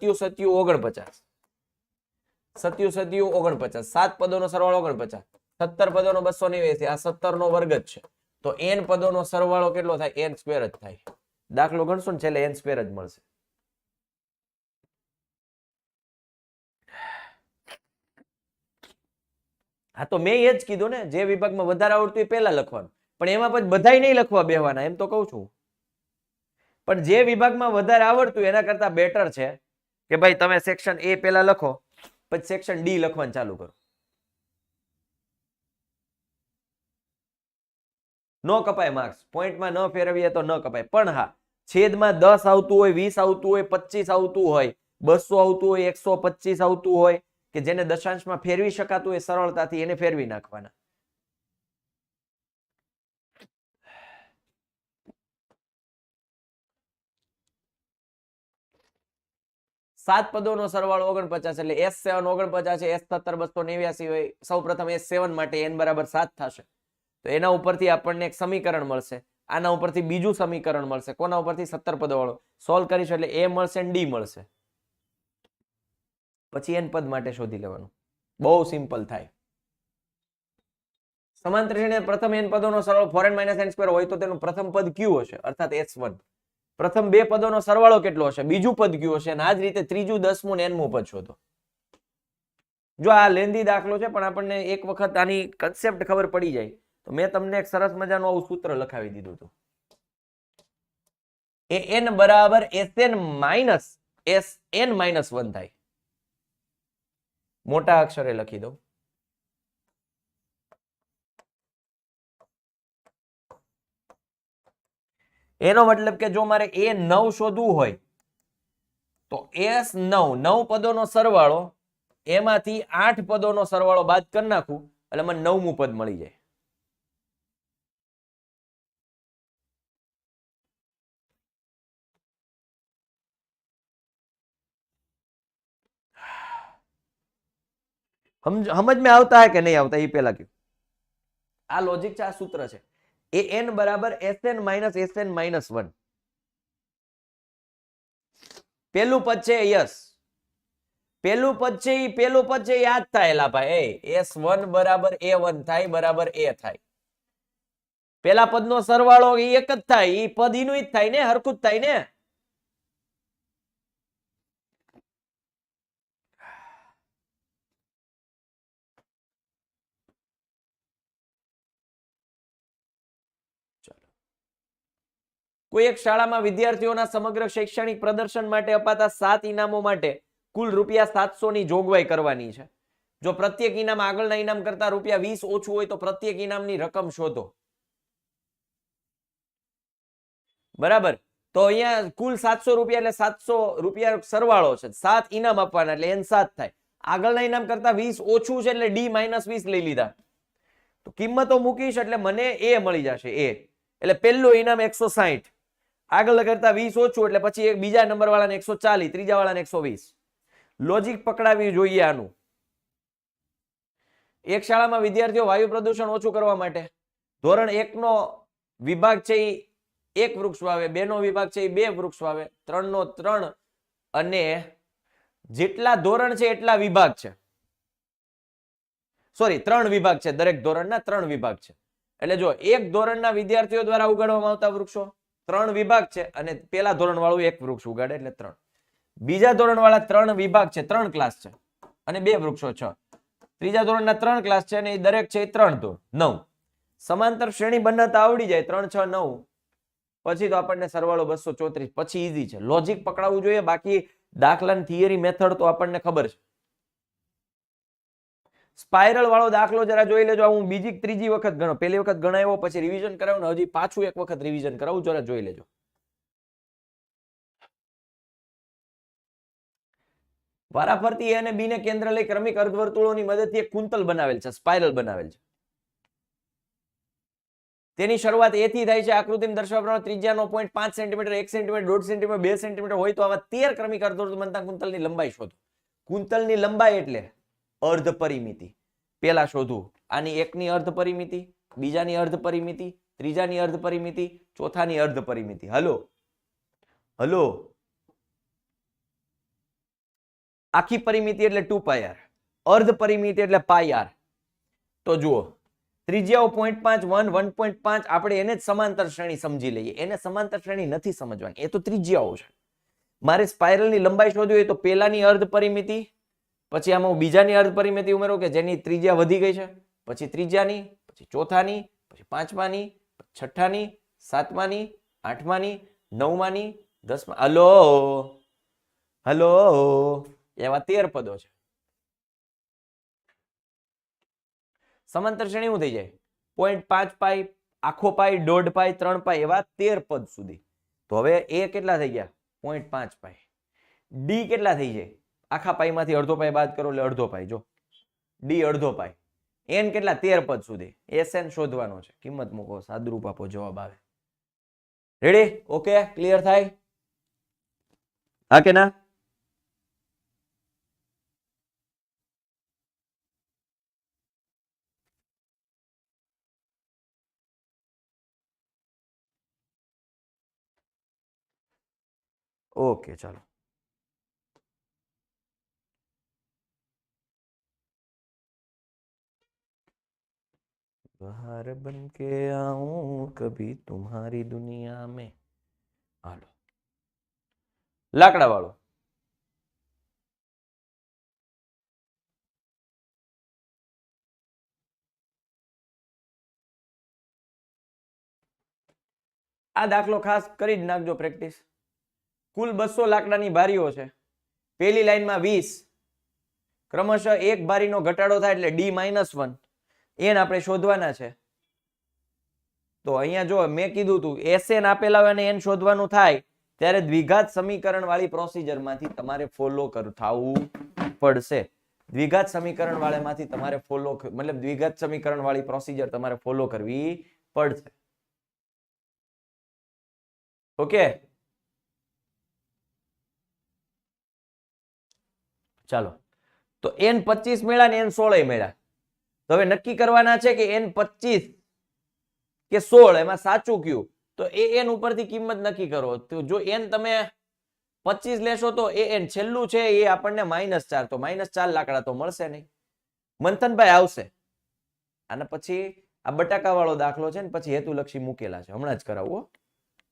49, 7 પદોનો સરવાળો 49, 17 પદોનો 289, આ 17 નો વર્ગ જ છે. તો n પદોનો સરવાળો કેટલો થાય? n સ્ક્વેર જ થાય. દાખલો ગણશો ને છેલ્લે n સ્ક્વેર જ મળશે. હા, તો મેં એ જ કીધું ને, જે વિભાગમાં વધારે આવડતું એ પહેલા લખવાનું, પણ એમાં પછી બધાય નહીં લખવા બેહવાના, એમ તો કહું છું. પણ જે વિભાગમાં વધારે આવડતું એના કરતા બેટર છે કે ભાઈ તમે સેક્શન A પહેલા લખો, પછી સેક્શન D લખવાનું ચાલુ કરો. નો કપાય માર્ક્સ, પોઈન્ટમાં ન ફેરવીએ તો ન કપાય. પણ હા, છેદમાં 10 આવતું હોય, 20 આવતું હોય, 25 આવતું હોય, 200 આવતું હોય, 125 આવતું હોય, કે જેને દશાંશમાં ફેરવી શકાતું હોય સરળતાથી, એને ફેરવી નાખવાના. સાત પદોનો સરવાળો 49 એટલે S7 49 છે, S17 289 હોય. સૌ પ્રથમ S7 માટે n બરાબર 7 થશે. તો એના ઉપરથી આપણને એક સમીકરણ મળશે, આના ઉપરથી બીજું સમીકરણ મળશે. કોના ઉપરથી? 17 પદો વાળો. સોલ્વ કરીશું એટલે A મળશે અને D મળશે. પછી n પદ માટે શોધી લેવાનું. બહુ સિમ્પલ થાય. સમાંતર શ્રેણીના પ્રથમ n પદોનો સરવાળો 4n - n² હોય તો તેનું પ્રથમ પદ કયું હશે? અર્થાત S1. પ્રથમ બે પદોનો સરવાળો કેટલો હશે? બીજું પદ કયું હશે? અને આ જ રીતે ત્રીજું, 10મું ને nમું પદ શોધો. જો આ લેન્ધી દાખલો છે, પણ આપણને એક વખત આની કન્સેપ્ટ ખબર પડી જાય તો મેં તમને એક સરસ મજાનું આવું સૂત્ર લખાવી દીધું હતું. an બરાબર Sn - 1 થાય. મોટા અક્ષરે લખી દઉં. એનો મતલબ કે જો મારે A9 શોધવું હોય તો S9 9 પદોનો સરવાળો, એમાંથી 8 પદોનો સરવાળો બાદ કરી નાખું એટલે મને 9મું પદ મળી જાય. સમજ में આવતા હે કે નહીં આવતા એ પેલા કહ્યું. આ લોજિક છે, આ સૂત્ર છે. an બરાબર Sn - Sn - 1. પેલું પદ છે યસ, પેલું પદ છે ઈ પેલું પદ છે યાદ થાય ભાઈ. S1 બરાબર A1 થાય, બરાબર A થાય. પેલા પદનો સરવાળો ઈ એક જ થાય, ઈ પદ ઈનું જ થાય ને, હરખું જ થાય ને. કોઈ એક શાળામાં વિદ્યાર્થીઓના સમગ્ર શૈક્ષણિક પ્રદર્શન માટે અપાતા 7 ઇનામો માટે કુલ ₹700 ની જોગવાઈ કરવાની છે. જો પ્રત્યેક ઇનામ આગળના ઇનામ કરતા ₹20 ઓછું હોય તો પ્રત્યેક ઇનામની રકમ શોધો. બરાબર, તો અહીંયા કુલ ₹700 એટલે ₹700 સરવાળો છે. 7 ઇનામ આપવાના એટલે n 7 થાય. આગળના ઇનામ કરતા 20 ઓછું છે એટલે D - 20 લઈ લીધા. તો કિંમતો મૂકીશ એટલે મને A મળી જશે. A એટલે પહેલું ઇનામ 160, આગળ કરતા 20 ઓછું એટલે પછી એક બીજા નંબર વાળાને 140, ત્રીજા વાળાને 120. લોજિક પકડાવી જોઈએ આનું. એક શાળામાં વિદ્યાર્થીઓ વાયુ પ્રદૂષણ ઓછું કરવા માટે ધોરણ 1 નો વિભાગ છે એ 1 વૃક્ષ વાવે, 2 નો વિભાગ છે એ 2 વૃક્ષ વાવે, 3 નો 3, અને જેટલા ધોરણ છે એટલા વિભાગ છે. સોરી, 3 વિભાગ છે, દરેક ધોરણના 3 વિભાગ છે. એટલે જો એક ધોરણના વિદ્યાર્થીઓ દ્વારા ઉગાડવામાં આવતા વૃક્ષો 3 વિભાગ છે, અને પેલા ધોરણ વાળું 1 વૃક્ષ ઉગાડે એટલે 3. બીજા ધોરણ વાળા 3 વિભાગ છે, 3 ક્લાસ છે અને 2 વૃક્ષો 6. ત્રીજા ધોરણના 3 ક્લાસ છે અને એ દરેક છે 3 તો 9. સમાંતર શ્રેણી બનાવતા આવડી જાય 3 6 9, પછી તો આપણને સરવાળો 234, પછી ઈઝી છે. લોજિક પકડાવવું જોઈએ, બાકી દાખલાની થિયરી મેથડ તો આપણને ખબર છે. સ્પાઇરલ વાળો દાખલો જરા જોઈ લેજો. હું બીજી ત્રીજી વખત ગણો, પહેલી વખત ગણાવ્યો પછી રિવિઝન કરાવું ને હજી પાછું એક વખત રિવિઝન કરાવું, જરા જોઈ લેજો. વારાફરતી એ અને બી ને કેન્દ્ર લઈ ક્રમિક અર્ધવર્તુળોની મદદથી એક કુંતલ બનાવેલ છે, સ્પાઇરલ બનાવેલ છે. તેની શરૂઆત એ થી થાય છે. આકૃતિમાં દર્શાવ્યા પ્રમાણે ત્રિજ્યાનો 0.5 સેન્ટીમીટર, 1 સેન્ટીમીટર, 1.5 સેન્ટીમીટર, 2 સેન્ટીમીટર હોય તો આવા 13 ક્રમિક અર્ધવર્તુળ બનતા કુંતલની લંબાઈ શોધો. કુંતલની લંબાઈ એટલે અર્ધ પરિમિતિ. પેલા શોધવું આની એકની અર્ધ પરિમિતિ, બીજાની અર્ધ પરિમિતિ, ત્રીજાની અર્ધ પરિમિતિ, ચોથાની અર્ધ પરિમિતિ. હલો હલો, આખી પરિમિતિ એટલે 2πr, અર્ધ પરિમિતિ એટલે πr. તો જુઓ ત્રિજ્યાઓ 0.5, 1, 1.5 આપણે એને જ સમાંતર શ્રેણી સમજી લઈએ. એને સમાંતર શ્રેણી નથી સમજવાની, એ તો ત્રિજ્યાઓ છે. મારે સ્પાઇરલની લંબાઈ શોધવી હોય તો પેલાની અર્ધ પરિમિતિ, પછી આમાં હું બીજાની અર્ધ પરિમિતિ ઉમેરો કે જેની ત્રિજ્યા વધી ગઈ છે, પછી ત્રીજાની, પછી ચોથાની, પછી પાંચમાની, છઠ્ઠાની, સાતમાની, આઠમાની, નવમાની, 10મા. હલો હલો, એવા 13 પદો છે. સમાંતર શ્રેણી શું થઈ જાય? 0.5 પાઈ, આખો પાઈ, 1.5 પાઈ, 3 પાઈ, એવા 13 પદ સુધી. તો હવે એ કેટલા થઈ ગયા? 0.5 પાઈ. ડી કેટલા થઈ જાય? આખા પાઈ માંથી અડધો પાઈ બાદ કરો એટલે અડધો પાઈ. જો ડી અડધો પાઈ. એન કેટલા? 13 પદ સુધી. એસએન શોધવાનો છે. કિંમત મૂકો, સાદરૂપ આપો, જવાબ આવે. રેડી? ઓકે, ક્લિયર થાય? હા કે ના? ओके चलो, बाहर बन के आऊं कभी तुम्हारी दुनिया में. हालो लाकड़ा वालों, आ दाखलो खास करी ज नाखजो प्रेक्टिस. कुल 200 लाकडानी बारीओ छे. पहली लाइन में 20, क्रमशः एक बारीनो घटाडो थाय એટલે D-1 एन આપણે શોધવાના છે. તો અહીંયા જો મેં કીધું તું SN આપેલા હોય અને N શોધવાનું થાય ત્યારે દ્વિઘાત સમીકરણ વાળી પ્રોસિજર માંથી તમારે ફોલો થવું પડશે. દ્વિઘાત સમીકરણ વાળામાંથી તમારે ફોલો મતલબ દ્વિઘાત સમીકરણ વાળી પ્રોસિજર તમારે ફોલો કરવી પડશે. ઓકે, ચાલો. તો N25 મેળા ને N16 મેળા. તો હવે નક્કી કરવાના છે કે N25 કે 16 એમાં સાચું કયું. તો એન ઉપરથી કિંમત નક્કી કરો. તો જો n તમે 25 લેશો તો એન છેલ્લું છે એ આપણને -4, તો -4 લાકડા તો મળશે નહીં. મંથનભાઈ આવશે અને પછી આ બટાકા વાળો દાખલો છે ને પછી હેતુલક્ષી મૂકેલા છે, હમણાં જ કરાવું.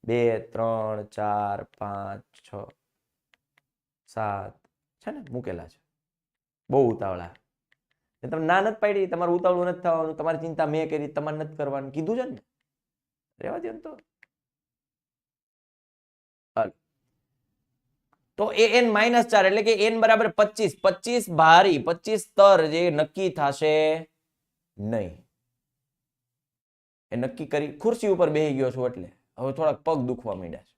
2, 3, 4, 5, 6, 7 છે ને મૂકેલા છે. બહુ ઉતાવળા. તમે ના નથી પાડી, તમારું ઉતાવળું નથી થવાનું, તમારી ચિંતા મેં કરી, તમારે નથી કરવાનું કીધું છે ને, રેવા દો તો. તો એન -4 એટલે કે n બરાબર 25. 25 ભારી, 25 સ્તર જે નક્કી થશે નહીં. એ નક્કી કરી ખુરશી ઉપર બેસી ગયો છું એટલે હવે થોડાક પગ દુખવા માંડ્યા છે.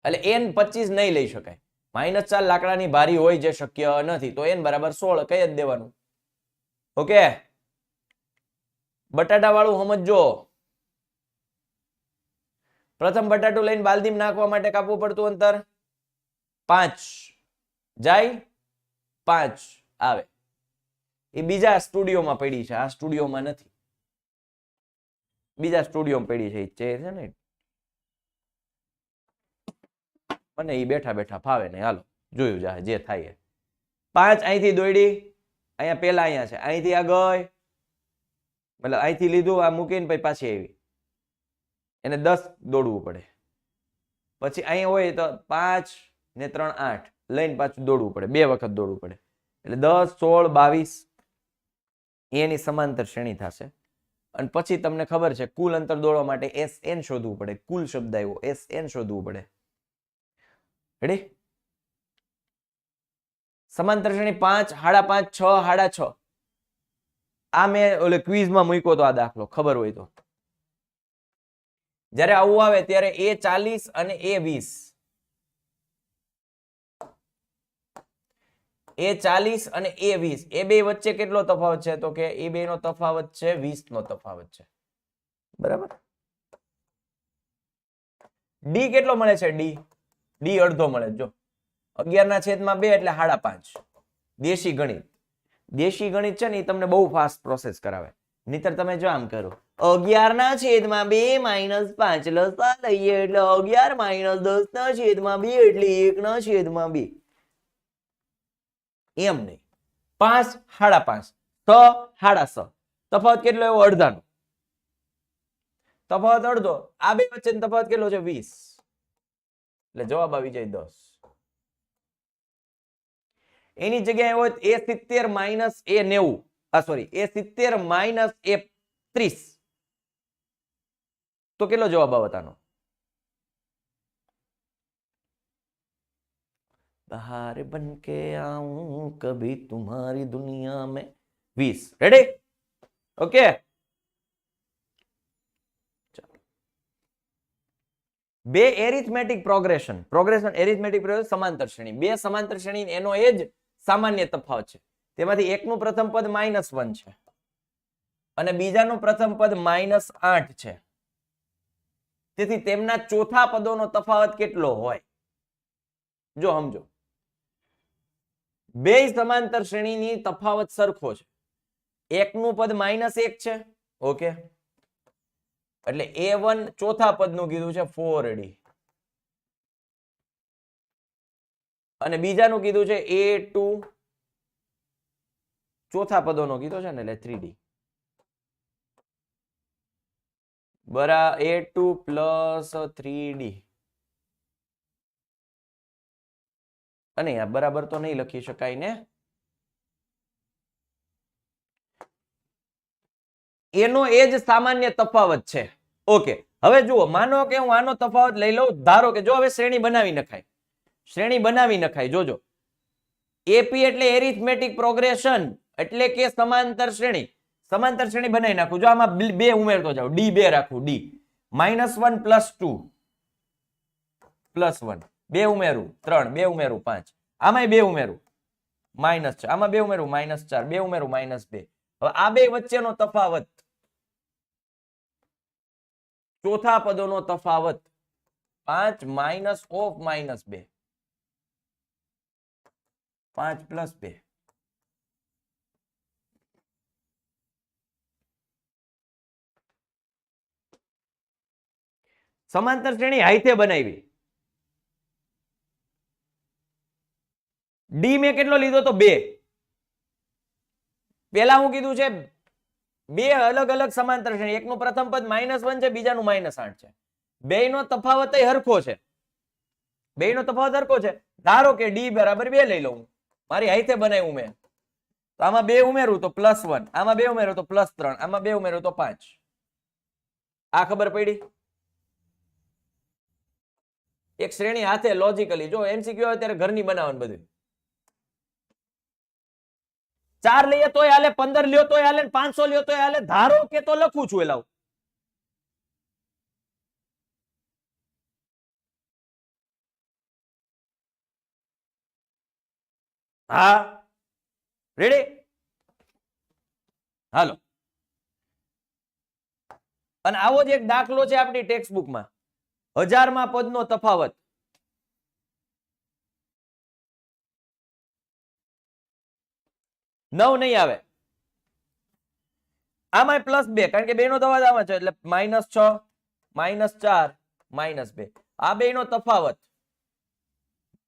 એટલે n 25 નહીં લઈ શકાય. -4 લાકડાની બારી હોય જે શક્ય નથી. તો n બરાબર 16 કહી જ દેવાનું. ઓકે, બટાટા વાળું સમજો. પ્રથમ બટાટું લઈને બાલદીમાં નાખવા માટે કાપવું પડતું અંતર 5 જાય 5 આવે. એ બીજા સ્ટુડિયોમાં પડી છે, આ સ્ટુડિયોમાં નથી. બીજા સ્ટુડિયોમાં પડી છે. છે ને મને એ બેઠા બેઠા ફાવે ને. હાલો જોયું જાય જે થાય. 5 અહીંથી દોડી, અહીંયા પેલા અહીંયા છે, અહીંથી આ ગઈ, મતલબ અહીંથી લીધું, આ મૂકીને પછી પાછી આવી. એને 10 દોડવું પડે. પછી અહીં હોય તો 5 ને 3 8 લઈને પાછું દોડવું પડે, 2 વખત દોડવું પડે. એટલે 10, 16, 22 એની સમાંતર શ્રેણી થશે. અને પછી તમને ખબર છે કુલ અંતર દોડવા માટે SN શોધવું પડે. કુલ શબ્દ આવ્યો, SN શોધવું પડે. રેડી? સમાંતર શ્રેણી 5, 5.5, 6, 6.5. આ મેં ઓલે ક્વિઝમાં મૂક્યો તો આ દાખલો, ખબર હોય તો. જ્યારે આવું આવે ત્યારે A40 અને A20, A40 અને A20 એ બે વચ્ચે કેટલો તફાવત છે? તો કે એ બે નો તફાવત છે 20 નો તફાવત છે. બરાબર? ડી કેટલો મળે છે? ડી અડધો મળે. જો 11/2 એટલે 5.5. દેશી ગણિત. દેશી ગણિત છે ને એ તમને બહુ ફાસ્ટ પ્રોસેસ કરાવે. નહીતર તમે જો આમ કરો 11/2 - 5 લસા લઈએ એટલે 11 - 10/2 એટલે 1/2. એમ નહીં. 5, 5.5, 6, 6.5. તફાવત કેટલો? એવો અડધાનો તફાવત, અડધો. આ બે વચ્ચેનો તફાવત કેટલો છે? 20. એટલે જવાબ આવી જાય 10. એની જગ્યાએ હોય A70 - A90, sorry A70 - A30, તો કેટલો જવાબ આવતાનો? બહાર બન કે આऊं કભી તુમ્હારી દુનિયા મેં. 20. રેડી? ઓકે. બે એરિથમેટિક પ્રોગ્રેશન એરિથમેટિક પ્રોગ્રેશન સમાંતર શ્રેણી. બે સમાંતર શ્રેણી એનો એ જ સામાન્ય તફાવત છે. તેમાંથી એકનું પ્રથમ પદ -1 છે અને બીજાનું પ્રથમ પદ -8 છે. તેથી તેમના ચોથા પદોનો તફાવત કેટલો હોય? જો સમજો, બે સમાંતર શ્રેણીની તફાવત સરખો છે. એકનું પદ -1 છે. ઓકે, એટલે A1 ચોથા પદનું કીધું છે 4D અને બીજાનું કીધું છે A2 ચોથા પદોનો કીધો છે ને, એટલે 3D. બરાબર, A2 પ્લસ 3D. અને આ બરાબર તો નહીં લખી શકાય ને, એનો એ જ સામાન્ય તફાવત છે. ઓકે, હવે જુઓ, માનો કે હું આનો તફાવત લઈ લઉં. ધારો કે જો હવે શ્રેણી બનાવી નખાય. જોજો, AP એટલે એરિથમેટિક પ્રોગ્રેશન, એટલે કે સમાંતર શ્રેણી. સમાંતર શ્રેણી બનાવી નાખું. જો આમાં બે ઉમેરતો જાવ, D2 રાખું. D -1 + 2 +1, 2 ઉમેરું 3, 2 ઉમેરું 5, આમાંય 2 ઉમેરું -6, આમાં 2 ઉમેરું -4, 2 ઉમેરું -2. હવે આ બે વચ્ચેનો તફાવત, ચોથા પદોનો તફાવત 5 - -2, 5 + 2. સમાંતર શ્રેણી હાઈથે બનાવી. ડી મેં કેટલો લીધો તો 2. પેલા હું કીધું છે બે અલગ અલગ સમાંતર શ્રેણી, એકનું પ્રથમ પદ -1 છે, બીજાનું -8 છે. બેયનો તફાવત હરખો છે. ધારો કે D બરાબર 2 લઈ લઉં. મારી હાઈથે બનાવ્યું મેં, તો આમાં 2 ઉમેરું તો +1, આમાં 2 ઉમેરું તો +3, આમાં 2 ઉમેરું તો 5. આ ખબર પડી? એક શ્રેણી હાથે લોજિકલી. જો MCQ આવે ત્યારે ઘરની બનાવવાનું બધું. 4 લઈએ તોય હાલે, 15 લ્યો તોય હાલે, 500 લ્યો તોય હાલે. ધારો કે તો લખું છું એલાવ. હા, રેડી? હાલો, અને આવો જ એક દાખલો છે આપણી ટેક્સ્ટ બુકમાં. 1000માં પદનો તફાવત. નવ નહીં આવે. આમાં +2, કારણ કે બે નો તફાવત આમાં છે, એટલે -6, -4, -2. આ બે નો તફાવત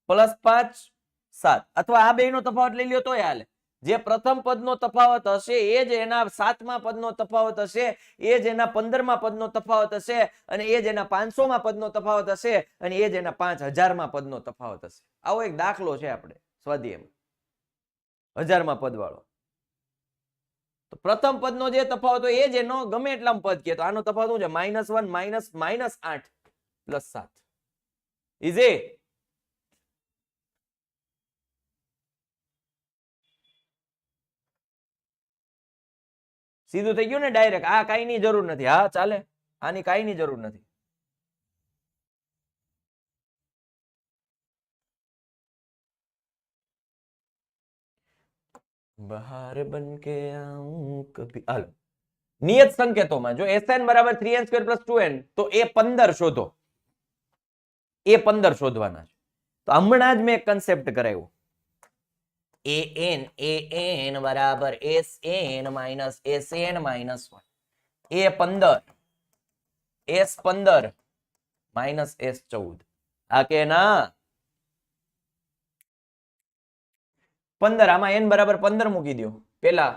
+5, 7. અથવા આ બે નો તફાવત લઈ લ્યો તોય હાલે. જે પ્રથમ પદનો તફાવત હશે એ જ એના 7મા પદનો તફાવત હશે, એ જ એના 15મા પદનો તફાવત હશે, અને એ જ એના 500મા પદનો તફાવત હશે, અને એ જ એના 5000મા પદનો તફાવત હશે. આવો એક દાખલો છે આપણે સ્વાધ્યાયમાં 1000મા પદ વાળો. તો પ્રથમ પદનો જે તફાવત હોય એ જ એનો ગમે એટલામાં પદ કે. તો આનો તફાવત શું છે? -1 -8 + 7. ઇઝી. સીધું થઈ ગયું ને ડાયરેક્ટ. આ કાઈ ની જરૂર નથી. હા ચાલે, આની કાઈ ની જરૂર નથી. બહાર બન કે આऊं કભી. હાલો, નિયત સંકેતોમાં જો SN બરાબર 3n² + 2n તો એ 15 શોધો. એ 15 શોધવાના છે. તો હમણાં જ મેં એક કન્સેપ્ટ કરાવ્યો. an બરાબર SN - SN - 1 એ 15 S15 - S14. આ કે ના 15, આમાં n બરાબર 15 મૂકી દો પેલા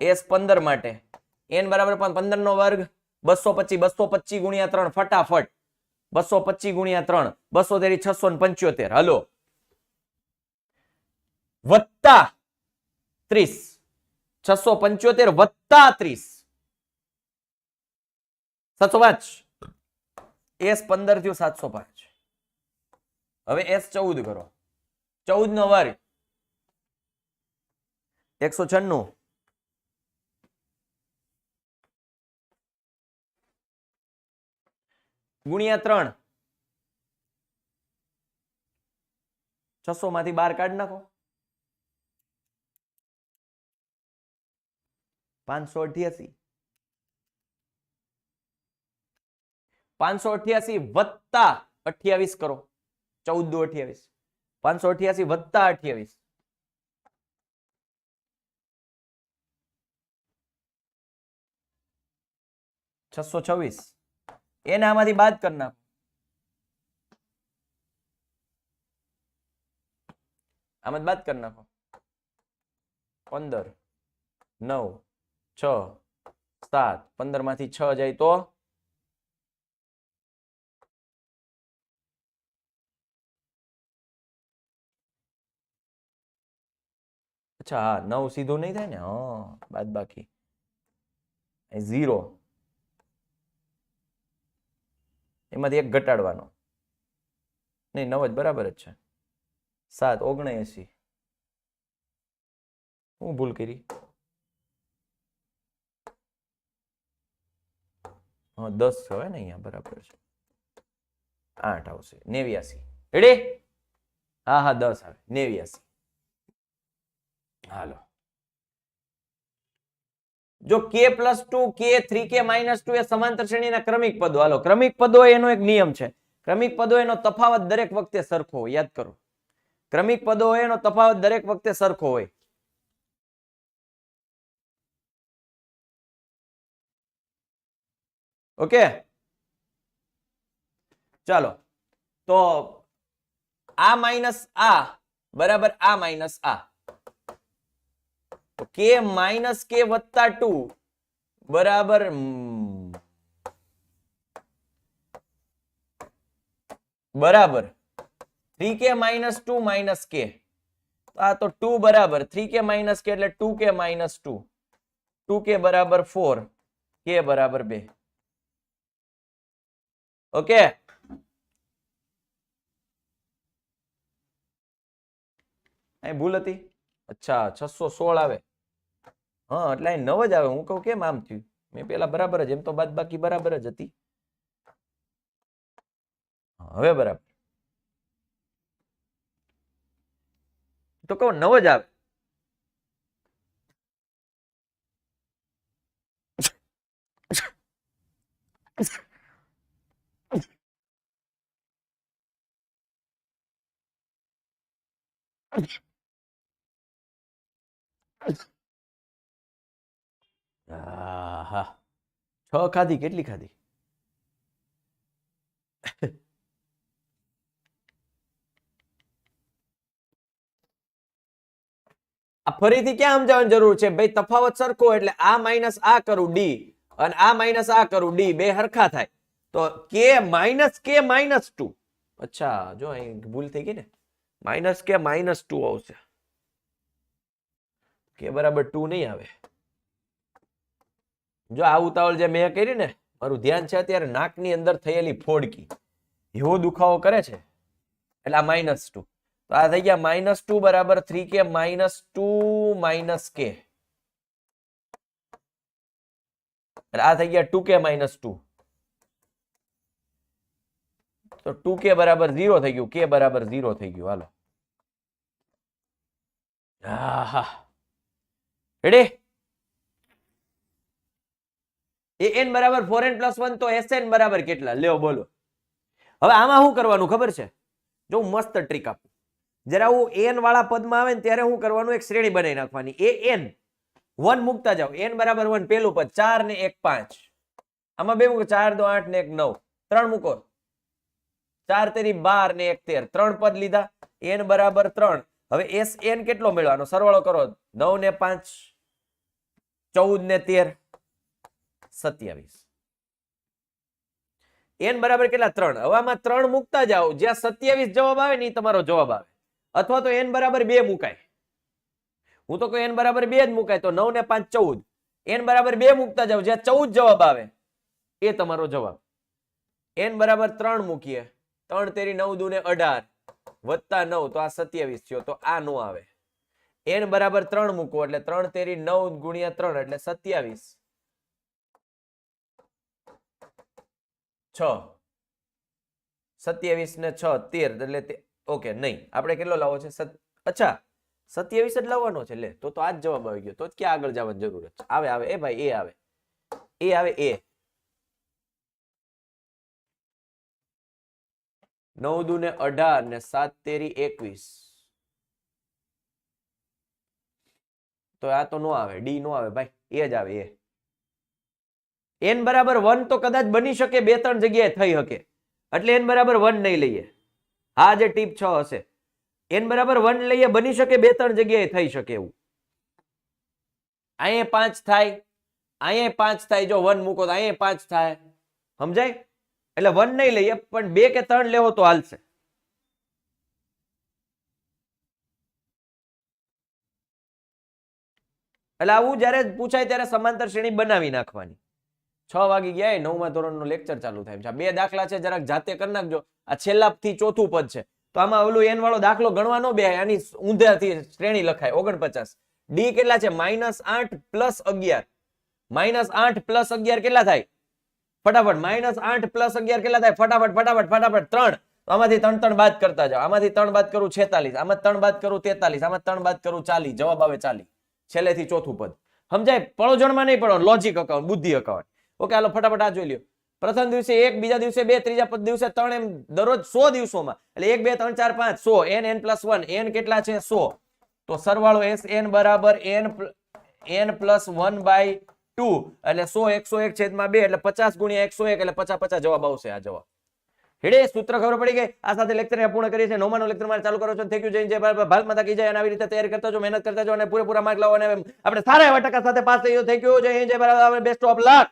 S15 માટે. n બરાબર 15 નો વર્ગ 225, 225 ગુણ્યા 3 ફટાફટ 225 ગુણ્યા 3 200 તેરી 675. હાલો, વત્તા 30, 675 વત્તા 30, 705. S15 થયું 705. હવે S14 કરો. 14 નો વર્ગ 196 ગુણ્યા 3 600 માંથી 12 કાઢી નાખો 588. 588 વત્તા 28 કરો. 14 દુ 28. 588 વત્તા 28 626. એને આમાંથી બાદ કરી નાખો. આમાંથી બાદ કરી નાખો. 15 9 6 7. 15 માંથી 6 જાય તો અચ્છા હા 9 સીધો નહીં થાય ને. હા બાદ બાકી 0 એમાંથી એક ઘટાડવાનો. નહીં 9 જ બરાબર જ છે. 7 79. હું ભૂલ કરી. હા 10 હોય ને અહીંયા બરાબર છે. 8 આવશે 89. રેડી? હા હા 10 આવે 89. હાલો, જો k+2 k 3k - 2 એ સમાંતર શ્રેણીના ક્રમિક પદો. હાલો, ક્રમિક પદો એનો એક નિયમ છે. ક્રમિક પદો એનો તફાવત દરેક વખતે સરખો હોય. યાદ કરો, ક્રમિક પદો હોય એનો તફાવત દરેક વખતે સરખો હોય. ઓકે, ચાલો, તો આ માઇનસ આ બરાબર આ માઇનસ આ. તો k - k વત્તા 2 બરાબર બરાબર 3k - 2 - k. આ તો 2 બરાબર 3k - k એટલે 2k - 2. 2k બરાબર 4, k બરાબર 2. ઓકે, અહીં ભૂલ હતી. અચ્છા 616 આવે. હા એટલે અહીં 9 જ આવે. હું કહું કેમ આમ થયું. મેં પેલા બરાબર જ, એમ તો બાદ બાકી બરાબર જ હતી. હવે બરાબર તો કહું 9 જ આવે. હા 6 ખાધી. કેટલી ખાધી? આ ફરીથી ક્યાં સમજાવવાની જરૂર છે ભાઈ? તફાવત સરખો એટલે આ માઇનસ આ કરું ડી અને આ માઇનસ આ કરું ડી, બે હરખા થાય. તો k - 2. અચ્છા જો અહીં ભૂલ થઈ ગઈ ને. -k - 2 આવશે. k બરાબર 2 નહીં આવે. જો આ ઉતાવળ જે મેં કરી ને, મારું ધ્યાન છે અત્યારે નાકની અંદર થયેલી ફોડકી, એવો દુખાવો કરે છે એટલે આ -2. તો આ થઈ ગયા -2 બરાબર 3k - 2 - k. એટલે આ થઈ ગયા 2k માઇનસ 2, તો 2k બરાબર 0 થઈ ગયું, k બરાબર 0 થઈ ગયું. હાલો રેડી. an બરાબર 4n + 1 તો sn બરાબર કેટલા લ્યો બોલો. હવે આમાં શું કરવાનું ખબર છે? જો મસ્ત ટ્રીક આપું. જરા હું n વાળા પદમાં આવે ને ત્યારે શું કરવાનું, એક શ્રેણી બનાવી નાખવાની. an 1 મૂકતા જાઓ, n બરાબર 1 પેલું પદ 4 ને 1 5, આમાં બે મૂકો 4 2 8 ને 1 9, 3 મૂકો 4 તેરી 12 ને 1 13, 3 પદ લીધા, n બરાબર 3. હવે sn કેટલો મેળવવાનો? સરવાળો કરો, 9 ને 5 14 ને 13 27. n બરાબર કેટલા? 3. હવે આમાં 3 મૂકતા જાઓ, જ્યાં 27 જવાબ આવે ને એ તમારો જવાબ આવે. અથવા તો n બરાબર 2 મુકાય. હું તો કોઈ n બરાબર 2 જ મુકાય, તો 9 ને 5 14. n બરાબર 2 મૂકતા જાઓ, જ્યાં 14 જવાબ આવે એ તમારો જવાબ. n બરાબર 3 મૂકીએ, 3 તેરી 9 દુ ને 18 વત્તા 9, તો આ 27 થયો, તો આ નો આવે. n બરાબર 3 મૂકો એટલે 3 તેરી 9 ગુણ્યા 3 એટલે 27 6, 27 ને 6 13, એટલે ઓકે નહીં, આપણે કેટલો લાવવો છે? અચ્છા 27 જ લાવવાનો છે. લે તો આ જ જવાબ આવી ગયો, તો ક્યાં આગળ જવાની જરૂર છે? આવે આવે એ ભાઈ, એ આવે, એ આવે, એ 9 દુ ને 18 ને 7 તેરી 21, તો આ તો નો આવે, ડી નો આવે ભાઈ, એ જ આવે એ. n બરાબર 1 તો કદાચ બની શકે, 2-3 જગ્યાએ થઈ શકે, એટલે n બરાબર 1 નહીં લઈએ. હા જે ટીપ 6 હશે, n બરાબર 1 લઈએ, બની શકે 2-3 જગ્યાએ થઈ શકે એવું. અહીંયા 5 થાય, અહીંયા 5 થાય, જો 1 મૂકો તો અહીંયા 5 થાય, સમજાય? એટલે 1 નહીં લઈએ, પણ 2 કે 3 લેવો તો હાલશે. એટલે આવું જયારે પૂછાય ત્યારે સમાંતર શ્રેણી બનાવી નાખવાની. 6 વાગી ગયા, 9મા ધોરણનો લેક્ચર ચાલુ થાય છે. આ બે દાખલા છે, જરાક જાતે કરી નાખજો. આ છેલ્લા થી ચોથું પદ છે, તો આમાં ઓલું n વાળો દાખલો ગણવા નો બે, આની ઊંધાથી શ્રેણી લખાય. 49 ડી કેટલા છે? -8 + 11, -8 + 11 કેટલા થાય? ફટાફટ -8 + 11 કેટલા થાય? ફટાફટ ફટાફટ ફટાફટ 3. તો આમાંથી 3 3 બાદ કરતા જાઓ. આમાંથી 3 બાદ કરું 46, આમાં 3 બાદ કરું 43, આમાં 3 બાદ કરું 40, જવાબ આવે 40. છેલ્લેથી ચોથું પદ. સમજાય? પળોજણમાં નહીં પડો, લોજિક અકાઉન્ટ, બુદ્ધિ અકાઉન્ટ. ઓકે હાલો ફટાફટ આ જોઈ લ્યો. પ્રથમ દિવસે 1, બીજા દિવસે 2, ત્રીજા દિવસે 3, એમ દરરોજ 100 દિવસોમાં, એટલે 1 2 3 4 5 100, n n + 1, n કેટલા છે? 100. તો સરવાળો sn બરાબર n + 1/2, એટલે 100 101 છેદમાં 2, એટલે 50 ગુણ્યા 101, એટલે 50 50 જવાબ આવશે. આ જવાબ હેડે સૂત્ર ખબર પડી ગઈ. આ સાથે લેક્ચર પૂર્ણ કરીએ છીએ. 9માનો લેક્ચર મારે ચાલુ કરો છો. Thank you. જય જય ભારત માતા કી જય. અને આવી રીતે તૈયારી કરતા જો, મહેનત કરતા જો, અને પૂરેપૂરા માર્ક લાવો, અને આપણે સારા એવા ટકા સાથે પાસ થઈ ગયો. Thank you. જય હિન્દ, જય ભારત, બેસ્ટ ઓફ લક.